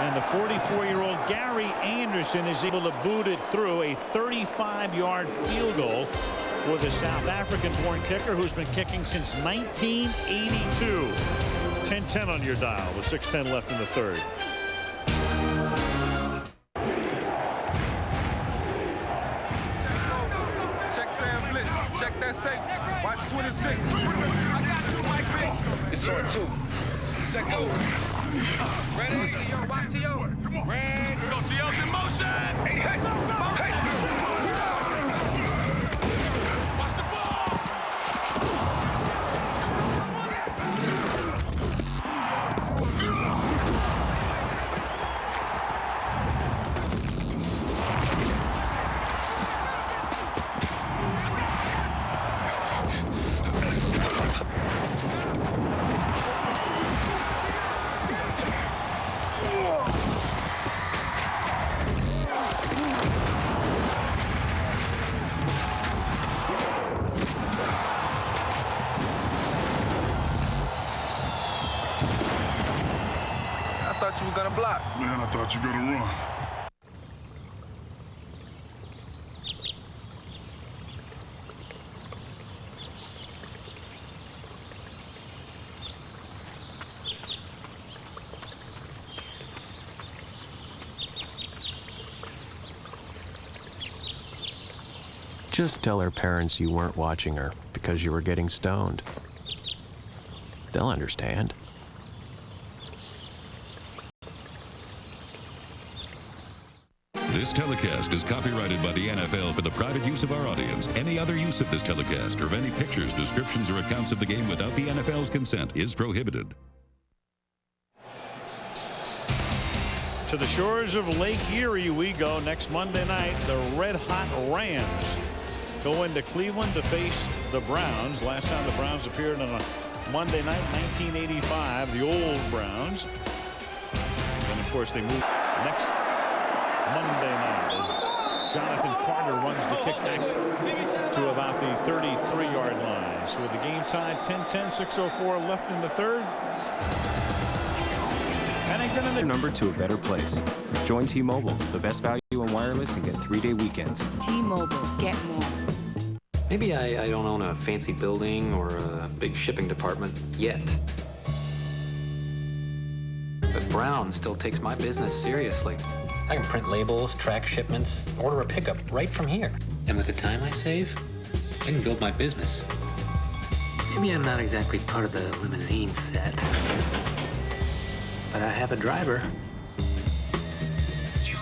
And the 44-year-old Gary Anderson is able to boot it through a 35-yard field goal for the South African-born kicker who's been kicking since 1982. 10-10 on your dial with 6:10 left in the 3rd. Check that safe. Watch 26. I got you, Mike B. It's short 2. Check over. Ready? T.O. Watch T.O. Come on. Ready. Go T.O.'s in motion. Hey, hey. Hey. Watch the ball. You were gonna block. Man, I thought you were gonna run. Just tell her parents you weren't watching her because you were getting stoned. They'll understand. This telecast is copyrighted by the NFL for the private use of our audience. Any other use of this telecast or of any pictures, descriptions, or accounts of the game without the NFL's consent is prohibited. To the shores of Lake Erie we go next Monday night. The red-hot Rams go into Cleveland to face the Browns. Last time the Browns appeared on a Monday night, 1985, the old Browns. And of course they move next Monday night as Jonathan Carter runs the kickback to about the 33-yard line. So with the game tied 10-10, 6:04 left in the 3rd. Pennington in the number to a better place. Join T-Mobile, the best value in wireless, and get 3-day weekends. T-Mobile, get more. Maybe I don't own a fancy building or a big shipping department yet. But Brown still takes my business seriously. I can print labels, track shipments, order a pickup right from here. And with the time I save, I can build my business. Maybe I'm not exactly part of the limousine set, but I have a driver.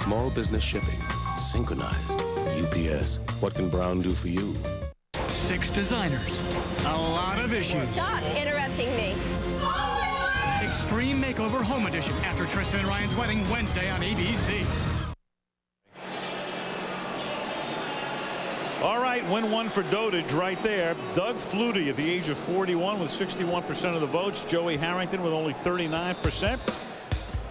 Small business shipping, synchronized. UPS. What can Brown do for you? 6 designers, a lot of issues. Stop interrupting me. Extreme Makeover Home Edition after Tristan and Ryan's wedding Wednesday on ABC. All right, win one for Dotage right there. Doug Flutie at the age of 41 with 61% of the votes. Joey Harrington with only 39%.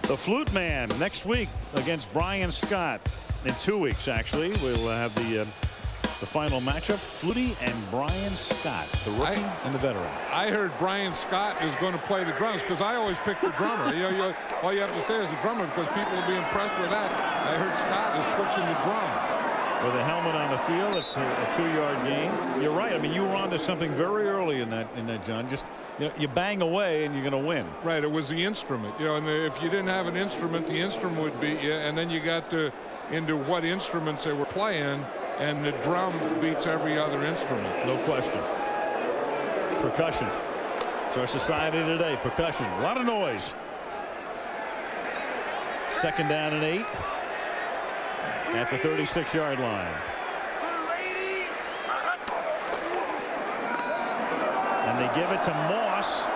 The Flute Man next week against Brian Scott. In 2 weeks, actually. We'll have the The final matchup, Flutie and Brian Scott, the rookie and the veteran. I heard Brian Scott is going to play the drums because I always pick the drummer. All you have to say is the drummer because people will be impressed with that. I heard Scott is switching the drums. With a helmet on the field, it's a 2-yard gain. You're right. I mean, you were onto something very early in that, John. Just you bang away and you're going to win. Right. It was the instrument. And if you didn't have an instrument, the instrument would beat you. And then you got into what instruments they were playing, and the drum beats every other instrument. No question. Percussion. It's our society today. Percussion. A lot of noise. 2nd down and 8. At the 36-yard line. And they give it to Moss.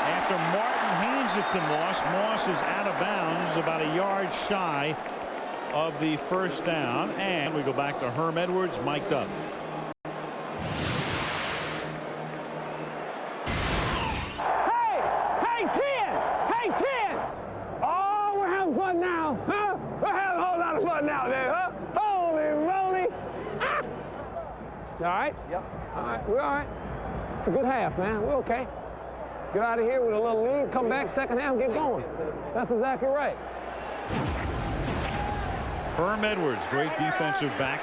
After Martin hands it to Moss, Moss is out of bounds, about a yard shy of the 1st down. And we go back to Herm Edwards, mic'd up. Hey, 10! Hey, 10! Oh, we're having fun now, huh? We're having a whole lot of fun now there, huh? Holy moly! Ah! You all right? Yep. All right, we're all right. It's a good half, man. We're okay. Get out of here with a little lead, come back, 2nd half, get going. That's exactly right. Herm Edwards, great defensive back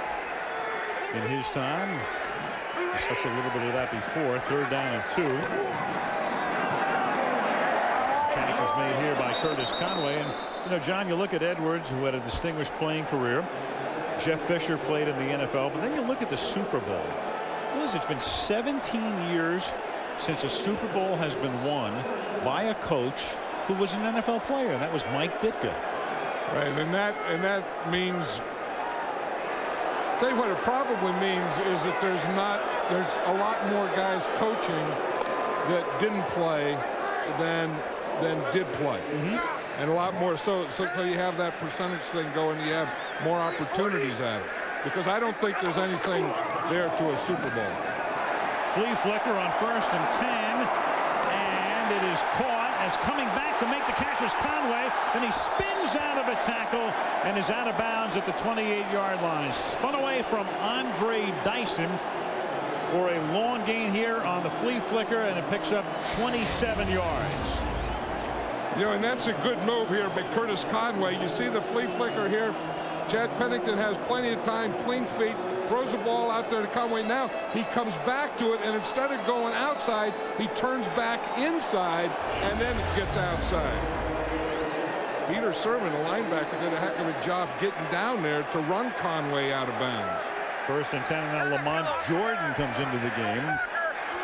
in his time. Just a little bit of that before. 3rd down and 2. Catch was made here by Curtis Conway. And, John, you look at Edwards, who had a distinguished playing career. Jeff Fisher played in the NFL. But then you look at the Super Bowl. It's been 17 years since a Super Bowl has been won by a coach who was an NFL player. And that was Mike Ditka. Right, and that means, tell you what it probably means is that there's a lot more guys coaching that didn't play than did play. And a lot more so you have that percentage thing going, you have more opportunities at it, because I don't think there's anything there to a Super Bowl. Flea flicker on 1st and 10, and it is caught as coming back to make the catch was Conway. Then he spins out of a tackle and is out of bounds at the 28-yard line. Spun away from Andre Dyson for a long gain here on the flea flicker, and it picks up 27 yards. And that's a good move here by Curtis Conway. You see the flea flicker here. Chad Pennington has plenty of time, clean feet, throws the ball out there to Conway. Now he comes back to it, and instead of going outside, he turns back inside and then gets outside. Peter Sermon, the linebacker, did a heck of a job getting down there to run Conway out of bounds. 1st and 10, and now Lamont Jordan comes into the game.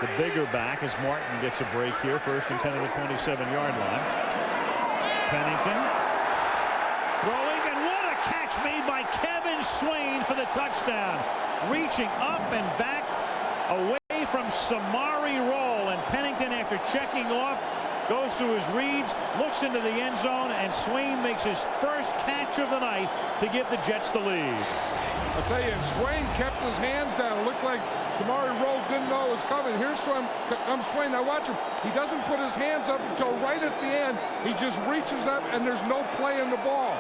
The bigger back as Martin gets a break here. 1st and 10 at the 27-yard line. Pennington throwing, and what a catch made by Kevin Swain for the touchdown. Reaching up and back away from Samari Roll, and Pennington, after checking off, goes through his reads, looks into the end zone, and Swain makes his first catch of the night to give the Jets the lead. I'll tell you, and Swain kept his hands down. It looked like Samari Roll didn't know it was coming. Here's Swain. Now watch him. He doesn't put his hands up until right at the end. He just reaches up, and there's no play in the ball.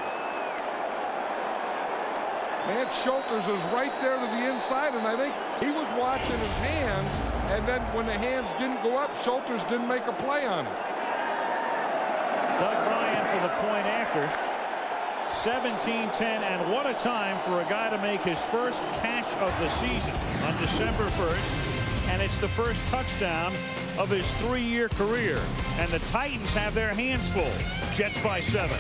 Matt Schulters is right there to the inside, and I think he was watching his hands, and then when the hands didn't go up, Schulters didn't make a play on it. Doug Bryan for the point after. 17-10, and what a time for a guy to make his first catch of the season on December 1st, and it's the first touchdown of his 3-year career, and the Titans have their hands full. Jets by 7.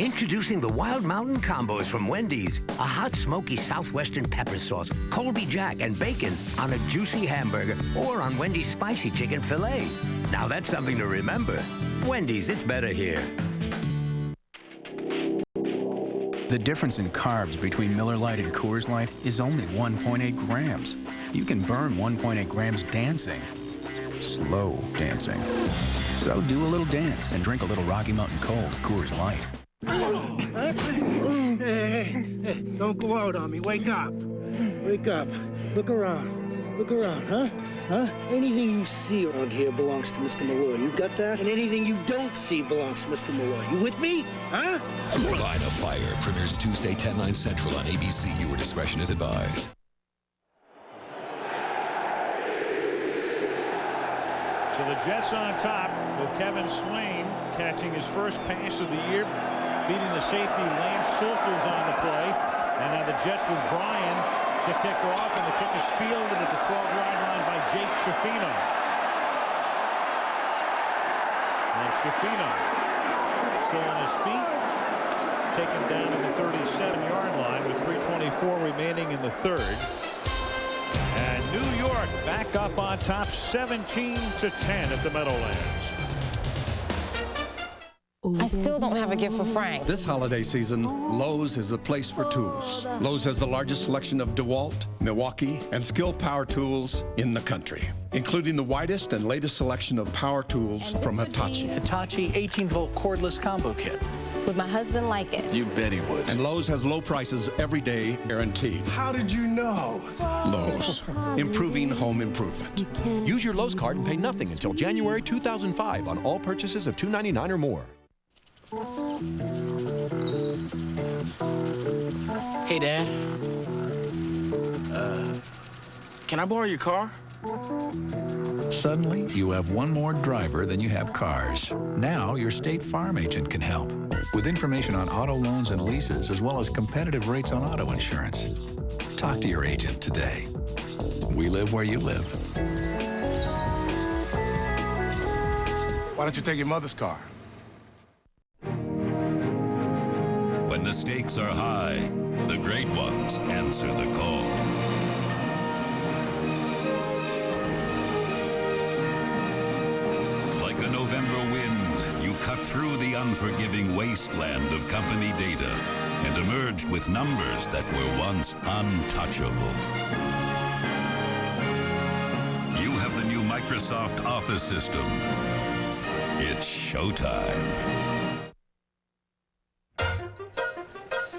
Introducing the Wild Mountain Combos from Wendy's. A hot, smoky Southwestern pepper sauce, Colby Jack, and bacon on a juicy hamburger or on Wendy's spicy chicken filet. Now that's something to remember. Wendy's, it's better here. The difference in carbs between Miller Lite and Coors Light is only 1.8 grams. You can burn 1.8 grams dancing. Slow dancing. So do a little dance and drink a little Rocky Mountain Cold Coors Light. Hey, don't go out on me. Wake up. Wake up. Look around. Look around, huh? Huh? Anything you see around here belongs to Mr. Malloy. You got that? And anything you don't see belongs to Mr. Malloy. You with me? Huh? Line of Fire premieres Tuesday, 10/9 Central on ABC. Viewer discretion is advised. So the Jets on top with Kevin Swain catching his first pass of the year, beating the safety Lance Schulters on the play. And now the Jets with Bryan to kick off, and the kick is fielded at the 12-yard line by Jake Schifino. And Schifino still on his feet, taken down to the 37-yard line with 3:24 remaining in the third. And New York back up on top 17-10 at the Meadowlands. I still don't have a gift for Frank. This holiday season, Lowe's is the place for tools. Lowe's has the largest selection of DeWalt, Milwaukee, and Skill power tools in the country, including the widest and latest selection of power tools from Hitachi. Hitachi 18-volt cordless combo kit. Would my husband like it? You bet he would. And Lowe's has low prices every day, guaranteed. How did you know? Lowe's, improving home improvement. Use your Lowe's card and pay nothing until January 2005 on all purchases of $2.99 or more. Hey, Dad. Can I borrow your car? Suddenly, you have one more driver than you have cars. Now, your State Farm agent can help with information on auto loans and leases, as well as competitive rates on auto insurance. Talk to your agent today. We live where you live. Why don't you take your mother's car? When the stakes are high, the great ones answer the call. Like a November wind, you cut through the unforgiving wasteland of company data and emerged with numbers that were once untouchable. You have the new Microsoft Office system. It's showtime.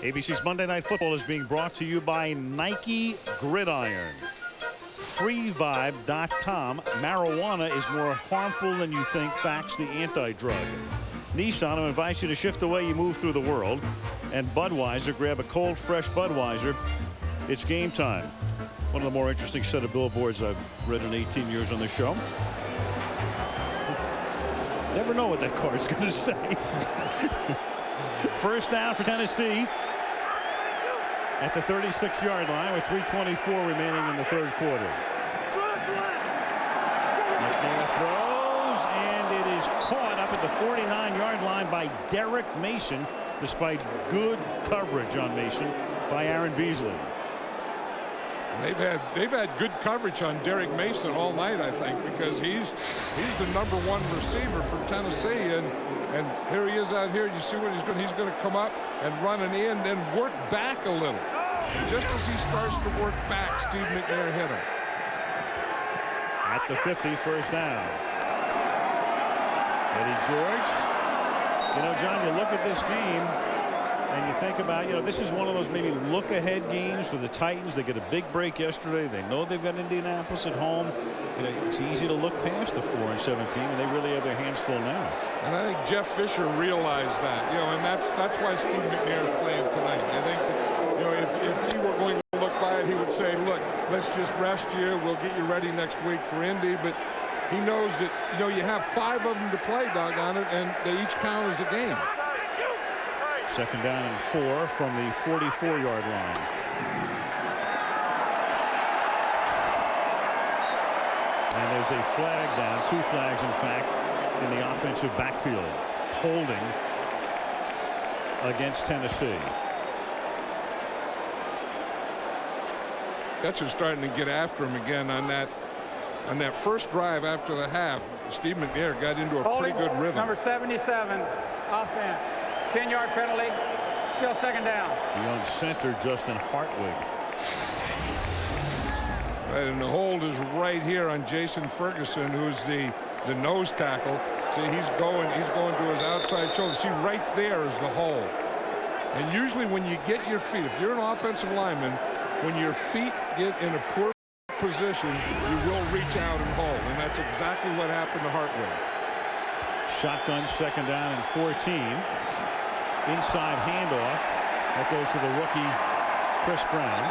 ABC's Monday Night Football is being brought to you by Nike Gridiron. Freevibe.com. Marijuana is more harmful than you think. Facts, the anti-drug. Nissan, who invites you to shift the way you move through the world. And Budweiser, grab a cold, fresh Budweiser. It's game time. One of the more interesting set of billboards I've read in 18 years on the show. Never know what that card's going to say. First down for Tennessee at the 36-yard line with 3:24 remaining in the third quarter. McNair throws, and it is caught up at the 49-yard line by Derek Mason, despite good coverage on Mason by Aaron Beasley. They've had good coverage on Derek Mason all night, I think, because he's the #1 receiver for Tennessee, and here he is out here. You see what he's going? He's going to come up and run an in, then work back a little. Just as he starts to work back, Steve McNair hit him. At the 50, first down. Eddie George. You know, John, you look at this game and you think about, this is one of those maybe look-ahead games for the Titans. They get a big break yesterday. They know they've got Indianapolis at home. It's easy to look past the 4-17, and they really have their hands full now. And I think Jeff Fisher realized that, and that's why Steve McNair is playing tonight. I think that, if he were going to look by it, he would say, look, let's just rest you. We'll get you ready next week for Indy. But he knows that, you have 5 of them to play, doggone it, and they each count as a game. Second down and 4 from the 44-yard line. And there's a flag down, 2 flags, in fact, in the offensive backfield. Holding against Tennessee. Jets are starting to get after him again on that first drive after the half. Steve McNair got into a pretty good rhythm. Number 77, offense. 10-yard penalty. Still second down. The young center, Justin Hartwig. Right, and the hold is right here on Jason Ferguson, who's the nose tackle. See, he's going to his outside shoulder. See, right there is the hold. And usually when you get your feet, if you're an offensive lineman, when your feet get in a poor position, you will reach out and hold. And that's exactly what happened to Hartwig. Shotgun, second down and 14. Inside handoff. That goes to the rookie, Chris Brown.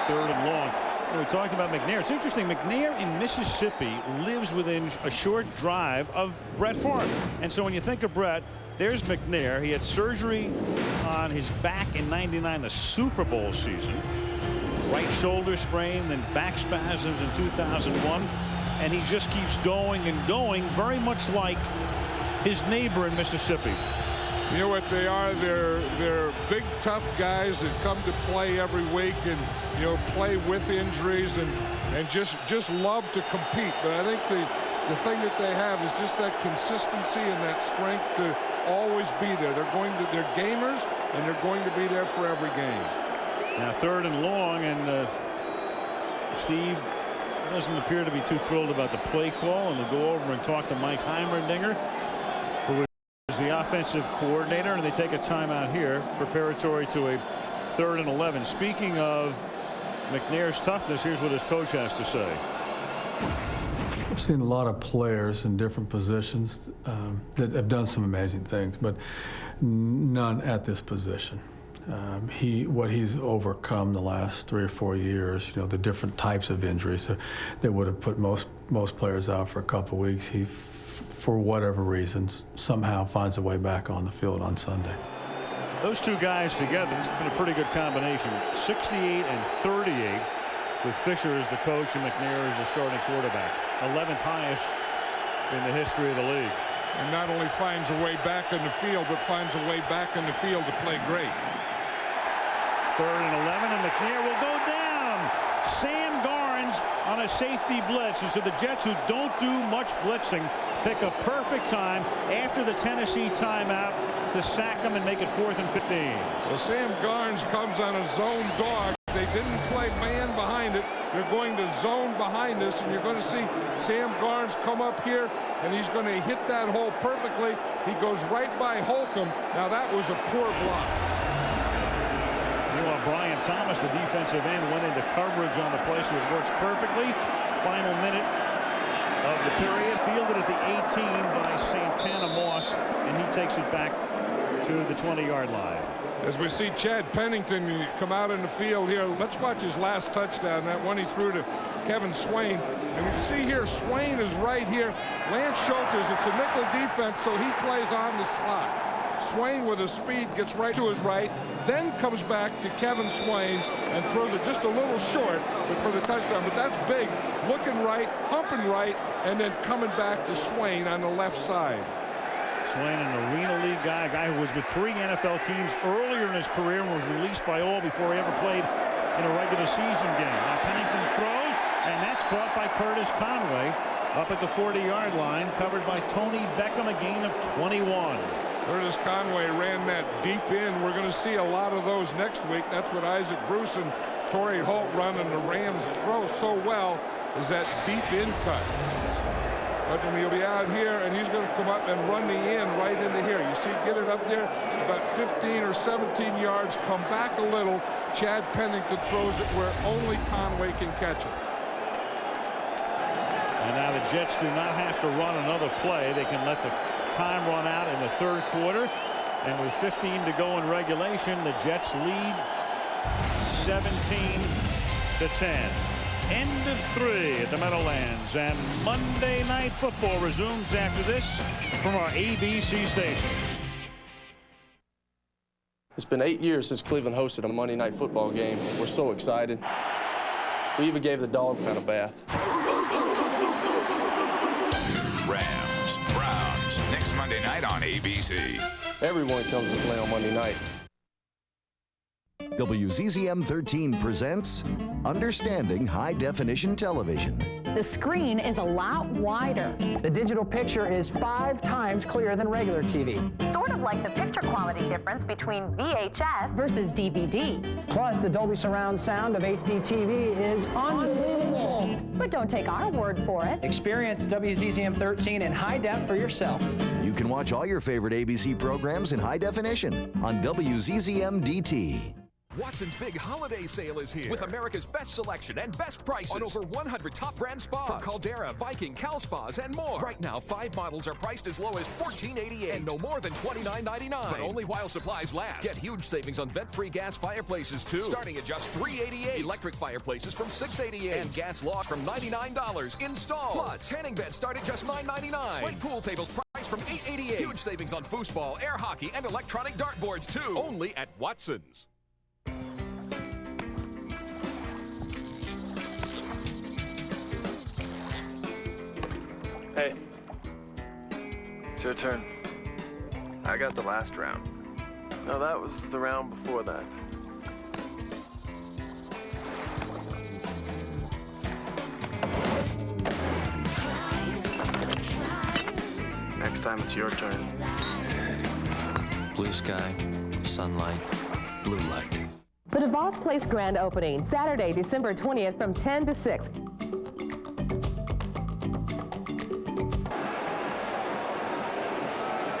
Third and long. We talked about McNair. It's interesting. McNair in Mississippi lives within a short drive of Brett Favre. And so when you think of Brett, there's McNair. He had surgery on his back in '99, the Super Bowl season. Right shoulder sprain, then back spasms in 2001. And he just keeps going and going, very much like his neighbor in Mississippi. You know what they are? They're big, tough guys that come to play every week and, you know, play with injuries and just love to compete. But I think the thing that they have is just that consistency and that strength to always be there. They're gamers, and they're going to be there for every game. Now third and long, and Steve doesn't appear to be too thrilled about the play call, and they'll go over and talk to Mike Heimerdinger, who is the offensive coordinator, and they take a timeout here preparatory to a 3rd and 11. Speaking of McNair's toughness, here's what his coach has to say. I've seen a lot of players in different positions that have done some amazing things, but none at this position. What he's overcome the last 3 or 4 years, you know, the different types of injuries that would have put most players out for a couple of weeks, he, for whatever reasons, somehow finds a way back on the field on Sunday. Those two guys together, it's been a pretty good combination. 68 and 38 with Fisher as the coach and McNair as the starting quarterback. 11th highest in the history of the league. And not only finds a way back in the field, but finds a way back in the field to play great. 3rd and 11, and McNair will go down. Sam Garnes on a safety blitz. And so the Jets, who don't do much blitzing, pick a perfect time after the Tennessee timeout to sack him and make it 4th and 15. Well, Sam Garnes comes on a zone dog. They didn't play man behind it. They're going to zone behind us, and you're going to see Sam Garnes come up here, and he's going to hit that hole perfectly. He goes right by Holcomb. Now, that was a poor block. Meanwhile, Brian Thomas, the defensive end, went into coverage on the play, so it works perfectly. Final minute of the period. Fielded at the 18 by Santana Moss, and he takes it back to the 20-yard line. As we see Chad Pennington come out in the field here, let's watch his last touchdown, that one he threw to Kevin Swain. And you see here, Swain is right here. Lance Schulters, it's a nickel defense, so he plays on the slot. Swain with his speed gets right to his right, then comes back to Kevin Swain and throws it just a little short, but for the touchdown. But that's big. Looking right, humping right, and then coming back to Swain on the left side. Swain, an Arena League guy, a guy who was with 3 NFL teams earlier in his career and was released by all before he ever played in a regular season game. Now Pennington throws, and that's caught by Curtis Conway up at the 40-yard line, covered by Tony Beckham, a gain of 21. Curtis Conway ran that deep in. We're going to see a lot of those next week. That's what Isaac Bruce and Torrey Holt run, and the Rams throw so well is that deep in cut. But then he'll be out here, and he's going to come up and run the in right into here. You see, get it up there about 15 or 17 yards, come back a little. Chad Pennington throws it where only Conway can catch it. And now the Jets do not have to run another play. They can let the time run out in the 3rd quarter. And with 15 to go in regulation, the Jets lead 17-10. End of 3 at the Meadowlands, and Monday Night Football resumes after this from our ABC stations. It's been 8 years since Cleveland hosted a Monday Night Football game. We're so excited. We even gave the dog pound a bath. Rams, Browns, next Monday night on ABC. Everyone comes to play on Monday night. WZZM 13 presents Understanding High Definition Television. The screen is a lot wider. The digital picture is 5 times clearer than regular TV. Sort of like the picture quality difference between VHS versus DVD. Plus, the Dolby surround sound of HD TV is unbelievable. But don't take our word for it. Experience WZZM 13 in high def for yourself. You can watch all your favorite ABC programs in high definition on WZZM DT. Watson's big holiday sale is here with America's best selection and best prices on over 100 top brand spas from Caldera, Viking, Cal Spas, and more. Right now, 5 models are priced as low as $14.88 and no more than $29.99. But only while supplies last. Get huge savings on vent-free gas fireplaces too, starting at just $3.88. Electric fireplaces from $6.88 and gas loft from $99 installed. Plus, tanning beds start at just $9.99. Slate pool tables priced from $8.88. Huge savings on foosball, air hockey, and electronic dartboards too. Only at Watson's. Hey, it's your turn. I got the last round. No, that was the round before that. Next time it's your turn. Blue sky, sunlight, blue light. The DeVos Place grand opening, Saturday, December 20th from 10 to 6.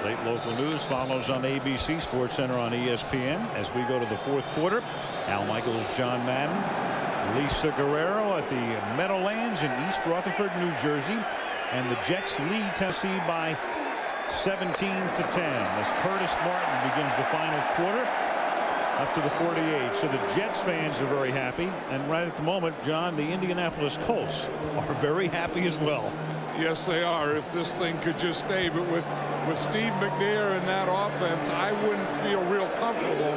Late local news follows on ABC, Sports Center on ESPN. As we go to the 4th quarter, Al Michaels, John Madden, Lisa Guerrero at the Meadowlands in East Rutherford, New Jersey. And the Jets lead Tennessee by 17 to 10 as Curtis Martin begins the final quarter up to the 48. So the Jets fans are very happy. And right at the moment, John, the Indianapolis Colts are very happy as well. Yes, they are. If this thing could just stay. But with Steve McNair in that offense, I wouldn't feel real comfortable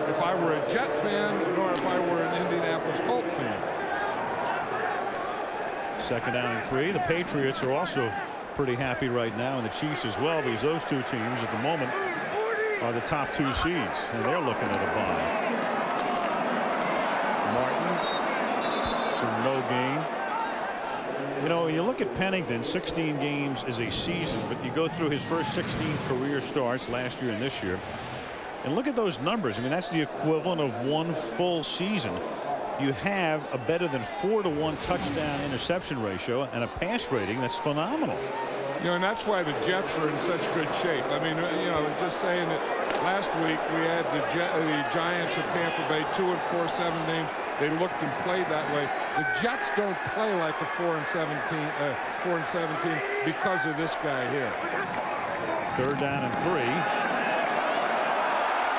if I were a Jet fan nor if I were an Indianapolis Colt fan. 2nd down and 3. The Patriots are also pretty happy right now, and the Chiefs as well, because those two teams at the moment are the top 2 seeds, and they're looking at a bye. Martin, so no gain. You know, when you look at Pennington, 16 games is a season, but you go through his first 16 career starts last year and this year, and look at those numbers. I mean, that's the equivalent of 1 full season. You have a better than 4-to-1 touchdown interception ratio and a pass rating that's phenomenal. You know, and that's why the Jets are in such good shape. I mean, you know, I was just saying that last week we had the Giants of Tampa Bay 2-4-7 names. They looked and played that way. The Jets don't play like the 4-17 because of this guy here. 3rd down and 3.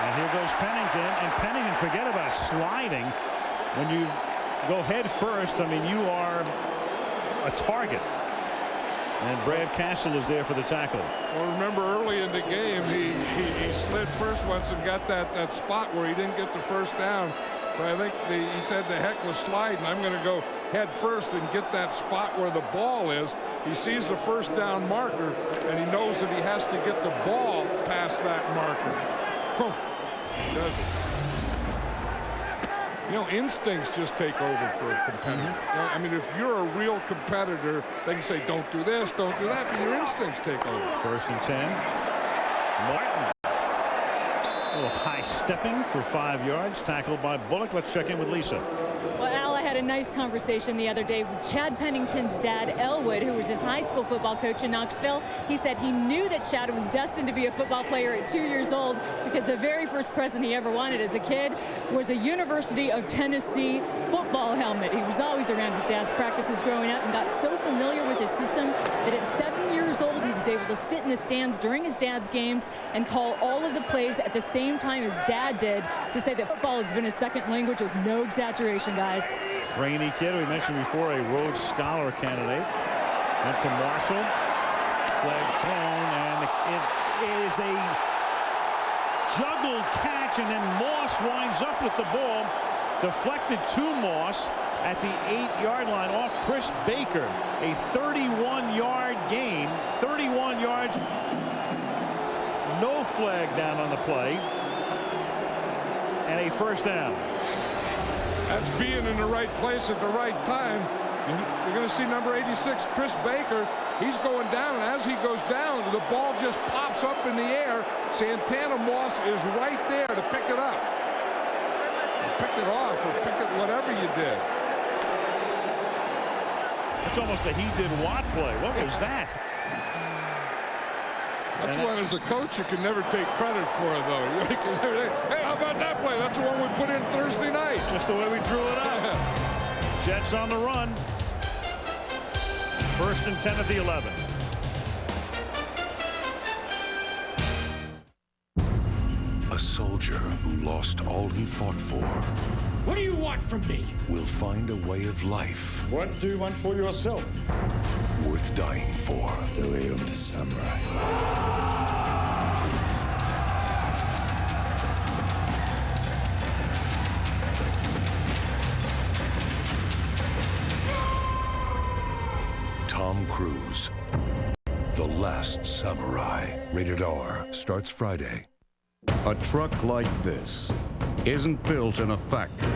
And here goes Pennington. And Pennington, forget about sliding. When you go head first, I mean, you are a target. And Brad Castle is there for the tackle. Well, remember early in the game, he slid first once and got that spot where he didn't get the first down. So I think he said the heck was sliding. I'm going to go head first and get that spot where the ball is. He sees the first down marker, and he knows that he has to get the ball past that marker. He does it. You know, instincts just take over for a competitor. You know, I mean, if you're a real competitor, they can say, don't do this, don't do that, but your instincts take over. 1st and 10. Martin. A little high stepping for 5 yards, tackled by Bullock. Let's check in with Lisa. Well, Al, I had a nice conversation the other day with Chad Pennington's dad, Elwood, who was his high school football coach in Knoxville. He said he knew that Chad was destined to be a football player at 2 years old because the very first present he ever wanted as a kid was a University of Tennessee football helmet. He was always around his dad's practices growing up and got so familiar with his system that at 7 years old he was able to sit in the stands during his dad's games and call all of the plays at the same time as Dad did. To say that football has been his second language is no exaggeration, guys. Brainy kid, we mentioned before, a Rhodes Scholar candidate. Went to Marshall, flag thrown, and it is a juggled catch, and then Moss winds up with the ball, deflected to Moss at the 8-yard line off Chris Baker. A 31-yard gain, 31 yards. No flag down on the play. And a first down. That's being in the right place at the right time. You're going to see number 86, Chris Baker. He's going down, and as he goes down, the ball just pops up in the air. Santana Moss is right there to pick it up. Pick it off or pick it, whatever you did. That's almost a he did what play. What was that? That's one as a coach you can never take credit for, though. Hey, how about that play? That's the one we put in Thursday night. Just the way we drew it up. Jets on the run. 1st and 10 at the 11. A soldier who lost all he fought for. What do you want from me? Will find a way of life. What do you want for yourself? Worth dying for. The way of the samurai. Tom Cruise, The Last Samurai. Rated R. Starts Friday. A truck like this isn't built in a factory.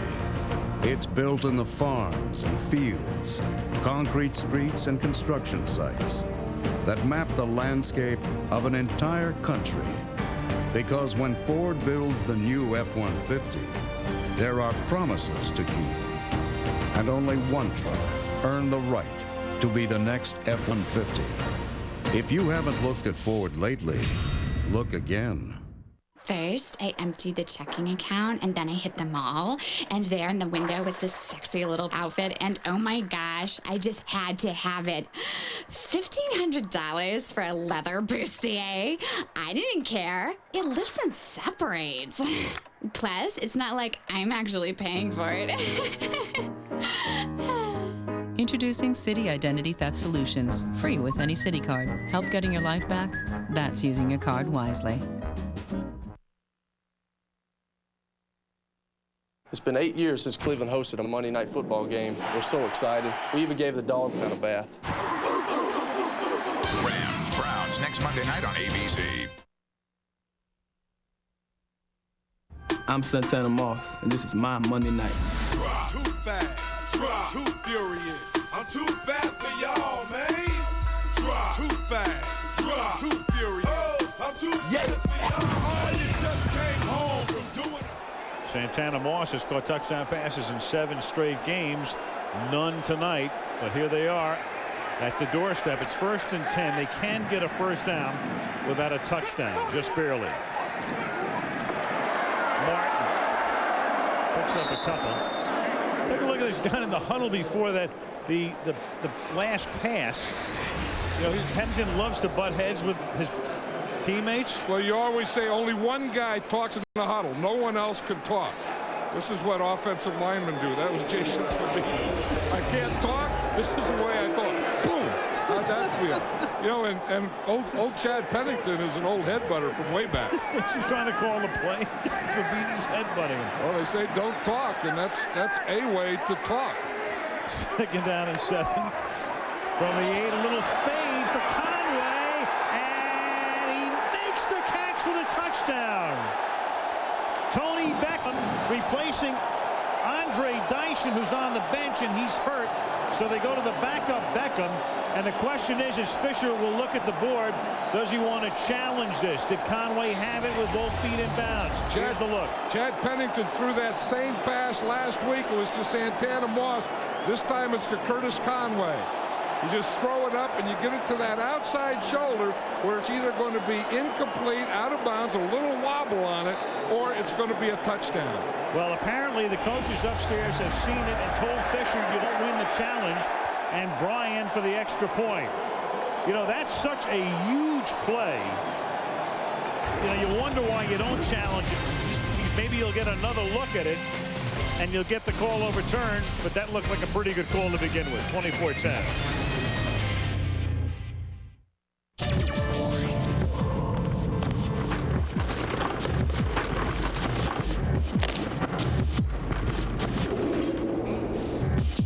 It's built in the farms and fields, concrete streets and construction sites that map the landscape of an entire country. Because when Ford builds the new F-150, there are promises to keep. And only one truck earned the right to be the next F-150. If you haven't looked at Ford lately, look again. First, I emptied the checking account, and then I hit the mall, and there in the window was this sexy little outfit, and oh my gosh, I just had to have it. $1,500 for a leather bustier? I didn't care. It lifts and separates. Plus, it's not like I'm actually paying for it. Introducing Citi Identity Theft Solutions, free with any Citi card. Help getting your life back? That's using your card wisely. It's been 8 years since Cleveland hosted a Monday Night Football game. We're so excited. We even gave the dog pound a bath. Rams, Browns, next Monday night on ABC. I'm Santana Moss, and this is my Monday night. Too fast, too furious. I'm too fast for y'all, man. Too fast, too furious. I'm too fast for y'all. Oh, you just came home from doing it. Santana Moss has caught touchdown passes in 7 straight games. None tonight, but here they are at the doorstep. It's 1st and 10. They can get a first down without a touchdown, just barely. Martin picks up a couple. Take a look at this down in the huddle before that. The last pass. You know, Pennington loves to butt heads with his teammates. Well, you always say only one guy talks in the huddle. No one else can talk. This is what offensive linemen do. That was Jason Fabini. I can't talk. This is the way I talk. Boom. How'd that feel? You know, and old Chad Pennington is an old headbutter from way back. He's trying to call the play. Fabini's headbutting him. Well, they say don't talk, and that's a way to talk. 2nd down and 7. From the 8, a little fade for Conway, and he makes the catch for the touchdown. Tony Beckham replacing Andre Dyson, who's on the bench, and he's hurt. So they go to the backup Beckham, and the question is Fisher will look at the board. Does he want to challenge this? Did Conway have it with both feet in bounds? Here's the look. Chad Pennington threw that same pass last week. It was to Santana Moss. This time it's to Curtis Conway. You just throw it up and you get it to that outside shoulder where it's either going to be incomplete, out of bounds, a little wobble on it, or it's going to be a touchdown. Well, apparently the coaches upstairs have seen it and told Fisher you don't win the challenge, and Bryan for the extra point. You know, that's such a huge play. You know, you wonder why you don't challenge it. Maybe you'll get another look at it and you'll get the call overturned, but that looked like a pretty good call to begin with. 24-10.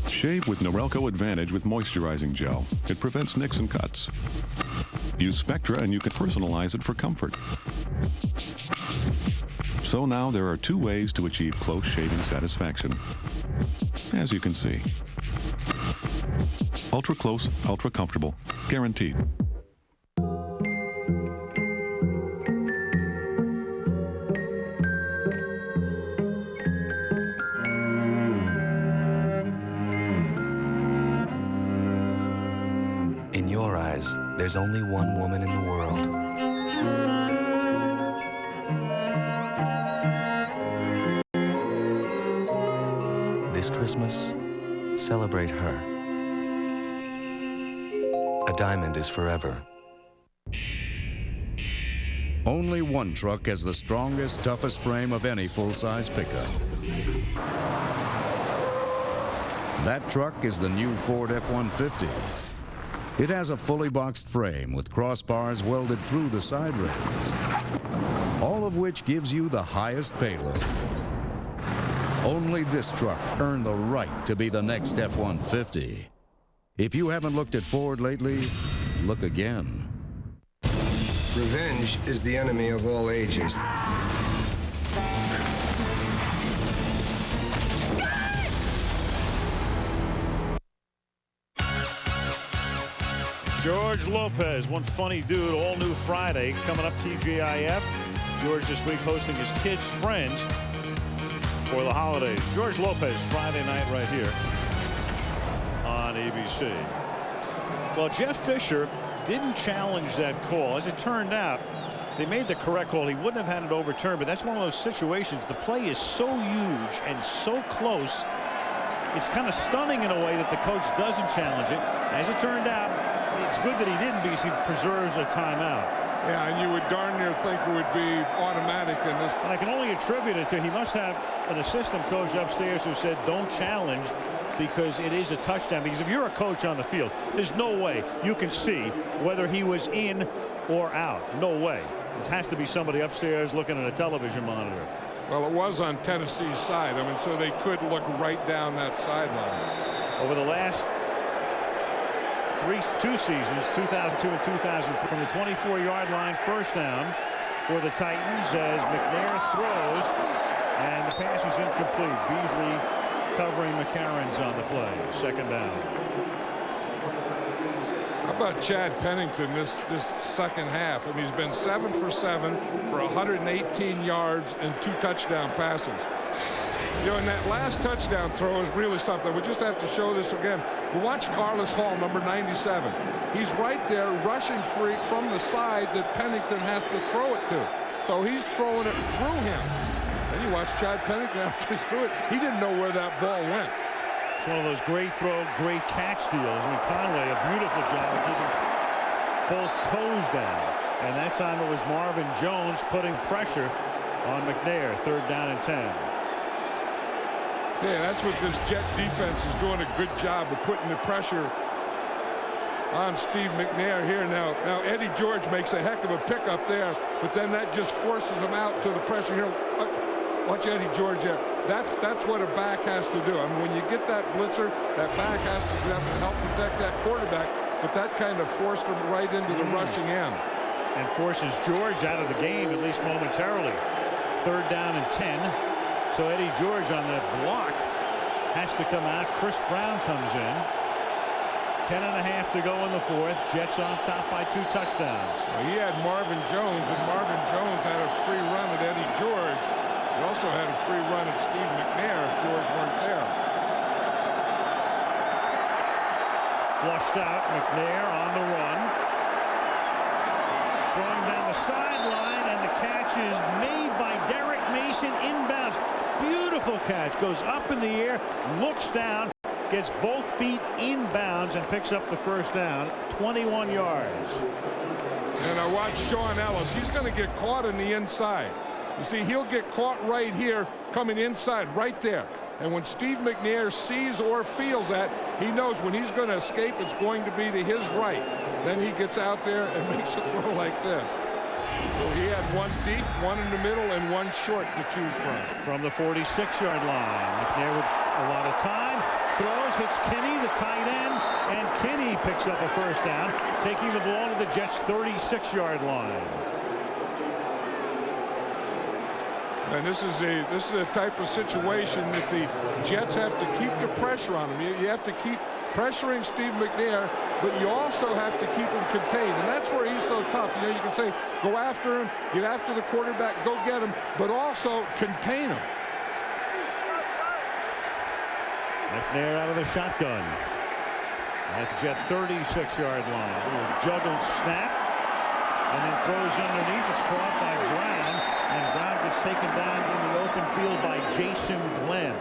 Shave with Norelco Advantage with moisturizing gel. It prevents nicks and cuts. Use Spectra and you can personalize it for comfort. So now there are 2 ways to achieve close shaving satisfaction. As you can see. Ultra close, ultra comfortable, guaranteed. In your eyes, there's only one woman in the world. This Christmas, celebrate her. A diamond is forever. Only one truck has the strongest, toughest frame of any full-size pickup. That truck is the new Ford F-150. It has a fully boxed frame with crossbars welded through the side rails, all of which gives you the highest payload. Only this truck earned the right to be the next F-150. If you haven't looked at Ford lately, look again. Revenge is the enemy of all ages. George Lopez, one funny dude, all new Friday, coming up TGIF. George this week hosting his kids' friends for the holidays. George Lopez, Friday night right here on ABC. Well, Jeff Fisher didn't challenge that call. As it turned out, they made the correct call. He wouldn't have had it overturned, but that's one of those situations. The play is so huge and so close. It's kind of stunning in a way that the coach doesn't challenge it. As it turned out, it's good that he didn't because he preserves a timeout. Yeah, and you would darn near think it would be automatic in this. And I can only attribute it to he must have an assistant coach upstairs who said don't challenge because it is a touchdown. Because if you're a coach on the field, there's no way you can see whether he was in or out. No way. It has to be somebody upstairs looking at a television monitor. Well, it was on Tennessee's side. I mean, so they could look right down that sideline. Over the last two seasons, 2002 and 2003, from the 24-yard line, first down for the Titans as McNair throws, and the pass is incomplete. Beasley covering McCarron's on the play. Second down. How about Chad Pennington this second half? I mean, he's been 7 for 7 for 118 yards and 2 touchdown passes. You know, and that last touchdown throw is really something. We just have to show this again. We watch Carlos Hall, number 97. He's right there rushing free from the side that Pennington has to throw it to. So he's throwing it through him. And you watch Chad Pennington after he threw it. He didn't know where that ball went. It's one of those great throw, great catch deals. I mean, Conway, a beautiful job of keeping both toes down. And that time it was Marvin Jones putting pressure on McNair. Third down and 10. Yeah, that's what this Jet defense is doing a good job of putting the pressure on Steve McNair here. Now Eddie George makes a heck of a pickup there, but then that just forces him out to the pressure here. Watch Eddie George there. That's what a back has to do. I mean, when you get that blitzer, that back has to help protect that quarterback, but that kind of forced him right into the rushing end. And forces George out of the game, at least momentarily. Third down and 10. So Eddie George on that block has to come out. Chris Brown comes in. 10.5 to go in the fourth. Jets on top by 2 touchdowns. Well, he had Marvin Jones, and Marvin Jones had a free run at Eddie George. He also had a free run at Steve McNair if George weren't there. Flushed out. McNair on the run. Throwing down the sideline, and the catch is made by Derek Mason inbounds. Beautiful catch. Goes up in the air, looks down, gets both feet inbounds, and picks up the first down. 21 yards. And I watch Sean Ellis. He's going to get caught in the inside. You see, he'll get caught right here, coming inside, right there. And when Steve McNair sees or feels that, he knows when he's going to escape, it's going to be to his right. Then he gets out there and makes a throw like this. So he had one deep, one in the middle, and one short to choose from. From the 46-yard line, McNair with a lot of time. Throws, hits Kinney, the tight end, and Kinney picks up a first down, taking the ball to the Jets' 36-yard line. And this is a type of situation that the Jets have to keep the pressure on him. You have to keep pressuring Steve McNair, but you also have to keep him contained. And that's where he's so tough. You know, you can say, go after him, get after the quarterback, go get him, but also contain him. McNair out of the shotgun at the Jet 36-yard line. A little juggled snap, and then throws underneath. It's caught by Brown, and Brown gets taken down in the open field by Jason Glenn.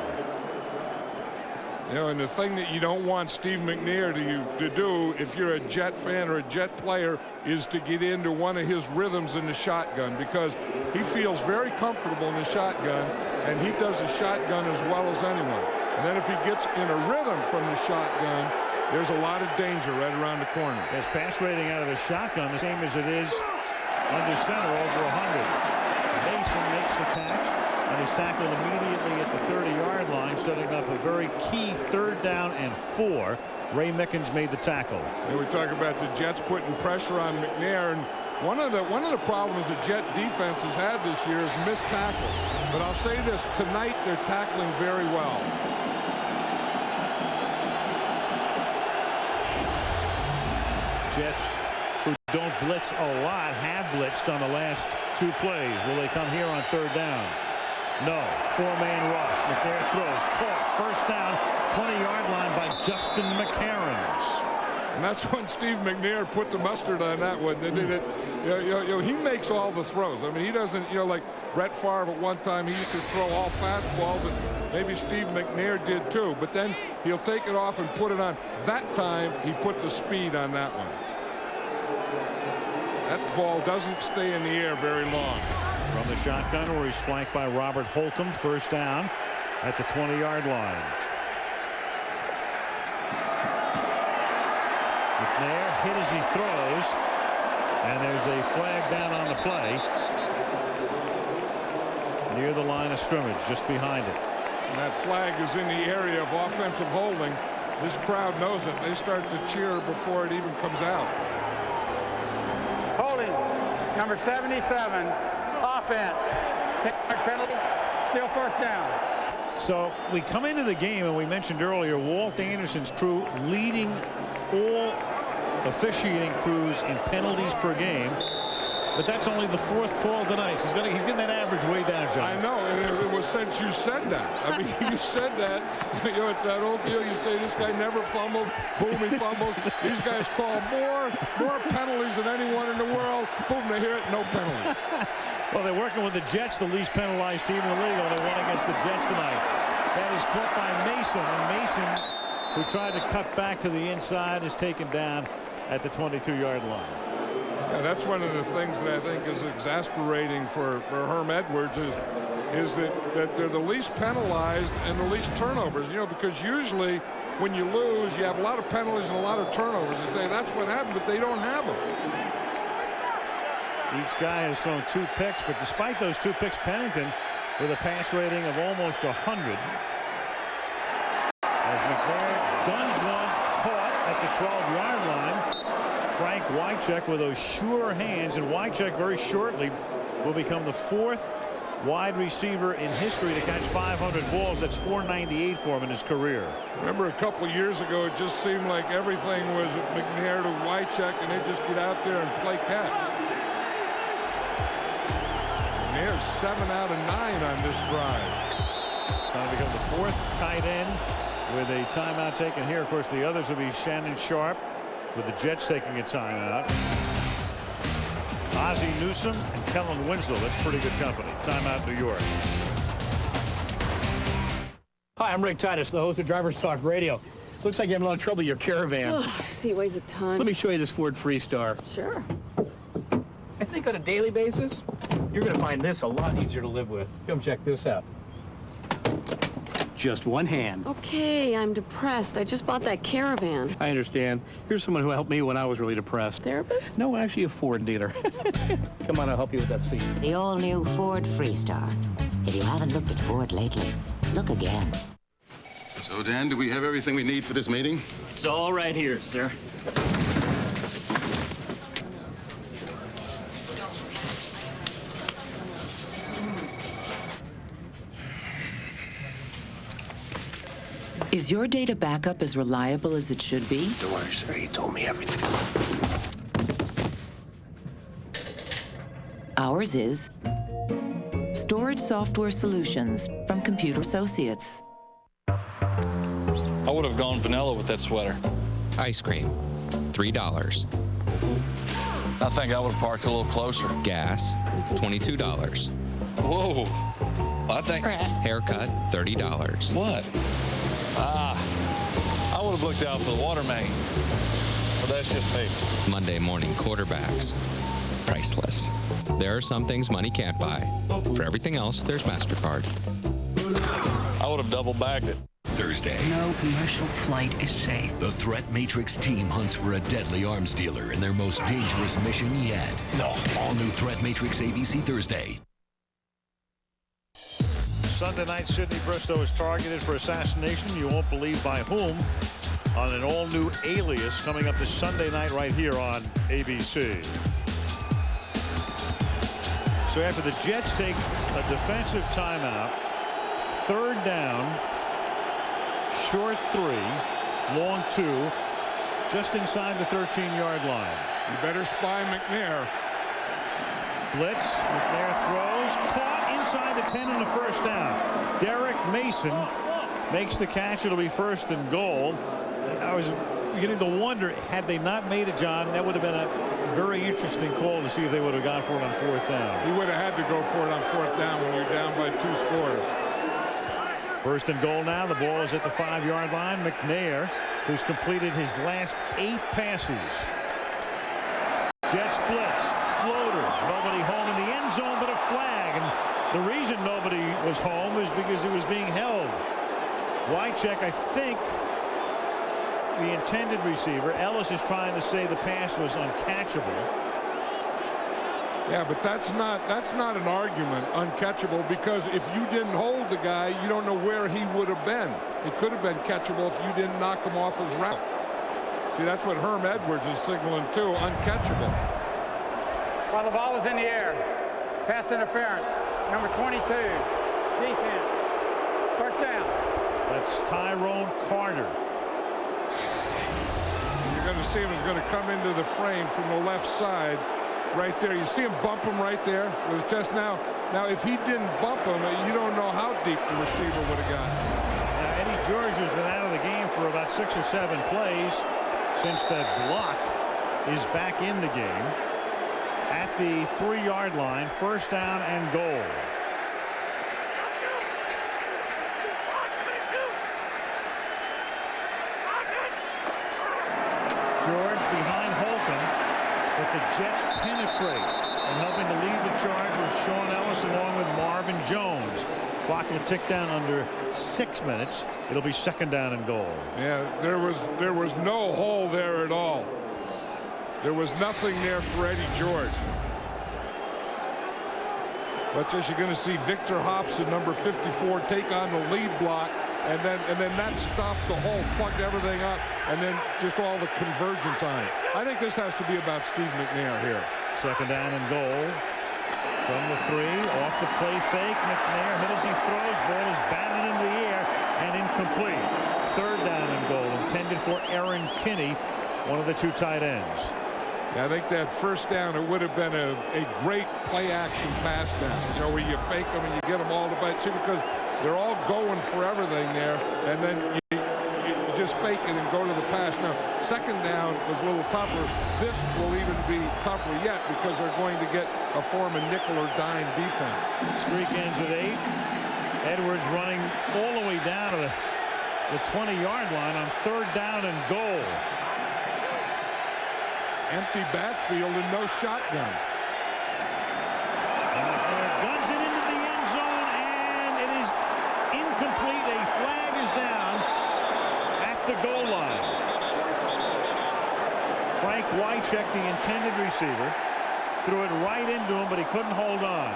You know, and the thing that you don't want Steve McNair to do if you're a Jet fan or a Jet player is to get into one of his rhythms in the shotgun, because he feels very comfortable in the shotgun, and he does the shotgun as well as anyone. And then if he gets in a rhythm from the shotgun, there's a lot of danger right around the corner. His pass rating out of the shotgun the same as it is under center, over 100. Mason makes the catch and is tackled immediately at the 30-yard line, setting up a very key 3rd down and 4. Ray Mickens made the tackle. And we talk about the Jets putting pressure on McNair, and one of the problems the Jet defense has had this year is missed tackles. But I'll say this, tonight they're tackling very well. Jets, who don't blitz a lot, have blitzed on the last 2 plays. Will they come here on 3rd down? No. 4-man rush. McNair throws. Caught. First down. 20-yard line by Justin McCarons. And that's when Steve McNair put the mustard on that one. He makes all the throws. I mean, he doesn't, like Brett Favre at one time, he used to throw all fastballs, and maybe Steve McNair did too. But then he'll take it off and put it on. That time, he put the speed on that one. That ball doesn't stay in the air very long. From the shotgun, where he's flanked by Robert Holcomb. First down at the 20-yard line. McNair hit as he throws, and there's a flag down on the play near the line of scrimmage, just behind it. And that flag is in the area of offensive holding. This crowd knows it. They start to cheer before it even comes out. Holding, number 77, offense. 10-yard penalty, still first down. So we come into the game, and we mentioned earlier Walt Anderson's crew leading all officiating crews in penalties per game, but that's only the 4th call tonight. He's getting that average way down, John. I know, and it was since you said that. I mean, you said that. It's that old deal. You say this guy never fumbled. Boom, he fumbles. These guys call more penalties than anyone in the world. Boom, they hear it, no penalty. Well, they're working with the Jets, the least penalized team in the league. Only one against the Jets tonight. That is caught by Mason, and Mason, who tried to cut back to the inside, is taken down at the 22-yard line. Yeah, that's one of the things that I think is exasperating for Herm Edwards is that they're the least penalized and the least turnovers. Because usually when you lose, you have a lot of penalties and a lot of turnovers. They say that's what happened, but they don't have them. Each guy has thrown 2 picks, but despite those 2 picks, Pennington with a pass rating of almost 100. As McNair guns one, caught at the 12-yard line. Frank Wycheck with those sure hands, and Wycheck very shortly will become the 4th wide receiver in history to catch 500 balls. That's 498 for him in his career. Remember a couple of years ago, it just seemed like everything was McNair to Wycheck, and they just get out there and play catch. McNair's 7 out of 9 on this drive. Going to become the 4th tight end with a timeout taken here. Of course, the others will be Shannon Sharp, with the Jets taking a timeout. Ozzie Newsome and Kellen Winslow. That's pretty good company. Timeout, New York. Hi, I'm Rick Titus, the host of Drivers Talk Radio. Looks like you're having a lot of trouble with your caravan. Oh, see, it weighs a ton. Let me show you this Ford Freestar. Sure. I think on a daily basis, you're going to find this a lot easier to live with. Come check this out. Just one hand. Okay, I'm depressed. I just bought that caravan. I understand. Here's someone who helped me when I was really depressed. Therapist? No, actually a Ford dealer. Come on, I'll help you with that seat. The all-new Ford Freestar. If you haven't looked at Ford lately, look again. So, Dan, do we have everything we need for this meeting? It's all right here, sir. Is your data backup as reliable as it should be? Don't worry, sir. He told me everything. Ours is Storage Software Solutions from Computer Associates. I would have gone vanilla with that sweater. Ice cream, $3. I think I would have parked a little closer. Gas, $22. Whoa. I think... Haircut, $30. What? I would have looked out for the water main. But that's just me. Monday morning quarterbacks, priceless. There are some things money can't buy. For everything else, there's MasterCard. I would have double-bagged it. Thursday. No commercial flight is safe. The Threat Matrix team hunts for a deadly arms dealer in their most dangerous mission yet. No. All new Threat Matrix ABC Thursday. Sunday night, Sidney Bristow is targeted for assassination. You won't believe by whom. On an all-new Alias coming up this Sunday night right here on ABC. So after the Jets take a defensive timeout, 3rd down, short 3, long 2, just inside the 13-yard line. You better spy McNair. Blitz, McNair throws, caught inside the 10 and a first down. Derek Mason makes the catch. It'll be 1st and goal. I was beginning to wonder, had they not made it, John, that would have been a very interesting call to see if they would have gone for it on 4th down. He would have had to go for it on 4th down when you're down by 2 scores. 1st and goal now. The ball is at the 5-yard line. McNair, who's completed his last 8 passes. Jets blitz, floater, nobody home in the end zone but a flag, and the reason nobody was home is because it was being held. Wycheck, I think the intended receiver, Ellis, is trying to say the pass was uncatchable. Yeah, but that's not an argument, uncatchable, because if you didn't hold the guy, you don't know where he would have been. It could have been catchable if you didn't knock him off his route. See, that's what Herm Edwards is signaling too, uncatchable. While the ball is in the air, pass interference, number 22, defense, 1st down. That's Tyrone Carter. You're going to see him is going to come into the frame from the left side. Right there, you see him bump him right there. It was just now. Now, if he didn't bump him, you don't know how deep the receiver would have got. Now, Eddie George has been out of the game for about 6 or 7 plays since that block is back in the game. At the 3-yard line, 1st down and goal. George behind Holcomb. But the Jets penetrate, and helping to lead the charge was Sean Ellis along with Marvin Jones. Clock will tick down under 6 minutes. It'll be 2nd down and goal. Yeah, there was no hole there at all. There was nothing there for Eddie George. But just you're going to see Victor Hobson, number 54, take on the lead block. And then that stopped the hole, plugged everything up, and then just all the convergence on it. I think this has to be about Steve McNair here. 2nd down and goal. From the 3, off the play fake. McNair hit as he throws. Ball is batted into the air and incomplete. 3rd down and goal, intended for Aaron Kinney, one of the 2 tight ends. Yeah, I think that 1st down, it would have been a great play-action pass down. You know, where you fake them and you get them all the way. See, because they're all going for everything there, and then you just fake it and go to the pass. Now, 2nd down was a little tougher. This will even be tougher yet because they're going to get a form of nickel or dime defense. Streak ends at 8. Edwards running all the way down to the 20-yard line on 3rd down and goal. Empty backfield and no shotgun. And McNair guns it into the end zone, and it is incomplete. A flag is down at the goal line. Frank Wycheck, the intended receiver, threw it right into him, but he couldn't hold on.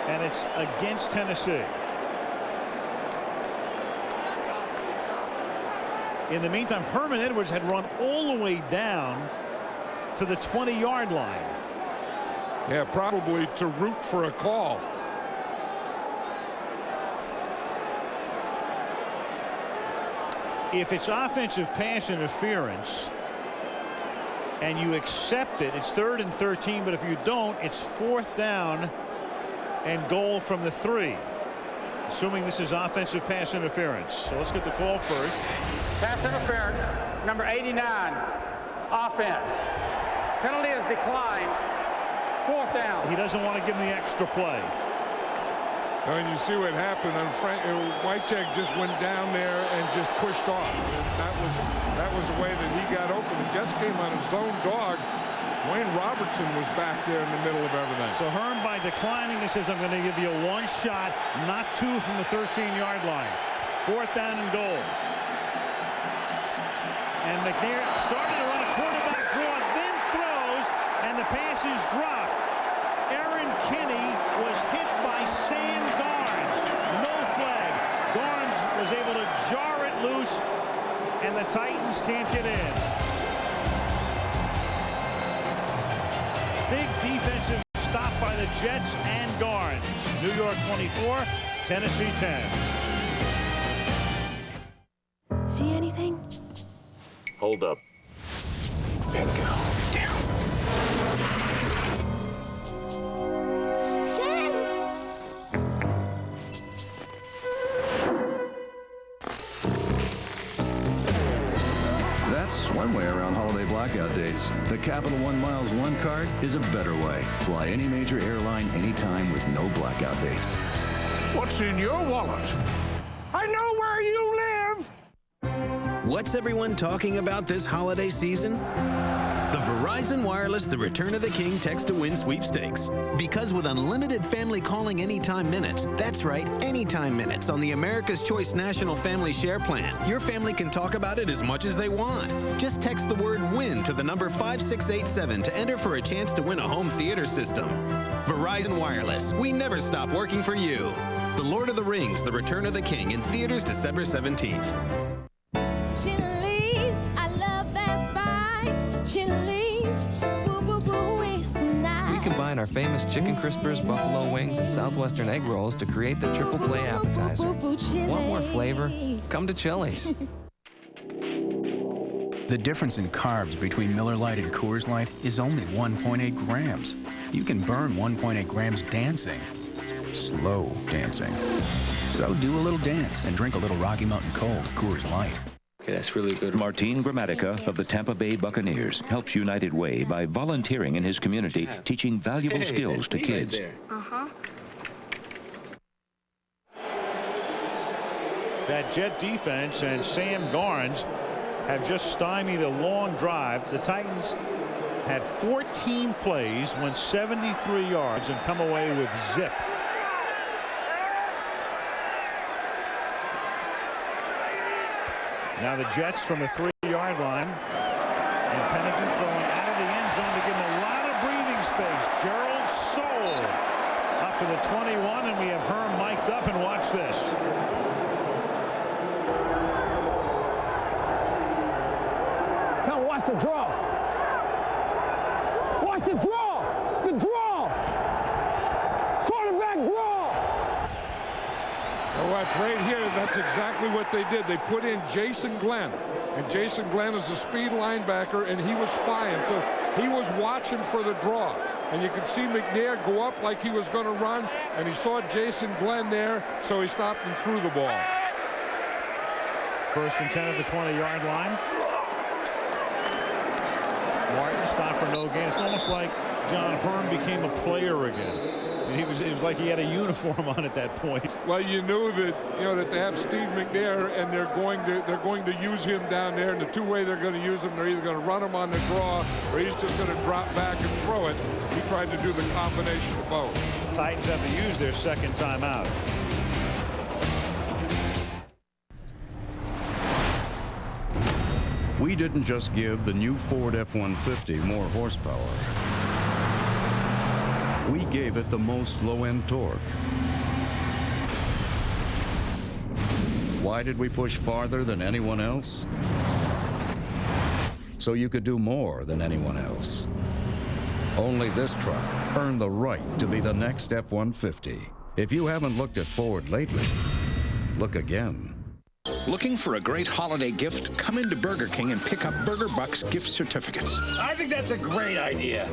And it's against Tennessee. In the meantime, Herman Edwards had run all the way down to the 20-yard line. Yeah, probably to root for a call. if it's offensive pass interference and you accept it, it's 3rd and 13, but if you don't, it's 4th down and goal from the 3. Assuming this is offensive pass interference. So let's get the call first. Pass interference, number 89, offense. Penalty is declined. 4th down. He doesn't want to give him the extra play. And you see what happened. Wycheck just went down there and just pushed off. That was the way that he got open. The Jets came on a zone dog. Wayne Robertson was back there in the middle of everything. So Herm, by declining, he says, I'm going to give you 1 shot, not 2 from the 13-yard line. 4th down and goal. And McNair started to run a quarterback draw, then throws, and the pass is dropped. Aaron Kinney was hit by Sam Garnes. No flag. Garnes was able to jar it loose, and the Titans can't get in. Big defensive stop by the Jets and Garnes. New York 24, Tennessee 10. See anything? Hold up. And go down. That's one way around holiday blackout dates. The Capital One Miles One card is a better way. Fly any major airline anytime with no blackout dates. What's in your wallet? I know where you live. What's everyone talking about this holiday season? The Verizon Wireless The Return of the King Text to Win sweepstakes. Because with unlimited family calling anytime minutes, that's right, anytime minutes on the America's Choice National Family Share Plan, your family can talk about it as much as they want. Just text the word WIN to the number 5687 to enter for a chance to win a home theater system. Verizon Wireless, we never stop working for you. The Lord of the Rings, The Return of the King in theaters December 17th. Chili's, I love that spice. Chili's, boo boo boo, it's so nice. We combine our famous chicken crispers, buffalo wings, and southwestern egg rolls to create the triple play appetizer. Want more flavor? Come to Chili's. The difference in carbs between Miller Lite and Coors Light is only 1.8 grams. You can burn 1.8 grams dancing. Slow dancing. So do a little dance and drink a little Rocky Mountain Cold Coors Light. Okay, that's really good. Martin Gramatica of the Tampa Bay Buccaneers helps United Way by volunteering in his community, teaching valuable skills to kids. That Jet defense and Sam Garnes have just stymied a long drive. The Titans had 14 plays, went 73 yards, and come away with zip. Now the Jets from the 3-yard line. And Pennington throwing out of the end zone to give him a lot of breathing space. Gerald Soule up to the 21, and we have Herm mic'd up, and watch this. Tell him, watch the draw. Watch the draw. The draw. Quarterback draw. Now watch right here. That's exactly what they did. They put in Jason Glenn. And Jason Glenn is a speed linebacker, and he was spying. So he was watching for the draw. And you could see McNair go up like he was going to run, and he saw Jason Glenn there, so he stopped and threw the ball. 1st and 10 at the 20-yard line. Martin stopped for no gain. It's almost like John Herm became a player again. And it was like he had a uniform on at that point. Well, you knew that that they have Steve McNair, and they're going to use him down there. And the two way they're going to use him, they're either going to run him on the draw, or he's just going to drop back and throw it. He tried to do the combination of both. Titans have to use their 2nd timeout. We didn't just give the new Ford F-150 more horsepower. We gave it the most low-end torque. Why did we push farther than anyone else? So you could do more than anyone else. Only this truck earned the right to be the next F-150. If you haven't looked at Ford lately, look again. Looking for a great holiday gift? Come into Burger King and pick up Burger Bucks gift certificates. I think that's a great idea.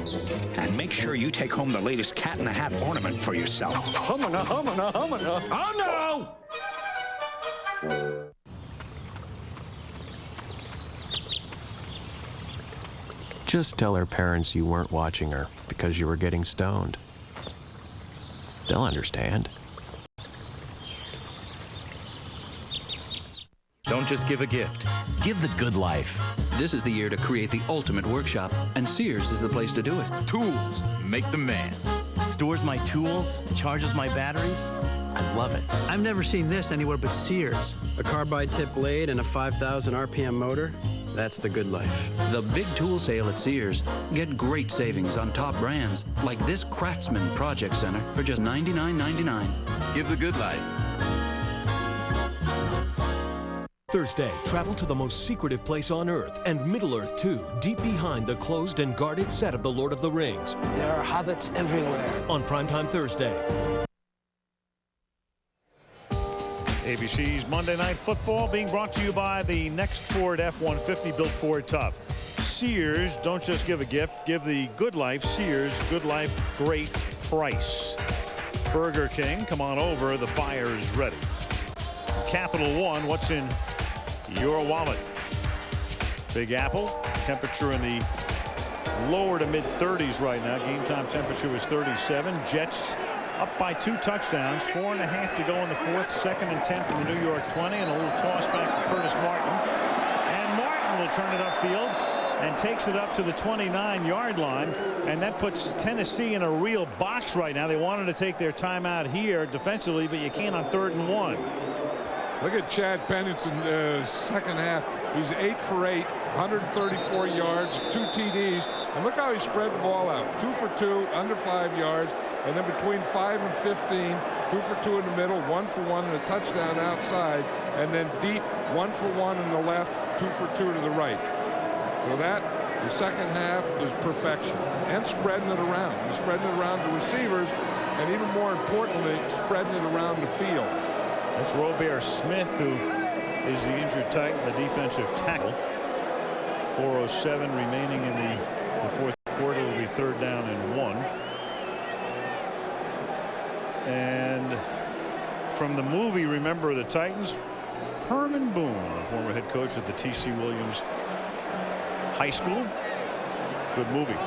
And make sure you take home the latest Cat in the Hat ornament for yourself. Humana, humana, humana. Oh, no! Just tell her parents you weren't watching her because you were getting stoned. They'll understand. Don't just give a gift. Give the good life. This is the year to create the ultimate workshop, and Sears is the place to do it. Tools make the man. Stores my tools, charges my batteries. I love it. I've never seen this anywhere but Sears. A carbide tip blade and a 5,000 RPM motor. That's the good life. The big tool sale at Sears. Get great savings on top brands like this Craftsman Project Center for just $99.99. Give the good life. Thursday, travel to the most secretive place on Earth and Middle-earth too, deep behind the closed and guarded set of The Lord of the Rings. There are hobbits everywhere. On Primetime Thursday. ABC's Monday Night Football being brought to you by the next Ford F-150 built Ford Tough. Sears, don't just give a gift, give the good life. Sears, good life, great price. Burger King, come on over, the fire is ready. Capital One, what's in your wallet? Big Apple, temperature in the lower to mid 30s right now. Game time temperature was 37. Jets up by 2 touchdowns, 4.5 to go in the fourth. 2nd and 10 from the New York 20, and a little toss back to Curtis Martin. And Martin will turn it upfield and takes it up to the 29-yard line, and that puts Tennessee in a real box right now. They wanted to take their timeout here defensively, but you can't on 3rd and 1. Look at Chad Pennington, second half. He's 8 for 8, 134 yards, 2 TDs. And look how he spread the ball out. 2 for 2, under 5 yards. And then between 5 and 15, 2 for 2 in the middle, 1 for 1 and a touchdown outside. And then deep, 1 for 1 in the left, 2 for 2 to the right. So that, the second half, is perfection. And spreading it around. He's spreading it around the receivers. And even more importantly, spreading it around the field. That's Robert Smith, who is the injured Titan, the defensive tackle. 4:07 remaining in the fourth quarter. Will be 3rd down and 1. And from the movie Remember the Titans, Herman Boone, former head coach at the T.C. Williams High School. Good movie.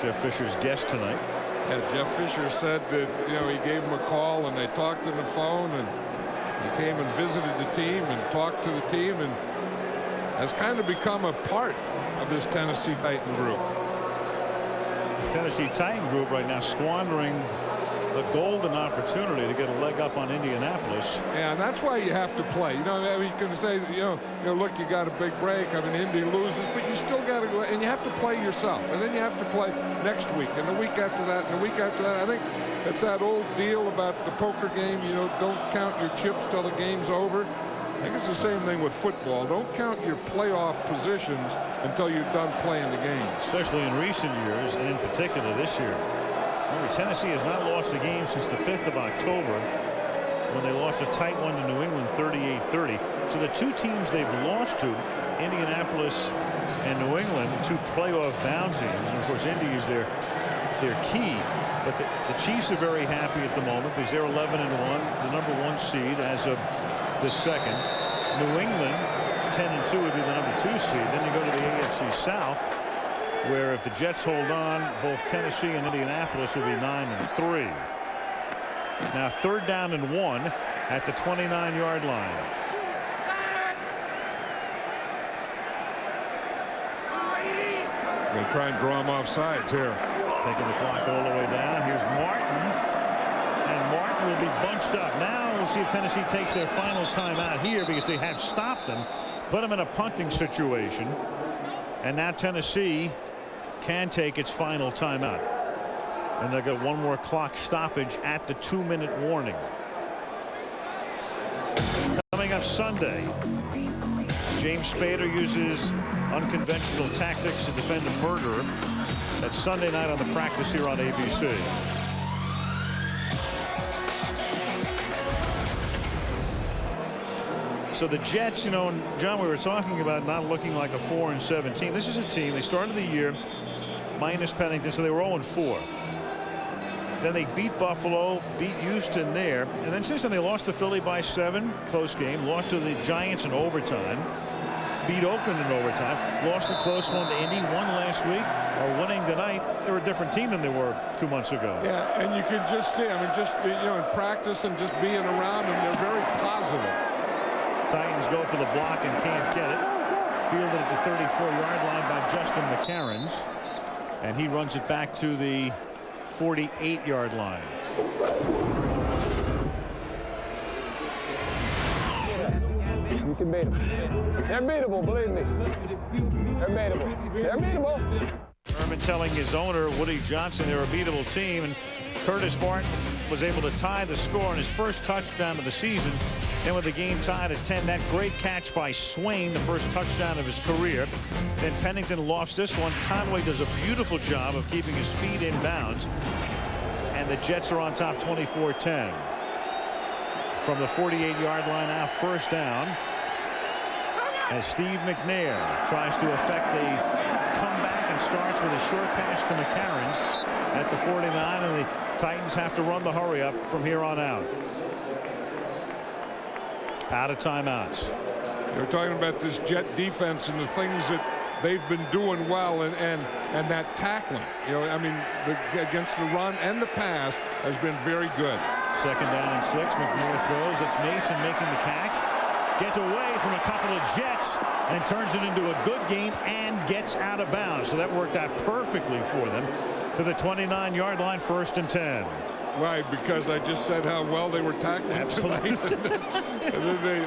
Jeff Fisher's guest tonight. Yeah, Jeff Fisher said that, he gave him a call and they talked on the phone, and he came and visited the team and talked to the team and has kind of become a part of this Tennessee Titan group. This Tennessee Titan group right now squandering the golden opportunity to get a leg up on Indianapolis. Yeah, and that's why you have to play. You can say, look, you got a big break. Indy loses, but you still got to go, and you have to play yourself. And then you have to play next week, and the week after that, and the week after that. I think it's that old deal about the poker game, don't count your chips till the game's over. I think it's the same thing with football. Don't count your playoff positions until you're done playing the game. Especially in recent years, and in particular this year. Remember, Tennessee has not lost a game since the 5th of October, when they lost a tight one to New England 38-30. So the 2 teams they've lost to, Indianapolis and New England, 2 playoff bound teams. And of course, Indy is their key. But the Chiefs are very happy at the moment because they're 11-1, the number 1 seed as of the 2nd. New England 10-2 would be the number 2 seed. Then you go to the AFC South, where if the Jets hold on, both Tennessee and Indianapolis will be 9-3. Now 3rd down and 1 at the 29-yard line. Going to try and draw him off sides here. Taking the clock all the way down. Here's Martin. And Martin will be bunched up. Now we'll see if Tennessee takes their final timeout here, because they have stopped them, put them in a punting situation. And now Tennessee can take its final timeout. And they'll get 1 more clock stoppage at the 2-minute warning. Coming up Sunday, James Spader uses unconventional tactics to defend a murderer. That's Sunday night on The Practice here on ABC. So the Jets, you know, John, we were talking about not looking like a 4-17. This is a team, they started the year minus Pennington, so they were 0-4. Then they beat Buffalo, beat Houston there, and then since then they lost to Philly by 7, close game, lost to the Giants in overtime, beat Oakland in overtime, lost a close one to Indy, won last week, are winning tonight. They're a different team than they were 2 months ago. Yeah, and you can just see, I mean, just, you know, in practice and just being around them, they're very positive. Titans go for the block and can't get it. Fielded at the 34-yard line by Justin McCarron, and he runs it back to the 48-yard line. You can beat them. They're beatable, believe me. They're beatable. They're beatable. Herman telling his owner, Woody Johnson, they're a beatable team, and Curtis Martin was able to tie the score on his first touchdown of the season. Then with the game tied at 10, that great catch by Swain, the first touchdown of his career. Then Pennington lost this one. Conway does a beautiful job of keeping his feet in bounds. And the Jets are on top 24-10. From the 48-yard line now, first down. As Steve McNair tries to effect a comeback and starts with a short pass to McCarron at the 49, and the Titans have to run the hurry up from here on out. Out of timeouts. They're talking about this Jet defense and the things that they've been doing well, and that tackling. You know, I mean, against the run and the pass has been very good. Second down and 6. McNair throws. It's Mason making the catch. Gets away from a couple of Jets and turns it into a good gain and gets out of bounds. So that worked out perfectly for them to the 29-yard line, first and 10. Right, because I just said how well they were tackling tonight. And then they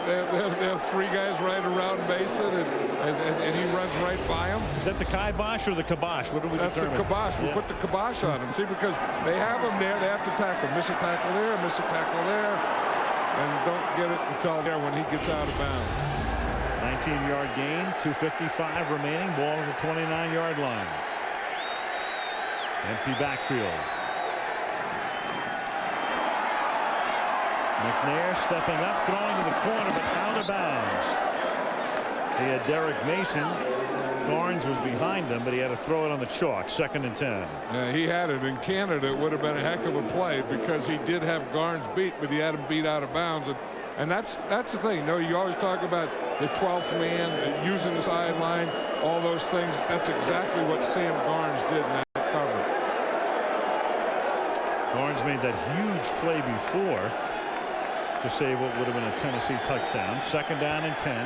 have 3 guys right around Mason, and he runs right by him. Is that the kibosh or the kibosh? What do we That's determine? the kibosh. We put the kibosh on him. See, because they have him there, they have to tackle. Miss a tackle there, miss a tackle there, and don't get it until there when he gets out of bounds. 19-yard gain, 2:55 remaining, ball at the 29-yard line. Empty backfield. McNair stepping up, throwing to the corner, but out of bounds. He had Derek Mason. Barnes was behind him, but he had to throw it on the chalk. Second and 10. Yeah, he had it. In Canada, it would have been a heck of a play because he did have Garnes beat, but he had him beat out of bounds. And that's the thing. You know, you always talk about the 12th man, using the sideline, all those things. That's exactly what Sam Garnes did in that cover. Garnes made that huge play before to save what would have been a Tennessee touchdown. Second down and 10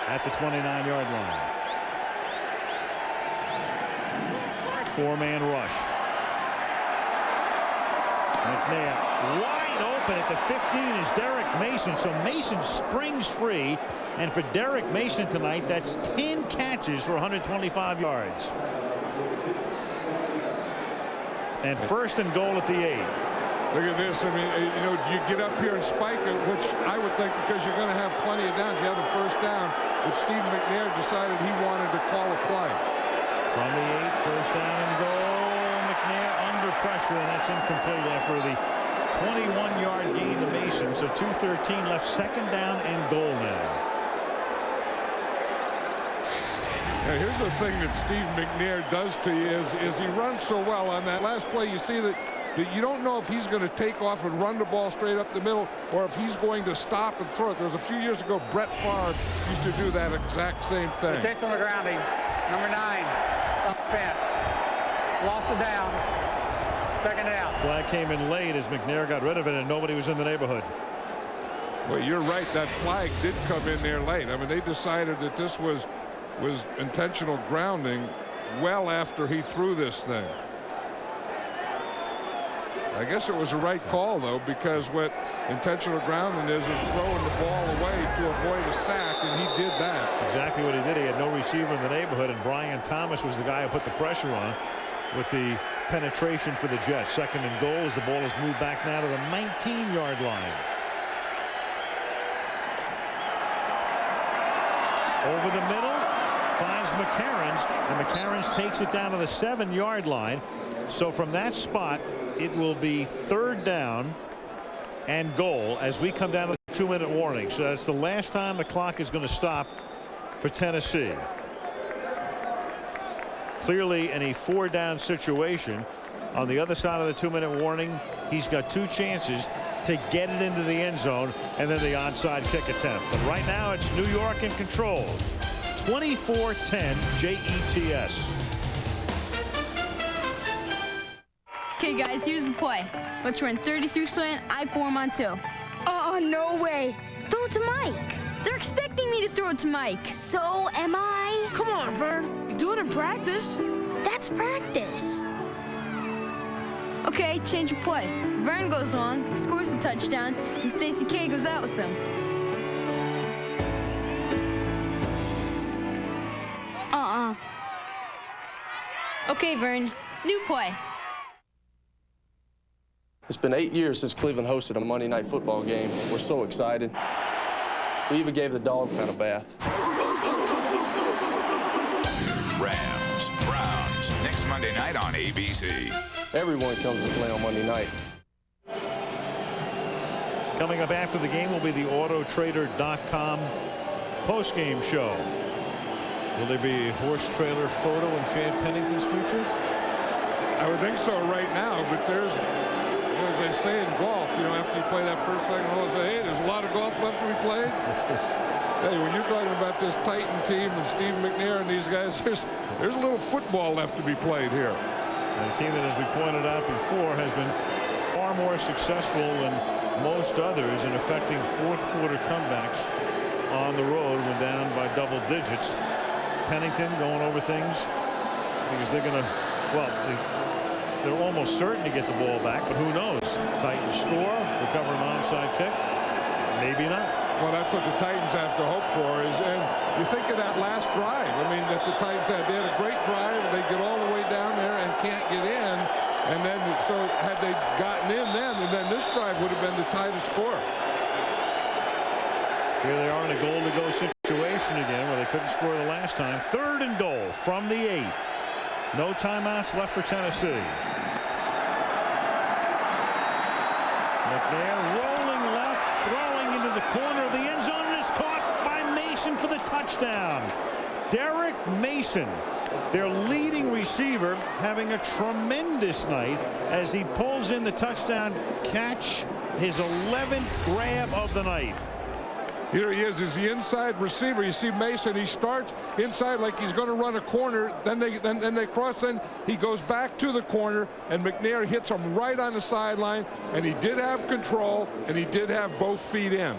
at the 29-yard line. 4-man rush. McNair wide open at the 15 is Derek Mason. So Mason springs free, and for Derek Mason tonight, that's 10 catches for 125 yards. And first and goal at the 8. Look at this. I mean, you know, you get up here and spike it, which I would think because you're going to have plenty of downs. You have a first down, but Steve McNair decided he wanted to call a play. From the 8, first down and goal. McNair under pressure, and that's incomplete after the 21-yard gain to Mason. So 2:13 left, second down and goal now. Now, here's the thing that Steve McNair does to you is he runs so well. On that last play, you see that you don't know if he's going to take off and run the ball straight up the middle or if he's going to stop and throw it. There was a few years ago, Brett Favre used to do that exact same thing. Intentional grounding. Number 9. Offense. Lost it down. Second down. Flag came in late as McNair got rid of it, and nobody was in the neighborhood. Well, you're right. That flag did come in there late. I mean, they decided that this was intentional grounding well after he threw this thing. I guess it was the right call, though, because what intentional grounding is throwing the ball away to avoid a sack, and he did that. That's exactly what he did. He had no receiver in the neighborhood, and Brian Thomas was the guy who put the pressure on with the penetration for the Jets. Second and goal as the ball is moved back now to the 19-yard line. Over the middle, finds McCarron, and McCarron takes it down to the 7-yard line. So from that spot, it will be third down and goal as we come down to the 2-minute warning. So that's the last time the clock is going to stop for Tennessee. Clearly in a 4-down situation on the other side of the 2-minute warning, he's got 2 chances to get it into the end zone and then the onside kick attempt. But right now it's New York in control. 24-10 JETS. Okay, guys, here's the play. Let's run 33 slant, I form on 2. Oh, no way. Throw it to Mike. They're expecting me to throw it to Mike. So am I. Come on, Vern. You do it in practice. That's practice. Okay, change of play. Vern goes on, scores a touchdown, and Stacey K goes out with him. Okay, Vern, new play. It's been 8 years since Cleveland hosted a Monday Night Football game. We're so excited. We even gave the dog pound a bath. Rams, Browns, next Monday night on ABC. Everyone comes to play on Monday night. Coming up after the game will be the Autotrader.com post-game show. Will there be a horse trailer photo in Chad Pennington's future? I would think so right now, but there's, as they say in golf, you know, after you play that first, second hole, say, hey, there's a lot of golf left to be played. Hey, when you're talking about this Titan team and Steve McNair and these guys, there's a little football left to be played here. And a team that, as we pointed out before, has been far more successful than most others in effecting fourth-quarter comebacks on the road when down by double digits. Pennington going over things because they're going to, well, they're almost certain to get the ball back, but who knows? Titans score, recover an onside kick. Maybe not. Well, that's what the Titans have to hope for. And you think of that last drive. I mean, that the Titans had. They had a great drive. They get all the way down there and can't get in. And then, so had they gotten in then, and then this drive would have been to tie the score. Here they are in a goal-to-go situation again where they couldn't score the last time. 3rd and goal from the 8. No timeouts left for Tennessee. McNair rolling left, throwing into the corner of the end zone, and is caught by Mason for the touchdown. Derek Mason, their leading receiver, having a tremendous night as he pulls in the touchdown catch, his 11th grab of the night. Here he is the inside receiver. You see Mason, he starts inside like he's going to run a corner, then they cross, then he goes back to the corner, and McNair hits him right on the sideline, and he did have control, and he did have both feet in.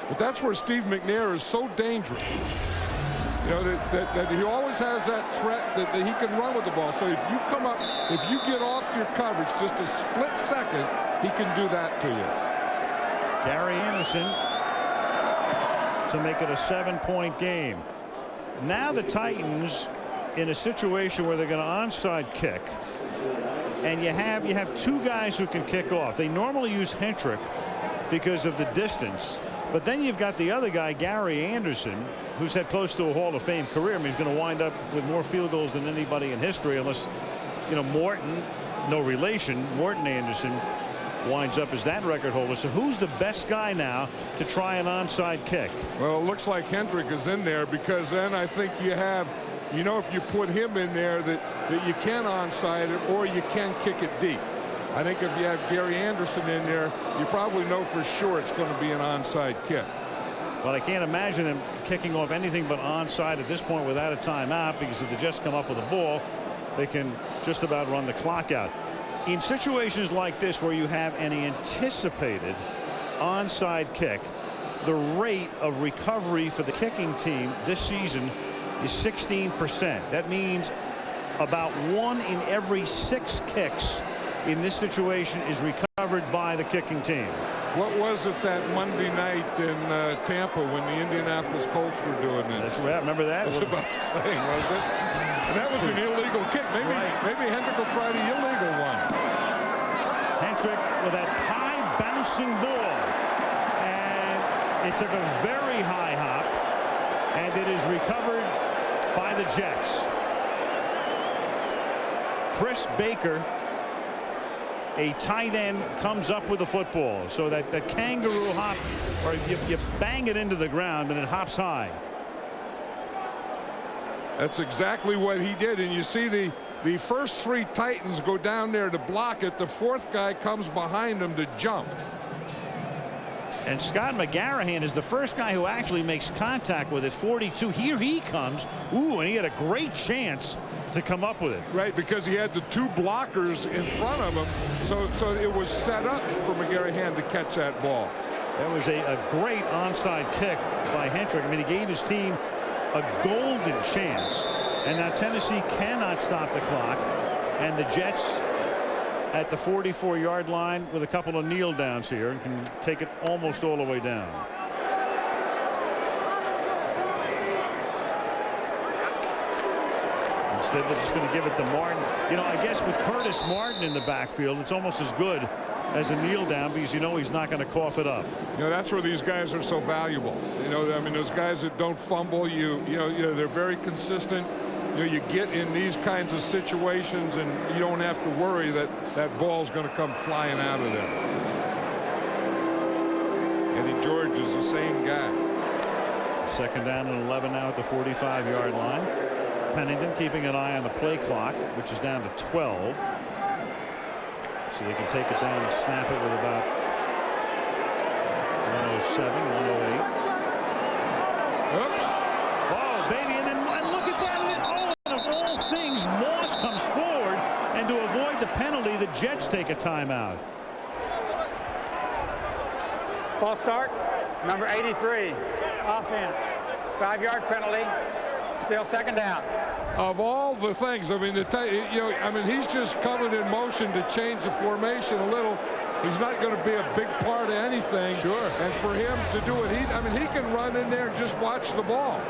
But that's where Steve McNair is so dangerous. You know, that he always has that threat that he can run with the ball. So if you come up, if you get off your coverage just a split second, he can do that to you. Gary Anderson to make it a 7-point game. Now the Titans in a situation where they're going to onside kick, and you have 2 guys who can kick off. They normally use Hentrick because of the distance, but then you've got the other guy, Gary Anderson, who's had close to a Hall of Fame career. I mean, he's going to wind up with more field goals than anybody in history, unless, you know, Morton, no relation, Morton Anderson winds up as that record holder. So who's the best guy now to try an onside kick? Well, it looks like Hendrick is in there, because then I think you have, you know, if you put him in there, that you can onside it or you can kick it deep. I think if you have Gary Anderson in there, you probably know for sure it's going to be an onside kick. Well, I can't imagine them kicking off anything but onside at this point without a timeout, because if the Jets come up with a ball, they can just about run the clock out. In situations like this where you have an anticipated onside kick, the rate of recovery for the kicking team this season is 16%. That means about 1 in every 6 kicks in this situation is recovered by the kicking team. What was it that Monday night in Tampa when the Indianapolis Colts were doing it? That's right. Remember that? I was about to say, was it? And that was an illegal kick. Maybe Hendrick will try the illegal one. Hendrick with that high bouncing ball, and it took a very high hop, and it is recovered by the Jets. Chris Baker, a tight end comes up with the football. So that kangaroo hop, or you bang it into the ground and it hops high. That's exactly what he did. And you see the first 3 Titans go down there to block it. The 4th guy comes behind him to jump. And Scott McGarrahan is the first guy who actually makes contact with it. 42. Here he comes. Ooh, and he had a great chance to come up with it. Right, because he had the 2 blockers in front of him. So it was set up for McGarrahan to catch that ball. That was a great onside kick by Hentrick. I mean, he gave his team a golden chance. And now Tennessee cannot stop the clock. And the Jets at the 44-yard line with a couple of kneel downs here and can take it almost all the way down. Instead, they're just going to give it to Martin. You know, I guess with Curtis Martin in the backfield, it's almost as good as a kneel down because you know he's not going to cough it up. You know, that's where these guys are so valuable. You know, I mean, those guys that don't fumble, you know, they're very consistent. You know, you get in these kinds of situations and you don't have to worry that that ball's going to come flying out of there. Eddie George is the same guy. 2nd down and 11 now at the 45-yard line. Pennington keeping an eye on the play clock, which is down to 12. So they can take it down and snap it with about 107, 108. Oops. Oh, baby, and then look at that. And of all things, Moss comes forward, and to avoid the penalty, the Jets take a timeout. False start, number 83, offense, 5-yard penalty, still 2nd down. Of all the things, I mean, he's just coming in motion to change the formation a little. He's not going to be a big part of anything. Sure. And for him to do it, he can run in there and just watch the ball.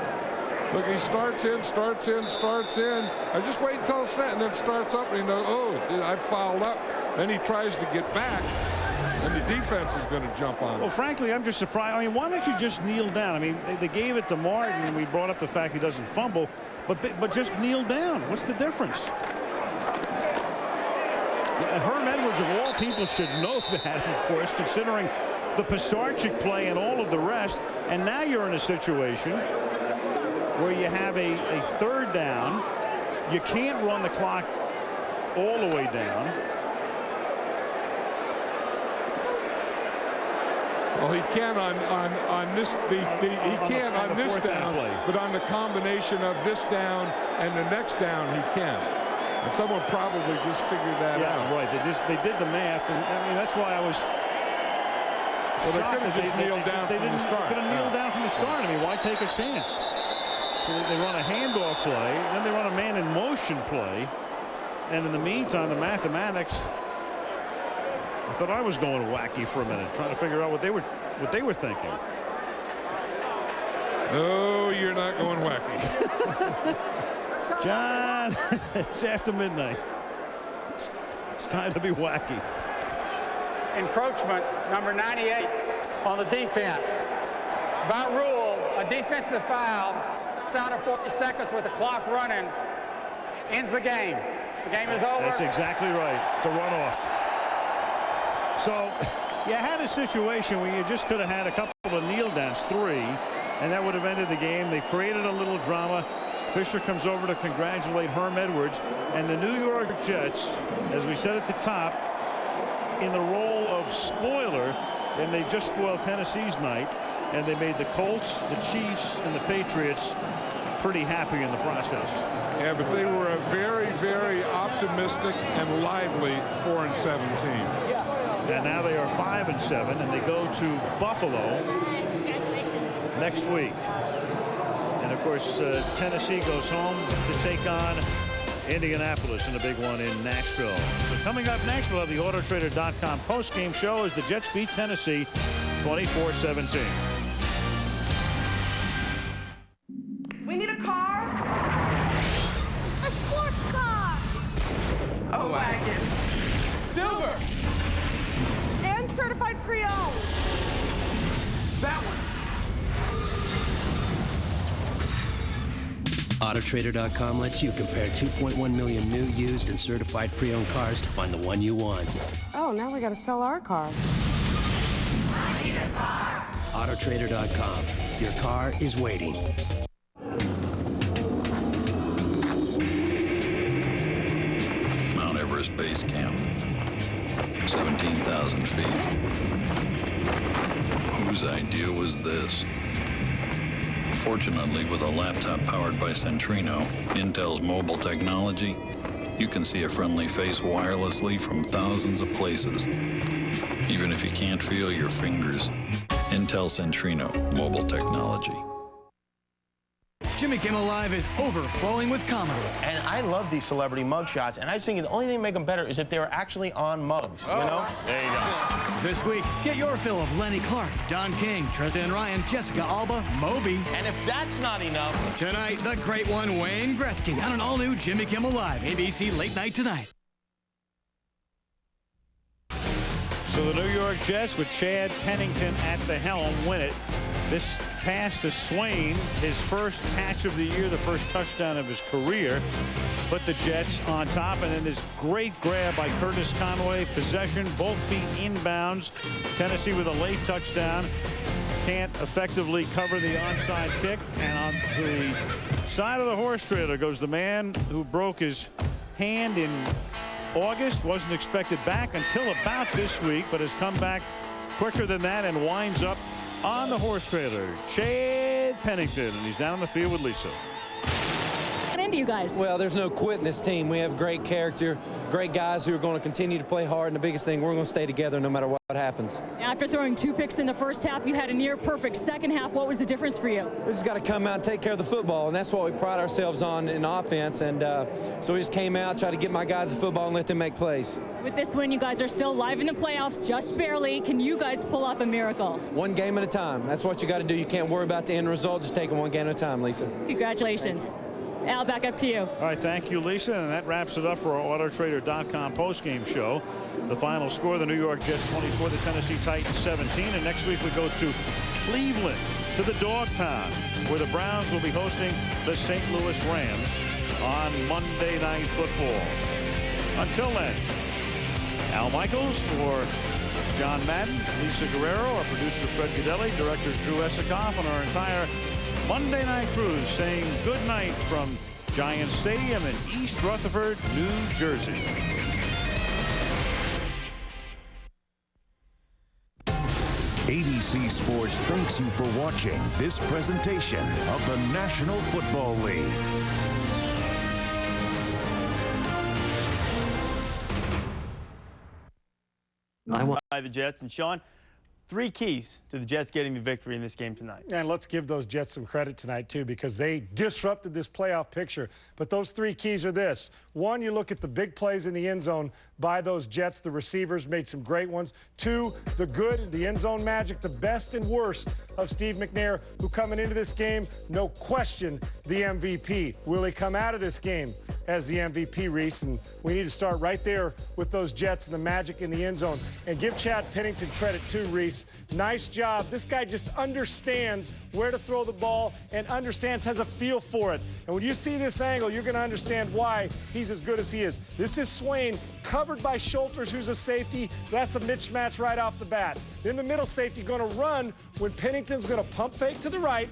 Look, he starts in. I just wait until it's snap and then starts up and he knows, oh, I fouled up. Then he tries to get back and the defense is going to jump on him. Well, frankly, I'm just surprised. I mean, why don't you just kneel down? I mean, they gave it to Martin and we brought up the fact he doesn't fumble, but just kneel down. What's the difference? Herm Edwards, of all people, should know that, of course, considering the Pisarcik play and all of the rest. And now you're in a situation where you have a 3rd down. You can't run the clock all the way down. Well, he can on this. He can't on this down, but on the combination of this down and the next down, he can. And someone probably just figured that out. Yeah, right. They did the math, and I mean that's why I was. Well, they could have just kneeled down from the start. They could have kneeled down from the start. I mean, why take a chance? So they run a handoff play, then they run a man in motion play, and in the meantime, the mathematics. I thought I was going wacky for a minute, trying to figure out what they were thinking. No, you're not going wacky. John, it's after midnight. It's time to be wacky. Encroachment, number 98 on the defense. By rule, a defensive foul outside of 40 seconds with the clock running ends the game. The game is over. That's exactly right. It's a runoff. So you had a situation where you just could have had a couple of kneel downs, 3, and that would have ended the game. They created a little drama. Fisher comes over to congratulate Herm Edwards, and the New York Jets, as we said at the top, in the role of spoiler, and they just spoiled Tennessee's night, and they made the Colts, the Chiefs, and the Patriots pretty happy in the process. Yeah, but they were a very, very optimistic and lively 4-7 team. And now they are 5-7, and they go to Buffalo next week. And of course, Tennessee goes home to take on Indianapolis in a big one in Nashville. So coming up next, we'll have the Autotrader.com post-game show as the Jets beat Tennessee 24-17. We need a car. A sports car. A wagon. Silver. And certified pre-owned. That one. AutoTrader.com lets you compare 2.1 million new, used, and certified pre-owned cars to find the one you want. Oh, now we gotta sell our car. AutoTrader.com. Your car is waiting. Mount Everest Base Camp. 17,000 feet. Whose idea was this? Fortunately, with a laptop powered by Centrino, Intel's mobile technology, you can see a friendly face wirelessly from thousands of places. Even if you can't feel your fingers. Intel Centrino mobile technology. Jimmy Kimmel Live is overflowing with comedy. And I love these celebrity mugshots, and I was thinking the only thing to make them better is if they were actually on mugs, you know? There you go. This week, get your fill of Lenny Clark, Don King, Tristan Ryan, Jessica Alba, Moby. And if that's not enough... Tonight, the great one, Wayne Gretzky, on an all-new Jimmy Kimmel Live, ABC Late Night Tonight. So the New York Jets with Chad Pennington at the helm win it. This pass to Swain, his first catch of the year, the first touchdown of his career, put the Jets on top. And then this great grab by Curtis Conway, possession, both feet inbounds. Tennessee with a late touchdown. Can't effectively cover the onside kick. And on the side of the horse trailer goes the man who broke his hand in August, wasn't expected back until about this week, but has come back quicker than that and winds up on the horse trailer. Chad Pennington, and he's down on the field with Lisa. What into you guys? Well, there's no quitting this team. We have great character, great guys who are going to continue to play hard, and the biggest thing, we're going to stay together no matter what happens. After throwing 2 picks in the first half, you had a near-perfect second half. What was the difference for you? We just got to come out and take care of the football, and that's what we pride ourselves on in offense. And so we just came out, tried to get my guys the football and let them make plays. With this win, you guys are still live in the playoffs, just barely. Can you guys pull off a miracle? One game at a time. That's what you got to do. You can't worry about the end result. Just take them one game at a time, Lisa. Congratulations. Al, back up to you. All right, thank you, Lisa. And that wraps it up for our AutoTrader.com postgame show. The final score, the New York Jets 24, the Tennessee Titans 17. And next week we go to Cleveland, to the Dog Pound, where the Browns will be hosting the St. Louis Rams on Monday Night Football. Until then, Al Michaels for John Madden, Lisa Guerrero, our producer Fred Godelli, director Drew Esikoff, and our entire Monday Night Cruise saying good night from Giant Stadium in East Rutherford, New Jersey. ABC Sports thanks you for watching this presentation of the National Football League. I want by the Jets. And Sean, 3 keys to the Jets getting the victory in this game tonight. And let's give those Jets some credit tonight, too, because they disrupted this playoff picture. But those 3 keys are this. 1, you look at the big plays in the end zone by those Jets. The receivers made some great ones. 2, the good, the end zone magic, the best and worst of Steve McNair, who coming into this game, no question, the MVP. Will he come out of this game as the MVP, Reese? And we need to start right there with those Jets and the magic in the end zone. And give Chad Pennington credit, too, Reese. Nice job. This guy just understands where to throw the ball and has a feel for it. And when you see this angle, you're going to understand why he's as good as he is. This is Swain, covered by Schulters, who's a safety. That's a mismatch right off the bat. Then the middle safety going to run when Pennington's going to pump fake to the right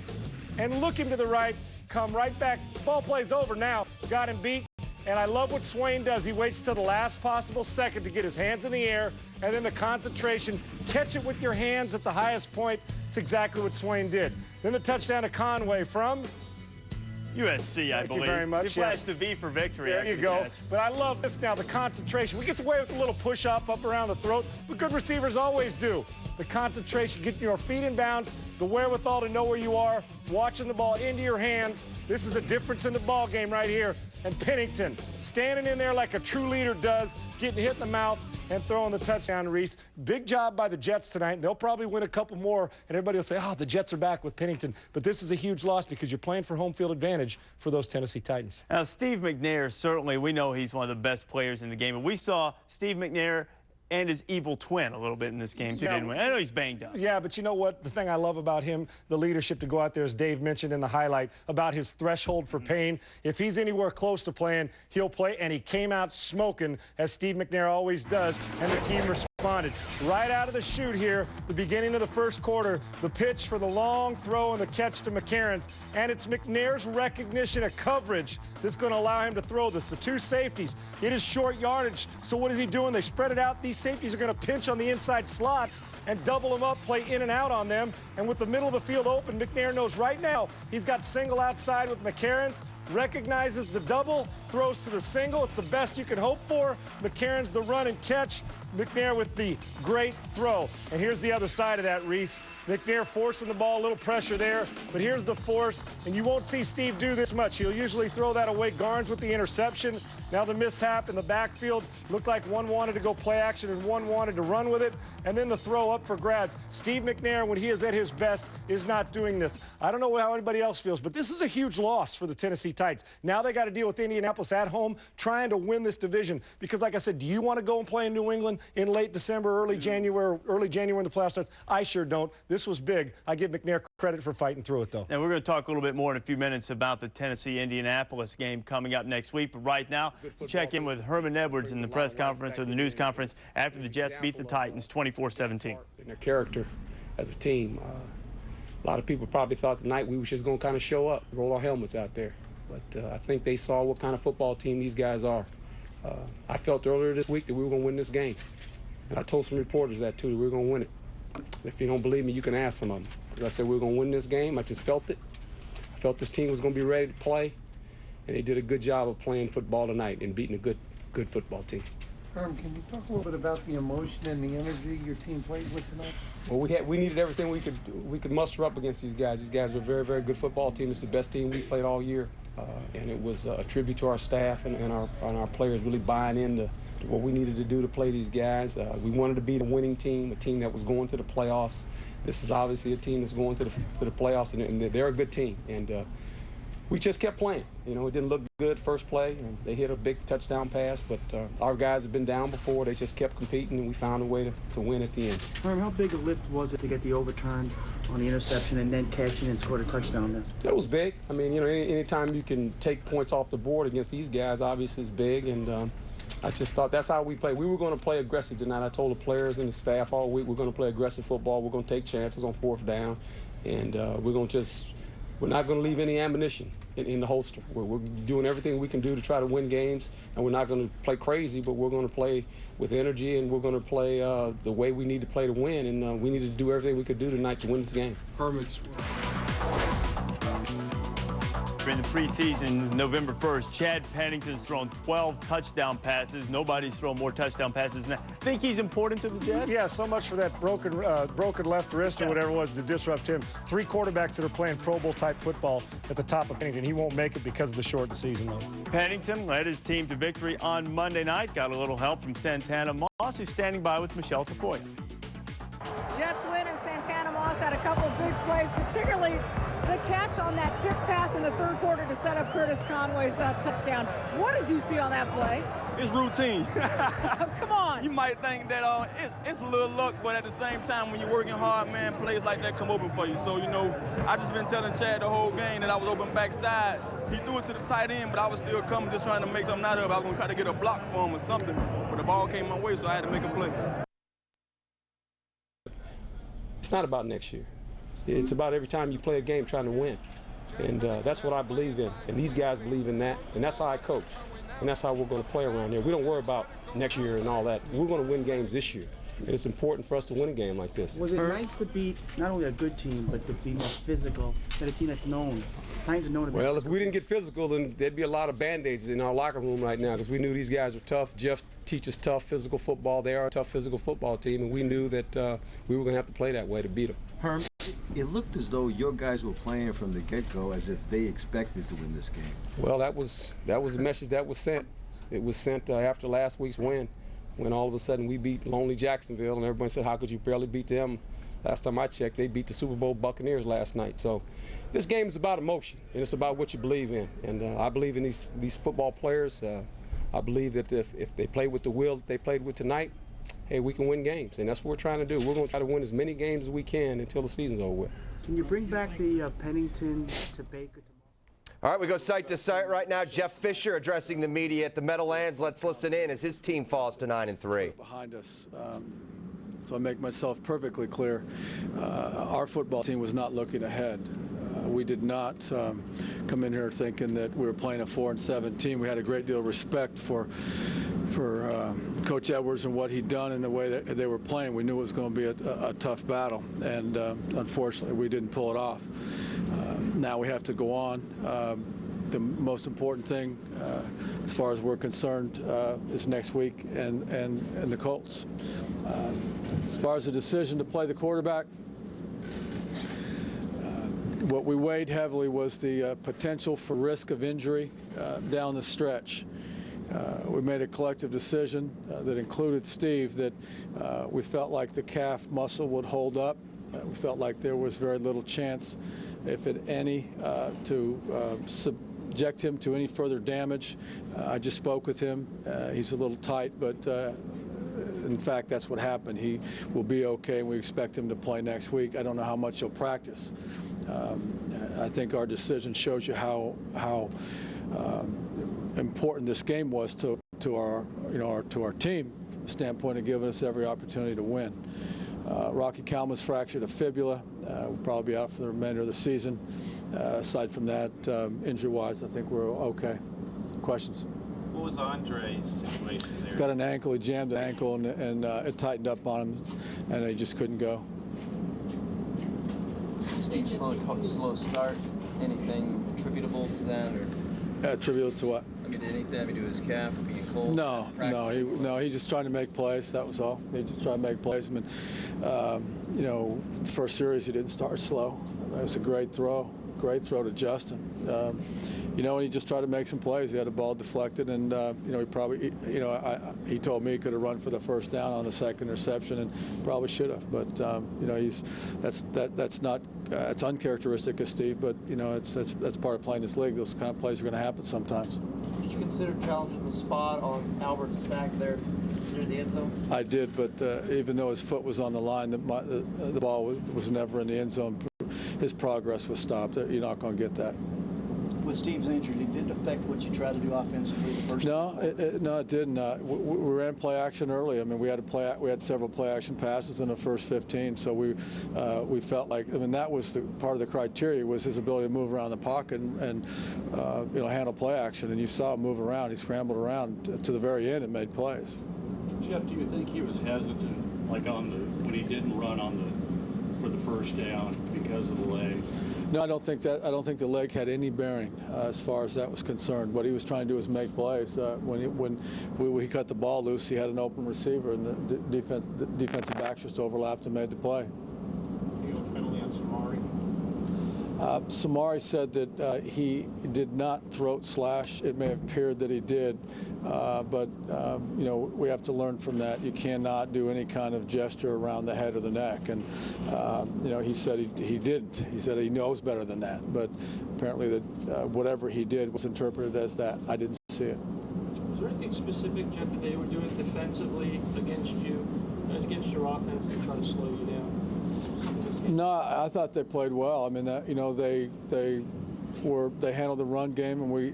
and look him to the right, come right back. Ball play's over now. Got him beat. And I love what Swain does. He waits till the last possible second to get his hands in the air, and then the concentration. Catch it with your hands at the highest point. It's exactly what Swain did. Then the touchdown to Conway from USC, I believe. Thank you very much. You flashed the V for victory. There you go. But I love this now, the concentration. We get away with a little push-up up around the throat, but good receivers always do. The concentration, getting your feet in bounds, the wherewithal to know where you are, watching the ball into your hands. This is a difference in the ball game right here. And Pennington standing in there like a true leader does, getting hit in the mouth and throwing the touchdown to Reese. Big job by the Jets tonight. They'll probably win a couple more, and everybody will say, oh, the Jets are back with Pennington. But this is a huge loss because you're playing for home field advantage for those Tennessee Titans. Now, Steve McNair, certainly we know he's one of the best players in the game. But we saw Steve McNair and his evil twin a little bit in this game, too, didn't we? I know he's banged up. Yeah, but you know what? The thing I love about him, the leadership to go out there, as Dave mentioned in the highlight, about his threshold for pain. If he's anywhere close to playing, he'll play, and he came out smoking, as Steve McNair always does, and the team responded. Right out of the chute here, the beginning of the first quarter, the pitch for the long throw and the catch to McCarron's, and it's McNair's recognition of coverage that's going to allow him to throw this. The two safeties, it is short yardage, so what is he doing? They spread it out. These safeties are going to pinch on the inside slots and double them up, play in and out on them. And with the middle of the field open, McNair knows right now he's got single outside with McCarron's, recognizes the double, throws to the single. It's the best you can hope for. McCarron's the run and catch. McNair with the great throw. And here's the other side of that, Reese. McNair forcing the ball, a little pressure there, but here's the force, and you won't see Steve do this much. He'll usually throw that away. Garnes with the interception. Now the mishap in the backfield looked like one wanted to go play action and one wanted to run with it, and then the throw up for grabs. Steve McNair, when he is at his best, is not doing this. I don't know how anybody else feels, but this is a huge loss for the Tennessee Titans. Now they got to deal with Indianapolis at home, trying to win this division, because like I said, do you want to go and play in New England in late December, early January when the playoffs starts? I sure don't. This was big. I give McNair credit for fighting through it, though. And we're going to talk a little bit more in a few minutes about the Tennessee-Indianapolis game coming up next week. But right now, let's check in with Herman Edwards in the press conference or the news conference after the Jets beat the Titans 24-17. In their character as a team. A lot of people probably thought tonight we were just going to kind of show up, roll our helmets out there. But I think they saw what kind of football team these guys are. I felt earlier this week that we were going to win this game. And I told some reporters that, too, that we were going to win it. If you don't believe me, you can ask some of them. Because I said we were going to win this game. I just felt it. I felt this team was going to be ready to play. And they did a good job of playing football tonight and beating a good football team. Herm, can you talk a little bit about the emotion and the energy your team played with tonight? Well, we needed everything we could muster up against these guys. These guys were a very, very good football team. It's the best team we played all year. And it was a tribute to our staff and our players really buying into what we needed to do to play these guys. We wanted to beat a winning team, a team that was going to the playoffs. This is obviously a team that's going to the playoffs, and they're a good team. And we just kept playing. You know, it didn't look good first play, and they hit a big touchdown pass, but our guys have been down before. They just kept competing, and we found a way to win at the end. Herm, how big a lift was it to get the overturn on the interception and then catch it and score a touchdown there? That was big. I mean, you know, anytime you can take points off the board against these guys, obviously is big, and I just thought that's how we play. We were going to play aggressive tonight. I told the players and the staff all week we're going to play aggressive football. We're going to take chances on fourth down, and we're not going to leave any ammunition in the holster. We're doing everything we can do to try to win games, and we're not going to play crazy, but we're going to play with energy, and we're going to play the way we need to play to win, and we need to do everything we could do tonight to win this game. In the preseason, November 1st, Chad Pennington's thrown 12 touchdown passes. Nobody's thrown more touchdown passes than that. Think he's important to the Jets? Yeah, so much for that broken left wrist or whatever it was to disrupt him. 3 quarterbacks that are playing Pro Bowl-type football at the top of Pennington. He won't make it because of the shortened season, though. Pennington led his team to victory on Monday night. Got a little help from Santana Moss, who's standing by with Michelle Tafoya. Jets win, and Santana Moss had a couple big plays, particularly the catch on that tip pass in the third quarter to set up Curtis Conway's touchdown. What did you see on that play? It's routine. Come on. You might think that it's a little luck, but at the same time, when you're working hard, man, plays like that come open for you. So, you know, I just been telling Chad the whole game that I was open backside. He threw it to the tight end, but I was still coming, just trying to make something out of it. I was going to try to get a block for him or something, but the ball came my way, so I had to make a play. It's not about next year. It's about every time you play a game trying to win. And that's what I believe in. And these guys believe in that. And that's how I coach. And that's how we're going to play around here. We don't worry about next year and all that. We're going to win games this year. And it's important for us to win a game like this. Was it nice to beat not only a good team, but to be more physical, than a team that's known? Well, if we didn't get physical, then there'd be a lot of Band-Aids in our locker room right now because we knew these guys were tough. Jeff teaches tough physical football. They are a tough physical football team, and we knew that we were going to have to play that way to beat them. Herm, it looked as though your guys were playing from the get-go as if they expected to win this game. Well, that was the message that was sent. It was sent after last week's win, when all of a sudden we beat lonely Jacksonville, and everybody said, how could you barely beat them? Last time I checked, they beat the Super Bowl Buccaneers last night. So this game is about emotion, and it's about what you believe in. And I believe in these football players. I believe that if they play with the will that they played with tonight, hey, we can win games, and that's what we're trying to do. We're going to try to win as many games as we can until the season's over with. Can you bring back the Pennington to Baker? All right, we go site to site right now. Jeff Fisher addressing the media at the Meadowlands. Let's listen in as his team falls to 9-3. Behind us. So I make myself perfectly clear. Our football team was not looking ahead. We did not come in here thinking that we were playing a 4-7 team. We had a great deal of respect for Coach Edwards and what he'd done and the way that they were playing. We knew it was going to be a tough battle, and unfortunately we didn't pull it off. Now we have to go on. The most important thing, as far as we're concerned, is next week and the Colts. As far as the decision to play the quarterback, what we weighed heavily was the potential for risk of injury down the stretch. We made a collective decision that included Steve that we felt like the calf muscle would hold up. We felt like there was very little chance, if at any, to subject him to any further damage. I just spoke with him. He's a little tight, but in fact, that's what happened. He will be okay, and we expect him to play next week. I don't know how much he'll practice. I think our decision shows you how important this game was to our team standpoint of giving us every opportunity to win. Rocky Kalma's fractured a fibula. Will probably be out for the remainder of the season. Aside from that, injury-wise, I think we're okay. Questions? What was Andre's situation there? He's got an ankle. He jammed an ankle, and it tightened up on him, and he just couldn't go. Steve, slow start. Anything attributable to that, or? Attributable to what? I mean, anything having to do with his calf or being cold? No, he just trying to make plays. That was all. He just trying to make plays. I mean, the first series he didn't start slow. That was a great throw to Justin. And he just tried to make some plays. He had the ball deflected, and he probably, he told me he could have run for the first down on the second interception, and probably should have. But that's uncharacteristic of Steve. But that's part of playing this league. Those kind of plays are going to happen sometimes. Did you consider challenging the spot on Albert's sack there near the end zone? I did, but even though his foot was on the line, the ball was never in the end zone. His progress was stopped. You're not going to get that. With Steve's injury, did it affect what you tried to do offensively the first No, it didn't. We ran play action early. I mean, we had several play action passes in the first 15, so we felt like, that was part of the criteria, was his ability to move around the pocket and handle play action. And you saw him move around. He scrambled around to the very end and made plays. Jeff, do you think he was hesitant, like when he didn't run for the first down because of the leg? No, I don't think the leg had any bearing as far as that was concerned. What he was trying to do was make plays. When he cut the ball loose, he had an open receiver, and the defensive backs just overlapped and made the play. Penalty on Samari? Samari said that he did not throat slash. It may have appeared that he did, but we have to learn from that. You cannot do any kind of gesture around the head or the neck, and he said he didn't. He said he knows better than that, but apparently that whatever he did was interpreted as that. I didn't see it. Was there anything specific, Jeff, that they were doing defensively against you, against your offense to try to slow you down? No, I thought they played well. I mean, they handled the run game, and we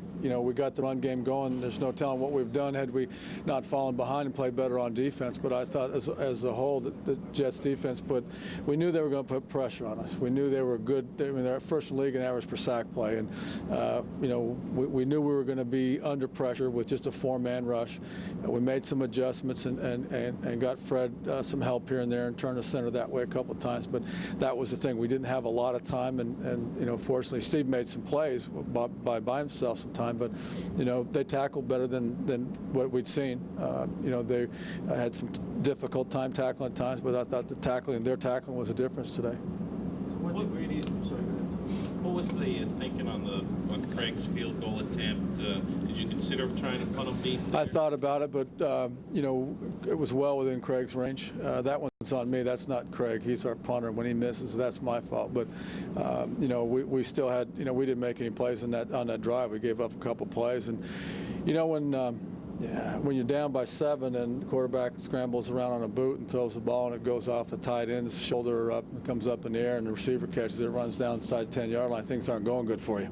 got the run game going. There's no telling what we've done had we not fallen behind and played better on defense. But I thought as a whole, the Jets defense we knew they were going to put pressure on us. We knew they were good. I mean, they're first in the league in average per sack play, and we knew we were going to be under pressure with just a 4-man rush. We made some adjustments and got Fred some help here and there and turned the center that way a couple of times. But that was the thing. We didn't have a lot of time, and fortunately, Steve made some plays by himself sometime, but they tackled better than what we'd seen. They had some difficult time tackling at times, but I thought their tackling was a difference today. What was the thinking on Craig's field goal attempt? Did you consider trying to punt him deep? I thought about it, but it was well within Craig's range. That one's on me. That's not Craig. He's our punter. When he misses, that's my fault. But we still had we didn't make any plays on that drive. We gave up a couple plays, and when when you're down by 7 and the quarterback scrambles around on a boot and throws the ball and it goes off the tight end's shoulder up, and comes up in the air, and the receiver catches it, runs down inside the 10-yard line, things aren't going good for you.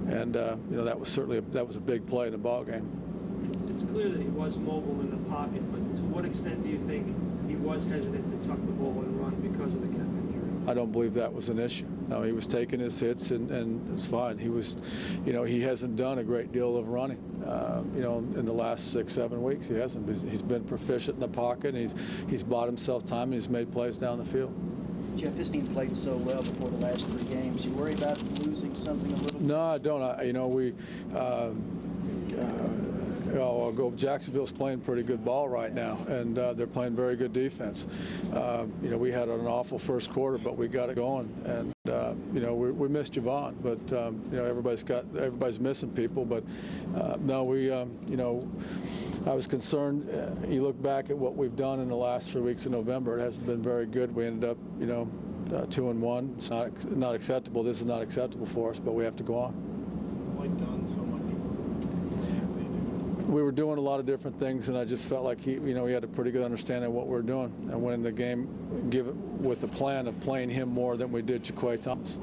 And that was certainly that was a big play in the ball game. It's clear that he was mobile in the pocket, but to what extent do you think he was hesitant to tuck the ball and run because of the calf injury? I don't believe that was an issue. No, he was taking his hits, and it's fine. He was, he hasn't done a great deal of running, in the last 6-7 weeks. He hasn't. He's been proficient in the pocket, and he's bought himself time, and he's made plays down the field. Jeff, this team played so well before the last 3 games. You worry about losing something a little bit? No, I don't. I'll go. Jacksonville's playing pretty good ball right now, and they're playing very good defense. We had an awful first quarter, but we got it going, and we missed Javon, but everybody's missing people. But I was concerned. You look back at what we've done in the last 3 weeks of November; it hasn't been very good. We ended up, 2-1. It's not acceptable. This is not acceptable for us, but we have to go on. We were doing a lot of different things, and I just felt like he had a pretty good understanding of what we were doing, and winning the game, with the plan of playing him more than we did Jaquay Thomas.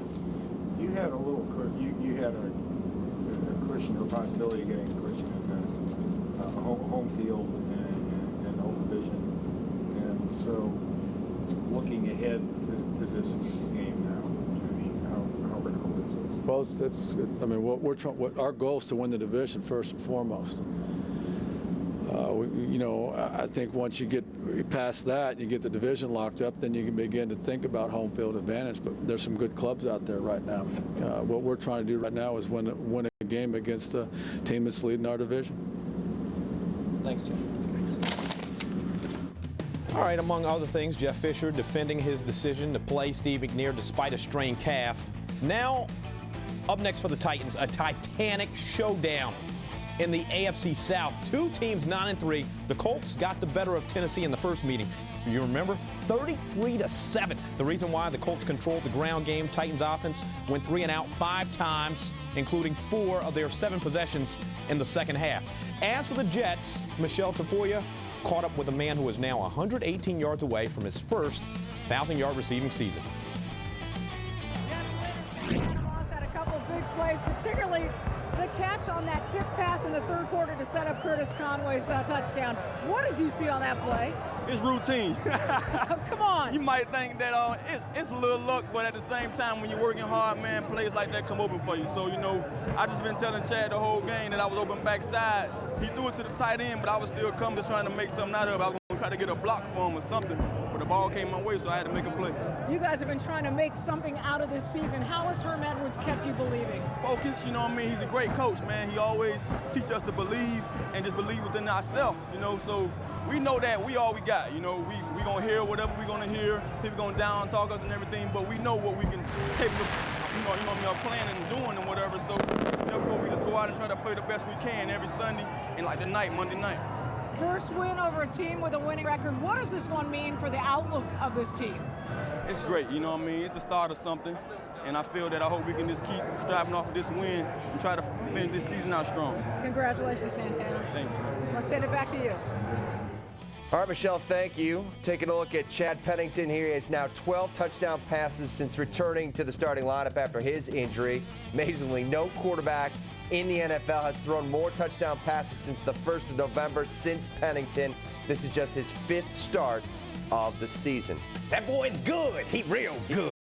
You had a little, you had a cushion, or possibility of getting a cushion in the home field and home division, and so looking ahead to this week's game now, how critical is this? Well, what our goal is to win the division first and foremost. I think once you get past that, you get the division locked up, then you can begin to think about home field advantage. But there's some good clubs out there right now. What we're trying to do right now is win a game against a team that's leading our division. Thanks, Jeff. All right, among other things, Jeff Fisher defending his decision to play Steve McNair despite a strained calf. Now, up next for the Titans, a titanic showdown in the AFC South. 2 teams 9-3. The Colts got the better of Tennessee in the first meeting. You remember? 33-7. The reason why: the Colts controlled the ground game. Titans offense went 3 and out 5 times, including 4 of their 7 possessions in the second half. As for the Jets, Michelle Tafoya caught up with a man who is now 118 yards away from his first 1,000-yard receiving season. Moss had a couple big plays, particularly the catch on that tip pass in the third quarter to set up Curtis Conway's touchdown. What did you see on that play? It's routine. Oh, come on. You might think that it's a little luck, but at the same time, when you're working hard, man, plays like that come open for you. So, I just been telling Chad the whole game that I was open backside. He threw it to the tight end, but I was still coming, just trying to make something out of it. I was going to try to get a block for him or something, but the ball came my way, so I had to make a play. You guys have been trying to make something out of this season. How has Herm Edwards kept you believing? Focus, He's a great coach, man. He always teaches us to believe and just believe within ourselves, so we know that we all we got. We going to hear whatever we're going to hear. People going to down talk us and everything, but we know what we can capable of, planning and doing and whatever. So therefore, we just go out and try to play the best we can every Sunday and like Monday night. First win over a team with a winning record. What does this one mean for the outlook of this team? It's great, It's the start of something. And I hope we can just keep striving off of this win and try to finish this season out strong. Congratulations, Santana. Thank you. Let's send it back to you. All right, Michelle, thank you. Taking a look at Chad Pennington here. He has now 12 touchdown passes since returning to the starting lineup after his injury. Amazingly, no quarterback in the NFL has thrown more touchdown passes since the 1st of November since Pennington. This is just his 5th start of the season. That boy's good. He real good.